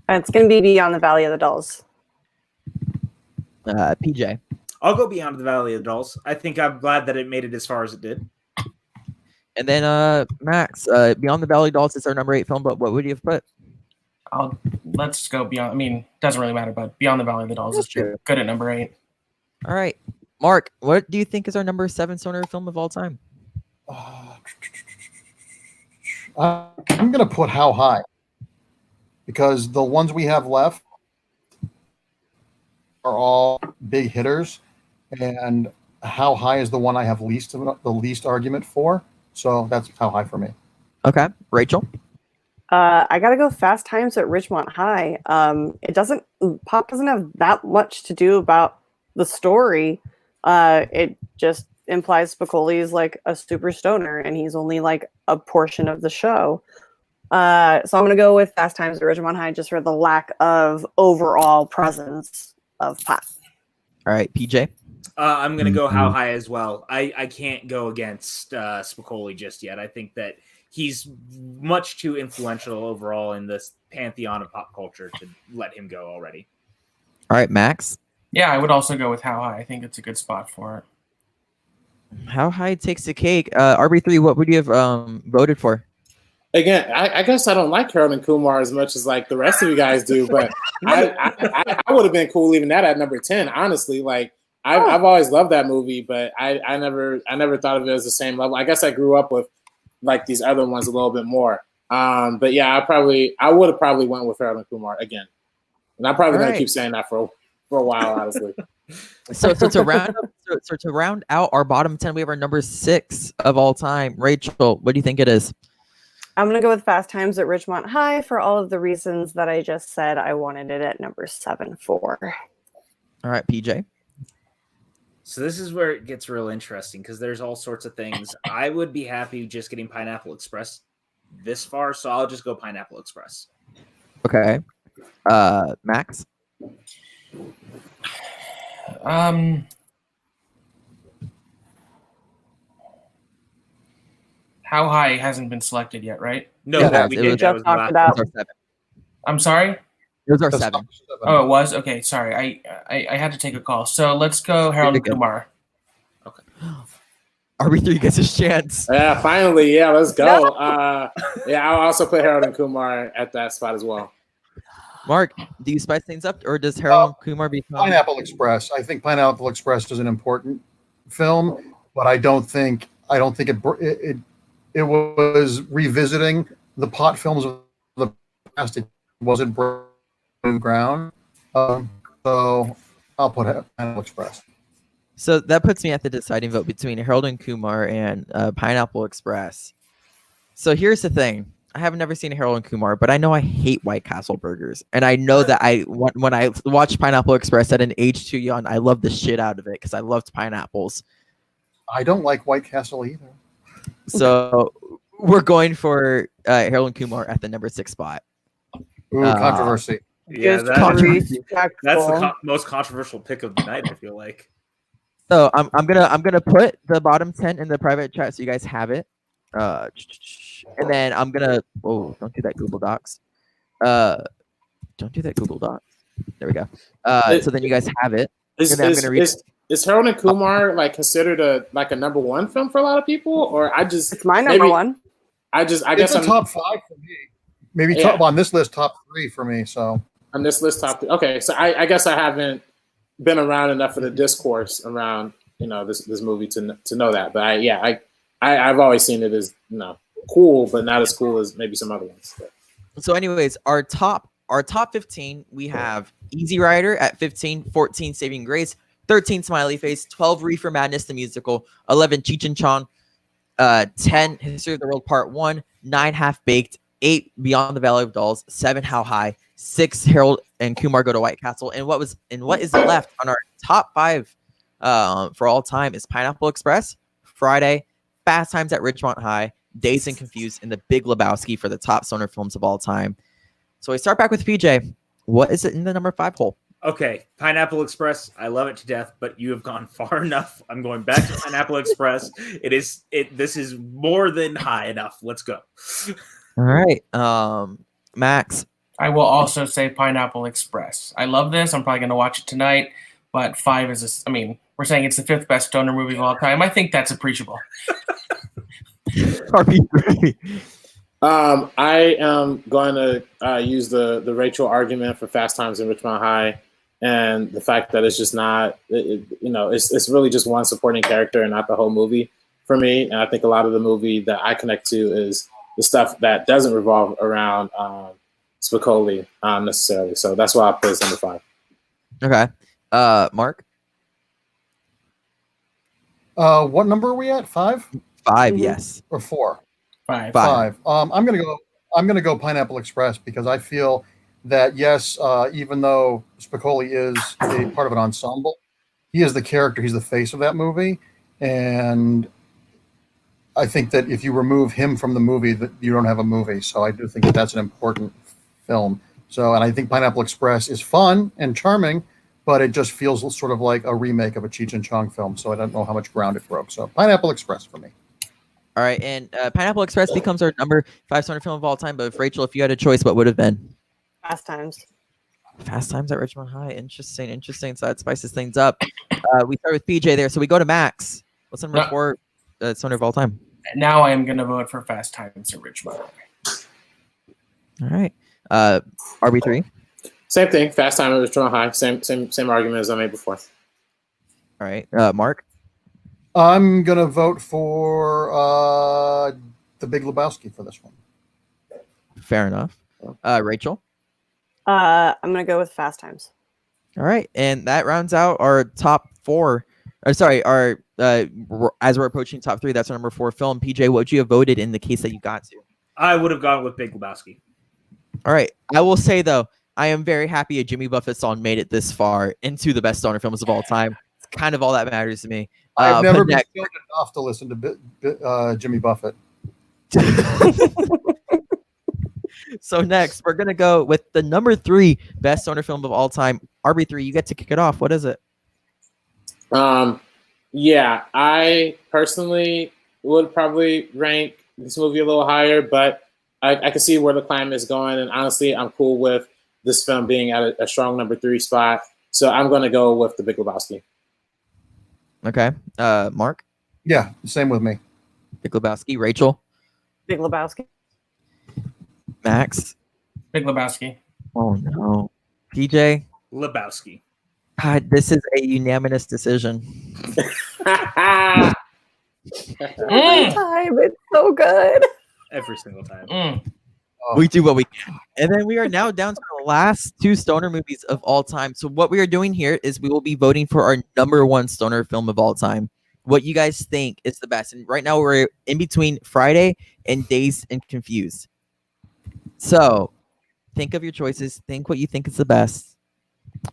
Speaker 11: It's going to be Beyond the Valley of the Dolls.
Speaker 9: PJ.
Speaker 10: I'll go Beyond the Valley of the Dolls. I think I'm glad that it made it as far as it did.
Speaker 9: And then Max, Beyond the Valley of the Dolls is our number 8 film, but what would you have put?
Speaker 12: Let's go Beyond. I mean, doesn't really matter, but Beyond the Valley of the Dolls is good at number 8.
Speaker 9: All right. Mark, what do you think is our number 7 stoner film of all time?
Speaker 14: I'm going to put How High because the ones we have left are all big hitters, and How High is the one I have the least argument for. So that's How High for me.
Speaker 9: Okay. Rachel?
Speaker 11: I got to go Fast Times at Ridgemont High. Pop doesn't have that much to do about the story. It just implies Spicoli is like a super stoner and he's only like a portion of the show. So I'm going to go with Fast Times at Ridgemont High just for the lack of overall presence of Pop.
Speaker 9: All right, PJ.
Speaker 10: I'm going to go How High as well. I can't go against Spicoli just yet. I think that he's much too influential overall in this pantheon of pop culture to let him go already.
Speaker 9: All right, Max.
Speaker 12: Yeah, I would also go with How High. I think it's a good spot for it.
Speaker 9: How High takes the cake. RB3, what would you have voted for?
Speaker 13: Again, I guess I don't like Harold and Kumar as much as like the rest of you guys do, but I would have been cool leaving that at number 10. Honestly, like I've always loved that movie, but I never thought of it as the same level. I guess I grew up with like these other ones a little bit more. But yeah, I would have probably went with Harold and Kumar again, and I'm probably gonna keep saying that for a while, honestly.
Speaker 9: So to round out our bottom 10, we have our number 6 of all time. Rachel, what do you think it is?
Speaker 11: I'm going to go with Fast Times at Ridgemont High for all of the reasons that I just said. I wanted it at number 7 for.
Speaker 9: All right, PJ.
Speaker 10: So this is where it gets real interesting because there's all sorts of things. I would be happy just getting Pineapple Express this far, so I'll just go Pineapple Express.
Speaker 9: Okay. Max?
Speaker 12: How High hasn't been selected yet, right?
Speaker 10: No,
Speaker 9: yeah,
Speaker 10: we did. That was
Speaker 11: talked
Speaker 10: the last
Speaker 11: about.
Speaker 10: one.
Speaker 12: I'm sorry?
Speaker 9: It was our 7.
Speaker 12: Oh, it was? Okay, sorry. I had to take a call. So let's go Harold and Kumar.
Speaker 10: Okay.
Speaker 9: RB3 gets his chance.
Speaker 13: Yeah, finally. Yeah, let's go. Yeah, I'll also put Harold and Kumar at that spot as well.
Speaker 9: Mark, do you spice things up, or does Harold and Kumar become
Speaker 14: Pineapple Express? I think Pineapple Express is an important film, but I don't think it was revisiting the pot films of the past. It wasn't breaking new ground. So I'll put Pineapple Express.
Speaker 9: So that puts me at the deciding vote between Harold and Kumar and Pineapple Express. So here's the thing. I have never seen Harold and Kumar, but I know I hate White Castle burgers. And I know that when I watched Pineapple Express at an age too young, I loved the shit out of it because I loved pineapples.
Speaker 14: I don't like White Castle either.
Speaker 9: So we're going for Harold and Kumar at the number 6 spot.
Speaker 14: Ooh, controversy.
Speaker 10: Yeah, that's the most controversial pick of the night, I feel like.
Speaker 9: So I'm gonna put the bottom 10 in the private chat so you guys have it. And then I'm gonna don't do that Google Docs. Don't do that Google Docs. There we go. So then you guys have it.
Speaker 13: Is Harold and Kumar like considered a number 1 film for a lot of people, or
Speaker 11: it's my number 1.
Speaker 13: I guess I'm
Speaker 14: top 5 for me. Maybe top on this list, top 3 for me. So
Speaker 13: on this list, top 3. Okay, so I guess I haven't been around enough of the discourse around this movie to know that, but I've always seen it as cool, but not as cool as maybe some other ones.
Speaker 9: So anyways, our top 15, we have Easy Rider at 15, 14 Saving Grace, 13 Smiley Face, 12 Reefer Madness the Musical, 11 Cheech and Chong, 10 History of the World Part 1, 9 Half Baked, 8 Beyond the Valley of Dolls, 7 How High, 6 Harold and Kumar Go to White Castle, and what is left on our top 5 for all time is Pineapple Express, Friday, Fast Times at Ridgemont High, Dazed and Confused, and The Big Lebowski for the top stoner films of all time. So we start back with PJ. What is it in the number 5 hole?
Speaker 10: Okay, Pineapple Express. I love it to death, but you have gone far enough. I'm going back to Pineapple Express. This is more than high enough. Let's go.
Speaker 9: All right, Max.
Speaker 12: I will also say Pineapple Express. I love this. I'm probably going to watch it tonight, but 5 is we're saying it's the 5th best stoner movie of all time. I think that's appreciable.
Speaker 9: RB3.
Speaker 13: I am going to use the Rachel argument for Fast Times in Ridgemont High, and the fact that it's just not, it's really just one supporting character and not the whole movie for me. And I think a lot of the movie that I connect to is the stuff that doesn't revolve around Spicoli necessarily. So that's why I put it as number 5.
Speaker 9: Okay, Mark.
Speaker 14: What number are we at? 5?
Speaker 9: 5, yes.
Speaker 14: Or 4?
Speaker 12: 5.
Speaker 14: 5. I'm gonna go Pineapple Express because I feel that even though Spicoli is a part of an ensemble, he is the character. He's the face of that movie, and I think that if you remove him from the movie, that you don't have a movie. So I do think that that's an important film. So, and I think Pineapple Express is fun and charming, but it just feels sort of like a remake of a Cheech and Chong film. So I don't know how much ground it broke. So Pineapple Express for me.
Speaker 9: All right, and Pineapple Express becomes our number 5 stoner film of all time. But if Rachel, if you had a choice, what would have been?
Speaker 11: Fast Times.
Speaker 9: Fast Times at Ridgemont High. Interesting. So that spices things up. We start with PJ there. So we go to Max. What's number 4 stoner of all time?
Speaker 12: Now I am going to vote for Fast Times at Ridgemont High.
Speaker 9: All right. RB3.
Speaker 13: Same thing. Fast Time at Ridgemont High. Same argument as I made before.
Speaker 9: All right. Mark.
Speaker 14: I'm gonna vote for The Big Lebowski for this one.
Speaker 9: Fair enough. Rachel.
Speaker 11: I'm gonna go with Fast Times.
Speaker 9: All right, and that rounds out our top 4. Our as we're approaching top 3, that's our number 4 film. PJ, what would you have voted in the case that you got to?
Speaker 10: I would have gone with Big Lebowski.
Speaker 9: All right. I will say though, I am very happy a Jimmy Buffett song made it this far into the best stoner films of all time. It's kind of all that matters to me.
Speaker 14: I've never been stoned enough to listen to Jimmy Buffett.
Speaker 9: So next, we're gonna go with the number 3 best stoner film of all time. RB3, you get to kick it off. What is it?
Speaker 13: Yeah, I personally would probably rank this movie a little higher, but I can see where the climate is going, and honestly, I'm cool with this film being at a strong number 3 spot. So I'm going to go with The Big Lebowski.
Speaker 9: Okay. Mark?
Speaker 14: Yeah, same with me.
Speaker 9: Big Lebowski. Rachel?
Speaker 11: Big Lebowski.
Speaker 9: Max?
Speaker 12: Big Lebowski.
Speaker 9: Oh no, PJ.
Speaker 10: Lebowski.
Speaker 9: God, this is a unanimous decision.
Speaker 11: Every time, it's so good.
Speaker 10: Every single time.
Speaker 9: We do what we can. And then we are now down to the last two stoner movies of all time. So what we are doing here is we will be voting for our number one stoner film of all time. What you guys think is the best. And right now we're in between Friday and Dazed and Confused. So think of your choices. Think what you think is the best.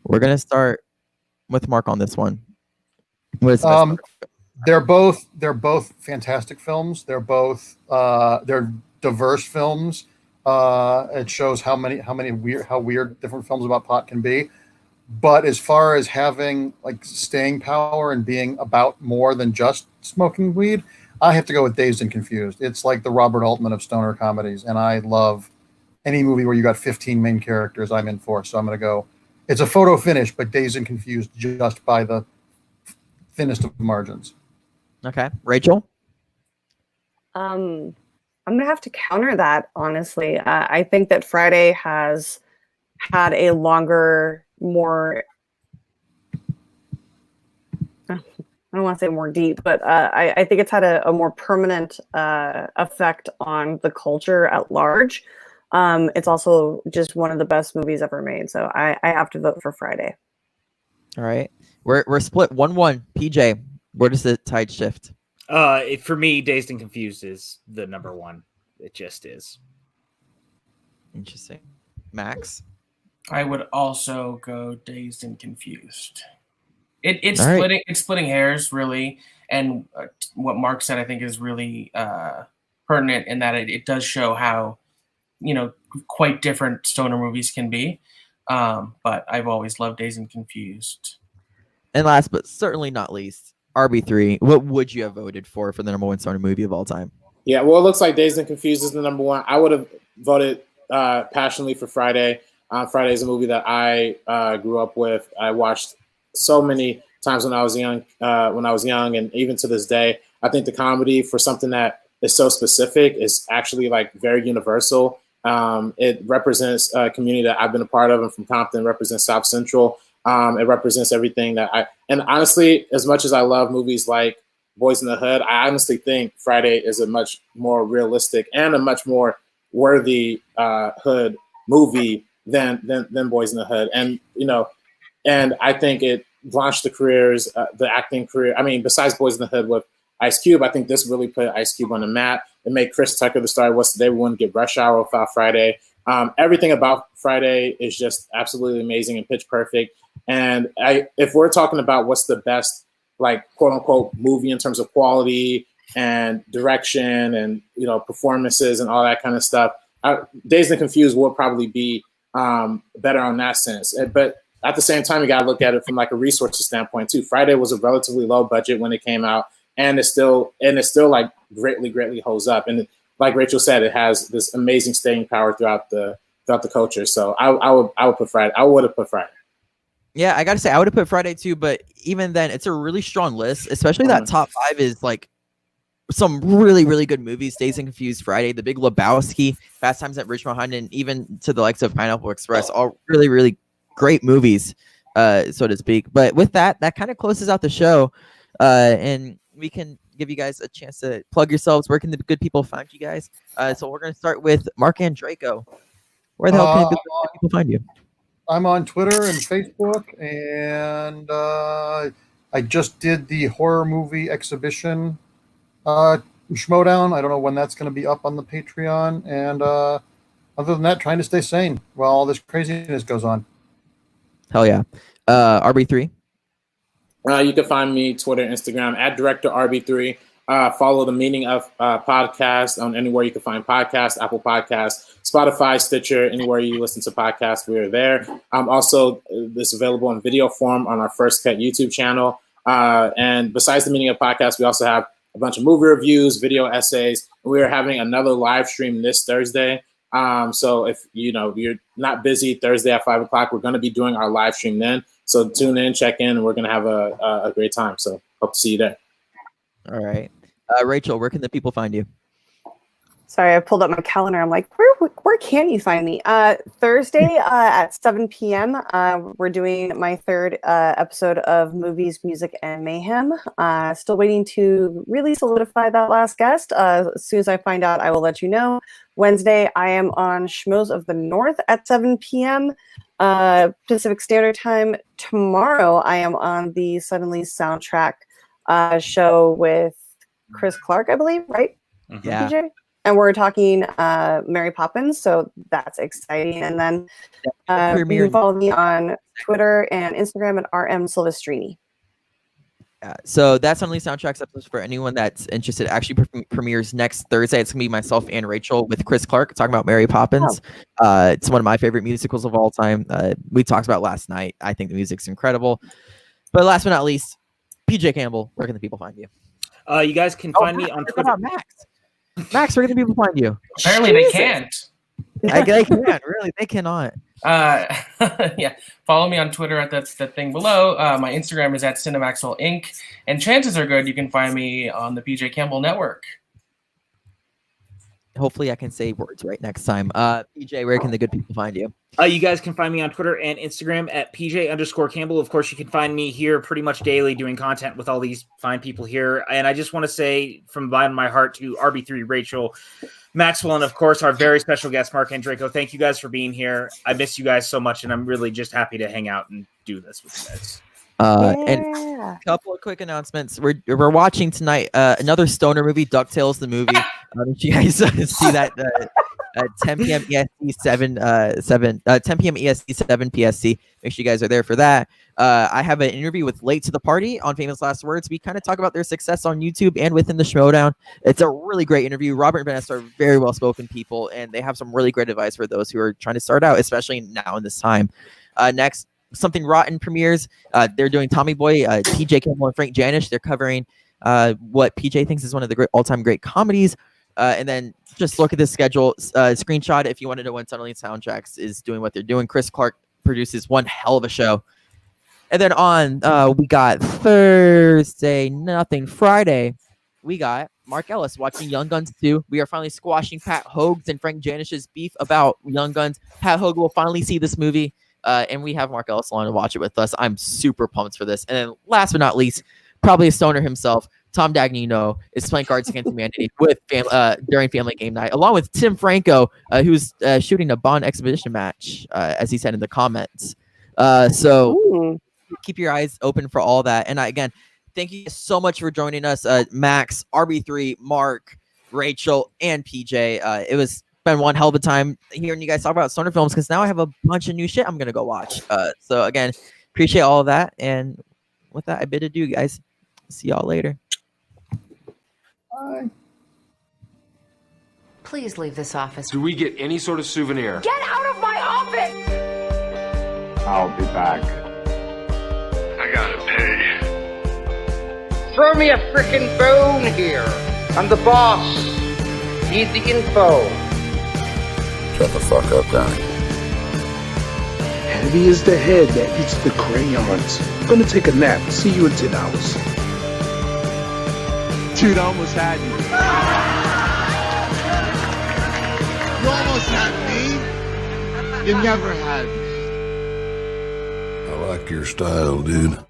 Speaker 9: We're going to start with Mark on this one. What is the best?
Speaker 14: They're both fantastic films. They're both they're diverse films. It shows how weird different films about pot can be. But as far as having like staying power and being about more than just smoking weed, I have to go with Dazed and Confused. It's like the Robert Altman of stoner comedies, and I love any movie where you got 15 main characters. I'm in for. So I'm going to go. It's a photo finish, but Dazed and Confused just by the thinnest of margins.
Speaker 9: Okay, Rachel.
Speaker 11: I'm gonna have to counter that, honestly. I think that Friday has had a longer, more I don't want to say more deep, but I think it's had a more permanent effect on the culture at large. It's also just one of the best movies ever made, so I have to vote for Friday.
Speaker 9: All right, we're split 1-1. PJ, where does the tide shift?
Speaker 10: For me, Dazed and Confused is the number one. It just is.
Speaker 9: Interesting. Max?
Speaker 12: I would also go Dazed and Confused. It's
Speaker 9: All
Speaker 12: splitting
Speaker 9: right.
Speaker 12: it's splitting hairs, really, and what Mark said I think is really pertinent in that it does show how quite different stoner movies can be. But I've always loved Dazed and Confused.
Speaker 9: And last but certainly not least, RB3. What would you have voted for the number one stoner movie of all time?
Speaker 13: Yeah, well, it looks like Dazed and Confused is the number one. I would have voted passionately for Friday. Friday is a movie that I grew up with. I watched so many times when I was young, and even to this day. I think the comedy for something that is so specific is actually like very universal. It represents a community that I've been a part of. I'm from Compton. It represents South Central. It represents everything and honestly, as much as I love movies like Boys in the Hood, I honestly think Friday is a much more realistic and a much more worthy hood movie than Boys in the Hood. And I think it launched the careers, the acting career. I mean, besides Boys in the Hood with Ice Cube, I think this really put Ice Cube on the map. It made Chris Tucker the star of What's Today. We wouldn't get Rush Hour without Friday. Everything about Friday is just absolutely amazing and pitch perfect. And if we're talking about what's the best, like quote unquote, movie in terms of quality and direction and performances and all that kind of stuff, Dazed and Confused will probably be better on that sense. But at the same time, you got to look at it from like a resources standpoint too. Friday was a relatively low budget when it came out, and it's still like greatly holds up. And like Rachel said, it has this amazing staying power throughout the culture. So I would put Friday. I would have put Friday.
Speaker 9: Yeah, I gotta say I would have put Friday too, but even then, it's a really strong list. Especially that top 5 is like some really good movies. Dazed and Confused, Friday, The Big Lebowski, Fast Times at Ridgemont, and even to the likes of Pineapple Express, all really great movies, so to speak. But with that kind of closes out the show, and we can give you guys a chance to plug yourselves. Where can the good people find you guys? So we're gonna start with Marc Andreyko. Where the hell can the good people find you?
Speaker 14: I'm on Twitter and Facebook, and I just did the horror movie exhibition Schmodown. I don't know when that's going to be up on the Patreon. And other than that, trying to stay sane while all this craziness goes on.
Speaker 9: Hell yeah. RB3?
Speaker 13: You can find me Twitter, Instagram, @Director RB3. Follow the Meaning of podcast on anywhere you can find podcasts, Apple Podcasts, Spotify, Stitcher, anywhere you listen to podcasts, we are there. Also, this is available in video form on our First Cut YouTube channel. And besides the Meaning of podcast, we also have a bunch of movie reviews, video essays. We are having another live stream this Thursday. So if you're not busy Thursday at 5 o'clock, we're going to be doing our live stream then. So tune in, check in, and we're going to have a great time. So hope to see you there.
Speaker 9: All right. Rachel, where can the people find you?
Speaker 11: Sorry, I pulled up my calendar. I'm like, where can you find me? Thursday at 7 p.m. We're doing my third episode of Movies, Music, and Mayhem. Still waiting to really solidify that last guest. As soon as I find out, I will let you know. Wednesday, I am on Schmoes of the North at 7 p.m. Pacific Standard Time. Tomorrow, I am on the Suddenly Soundtrack show with Chris Clark, I believe, right?
Speaker 9: Yeah.
Speaker 11: PJ? And we're talking Mary Poppins, so that's exciting. And then you can follow me on Twitter and Instagram at RM Silvestrini.
Speaker 9: So that's Suddenly Soundtracks episode for anyone that's interested. Actually premieres next Thursday. It's gonna be myself and Rachel with Chris Clark talking about Mary Poppins. It's one of my favorite musicals of all time. We talked about last night. I think the music's incredible. But last but not least, PJ Campbell, where can the people find you?
Speaker 10: You guys can find me on Twitter.
Speaker 9: Max, where can people find you?
Speaker 12: Apparently they can't.
Speaker 9: They can't. Really, they cannot.
Speaker 12: Yeah. Follow me on Twitter at that's the thing below. My Instagram is at Cinemaxwell Inc. And chances are good you can find me on the PJ Campbell Network.
Speaker 9: Hopefully I can say words right next time. PJ, where can the good people find you?
Speaker 10: You guys can find me on Twitter and Instagram at PJ_Campbell. Of course, you can find me here pretty much daily doing content with all these fine people here. And I just want to say from the bottom of my heart to RB3, Rachel, Maxwell, and of course, our very special guest, Marc Andreyko. Thank you guys for being here. I miss you guys so much, and I'm really just happy to hang out and do this with you guys.
Speaker 9: And a couple of quick announcements. We're watching tonight another stoner movie, DuckTales the movie. If you guys see that at 10 p.m. EST 10 p.m. EST 7 PST. Make sure you guys are there for that. I have an interview with Late to the Party on Famous Last Words. We kind of talk about their success on YouTube and within the Schmoedown. It's a really great interview. Robert and Vanessa are very well-spoken people, and they have some really great advice for those who are trying to start out, especially now in this time. Next, Something Rotten premieres. They're doing Tommy Boy, PJ Campbell, and Frank Janisch. They're covering what PJ thinks is one of the all-time great comedies. And then just look at the schedule, screenshot if you want to know when Suddenly Soundtracks is doing what they're doing. Chris Clark produces one hell of a show. And then on, we got Thursday, Friday, we got Mark Ellis watching Young Guns 2. We are finally squashing Pat Hogue's and Frank Janish's beef about Young Guns. Pat Hogue will finally see this movie. And we have Mark Ellis on to watch it with us. I'm super pumped for this. And then last but not least, probably a stoner himself, Tom Dagnino is playing Cards Against Humanity during Family Game Night, along with Tim Franco, who's shooting a Bond exhibition match, as he said in the comments. So keep your eyes open for all that. And again, thank you so much for joining us, Max, RB3, Mark, Rachel, and PJ. It was been one hell of a time hearing you guys talk about stoner films, because now I have a bunch of new shit I'm gonna go watch. So again, appreciate all of that. And with that, I bid adieu, guys. See y'all later.
Speaker 14: Bye.
Speaker 1: Please leave this office.
Speaker 2: Do we get any sort of souvenir?
Speaker 4: Get out of my office!
Speaker 8: I'll be back.
Speaker 3: I gotta pay.
Speaker 4: Throw me a frickin' bone here. I'm the boss. Need the info.
Speaker 8: Shut the fuck up, Donnie.
Speaker 6: Heavy is the head that eats the crayons. I'm gonna take a nap. See you in 10 hours.
Speaker 2: Dude, I almost had you. You almost had me. You never had me.
Speaker 8: I like your style, dude.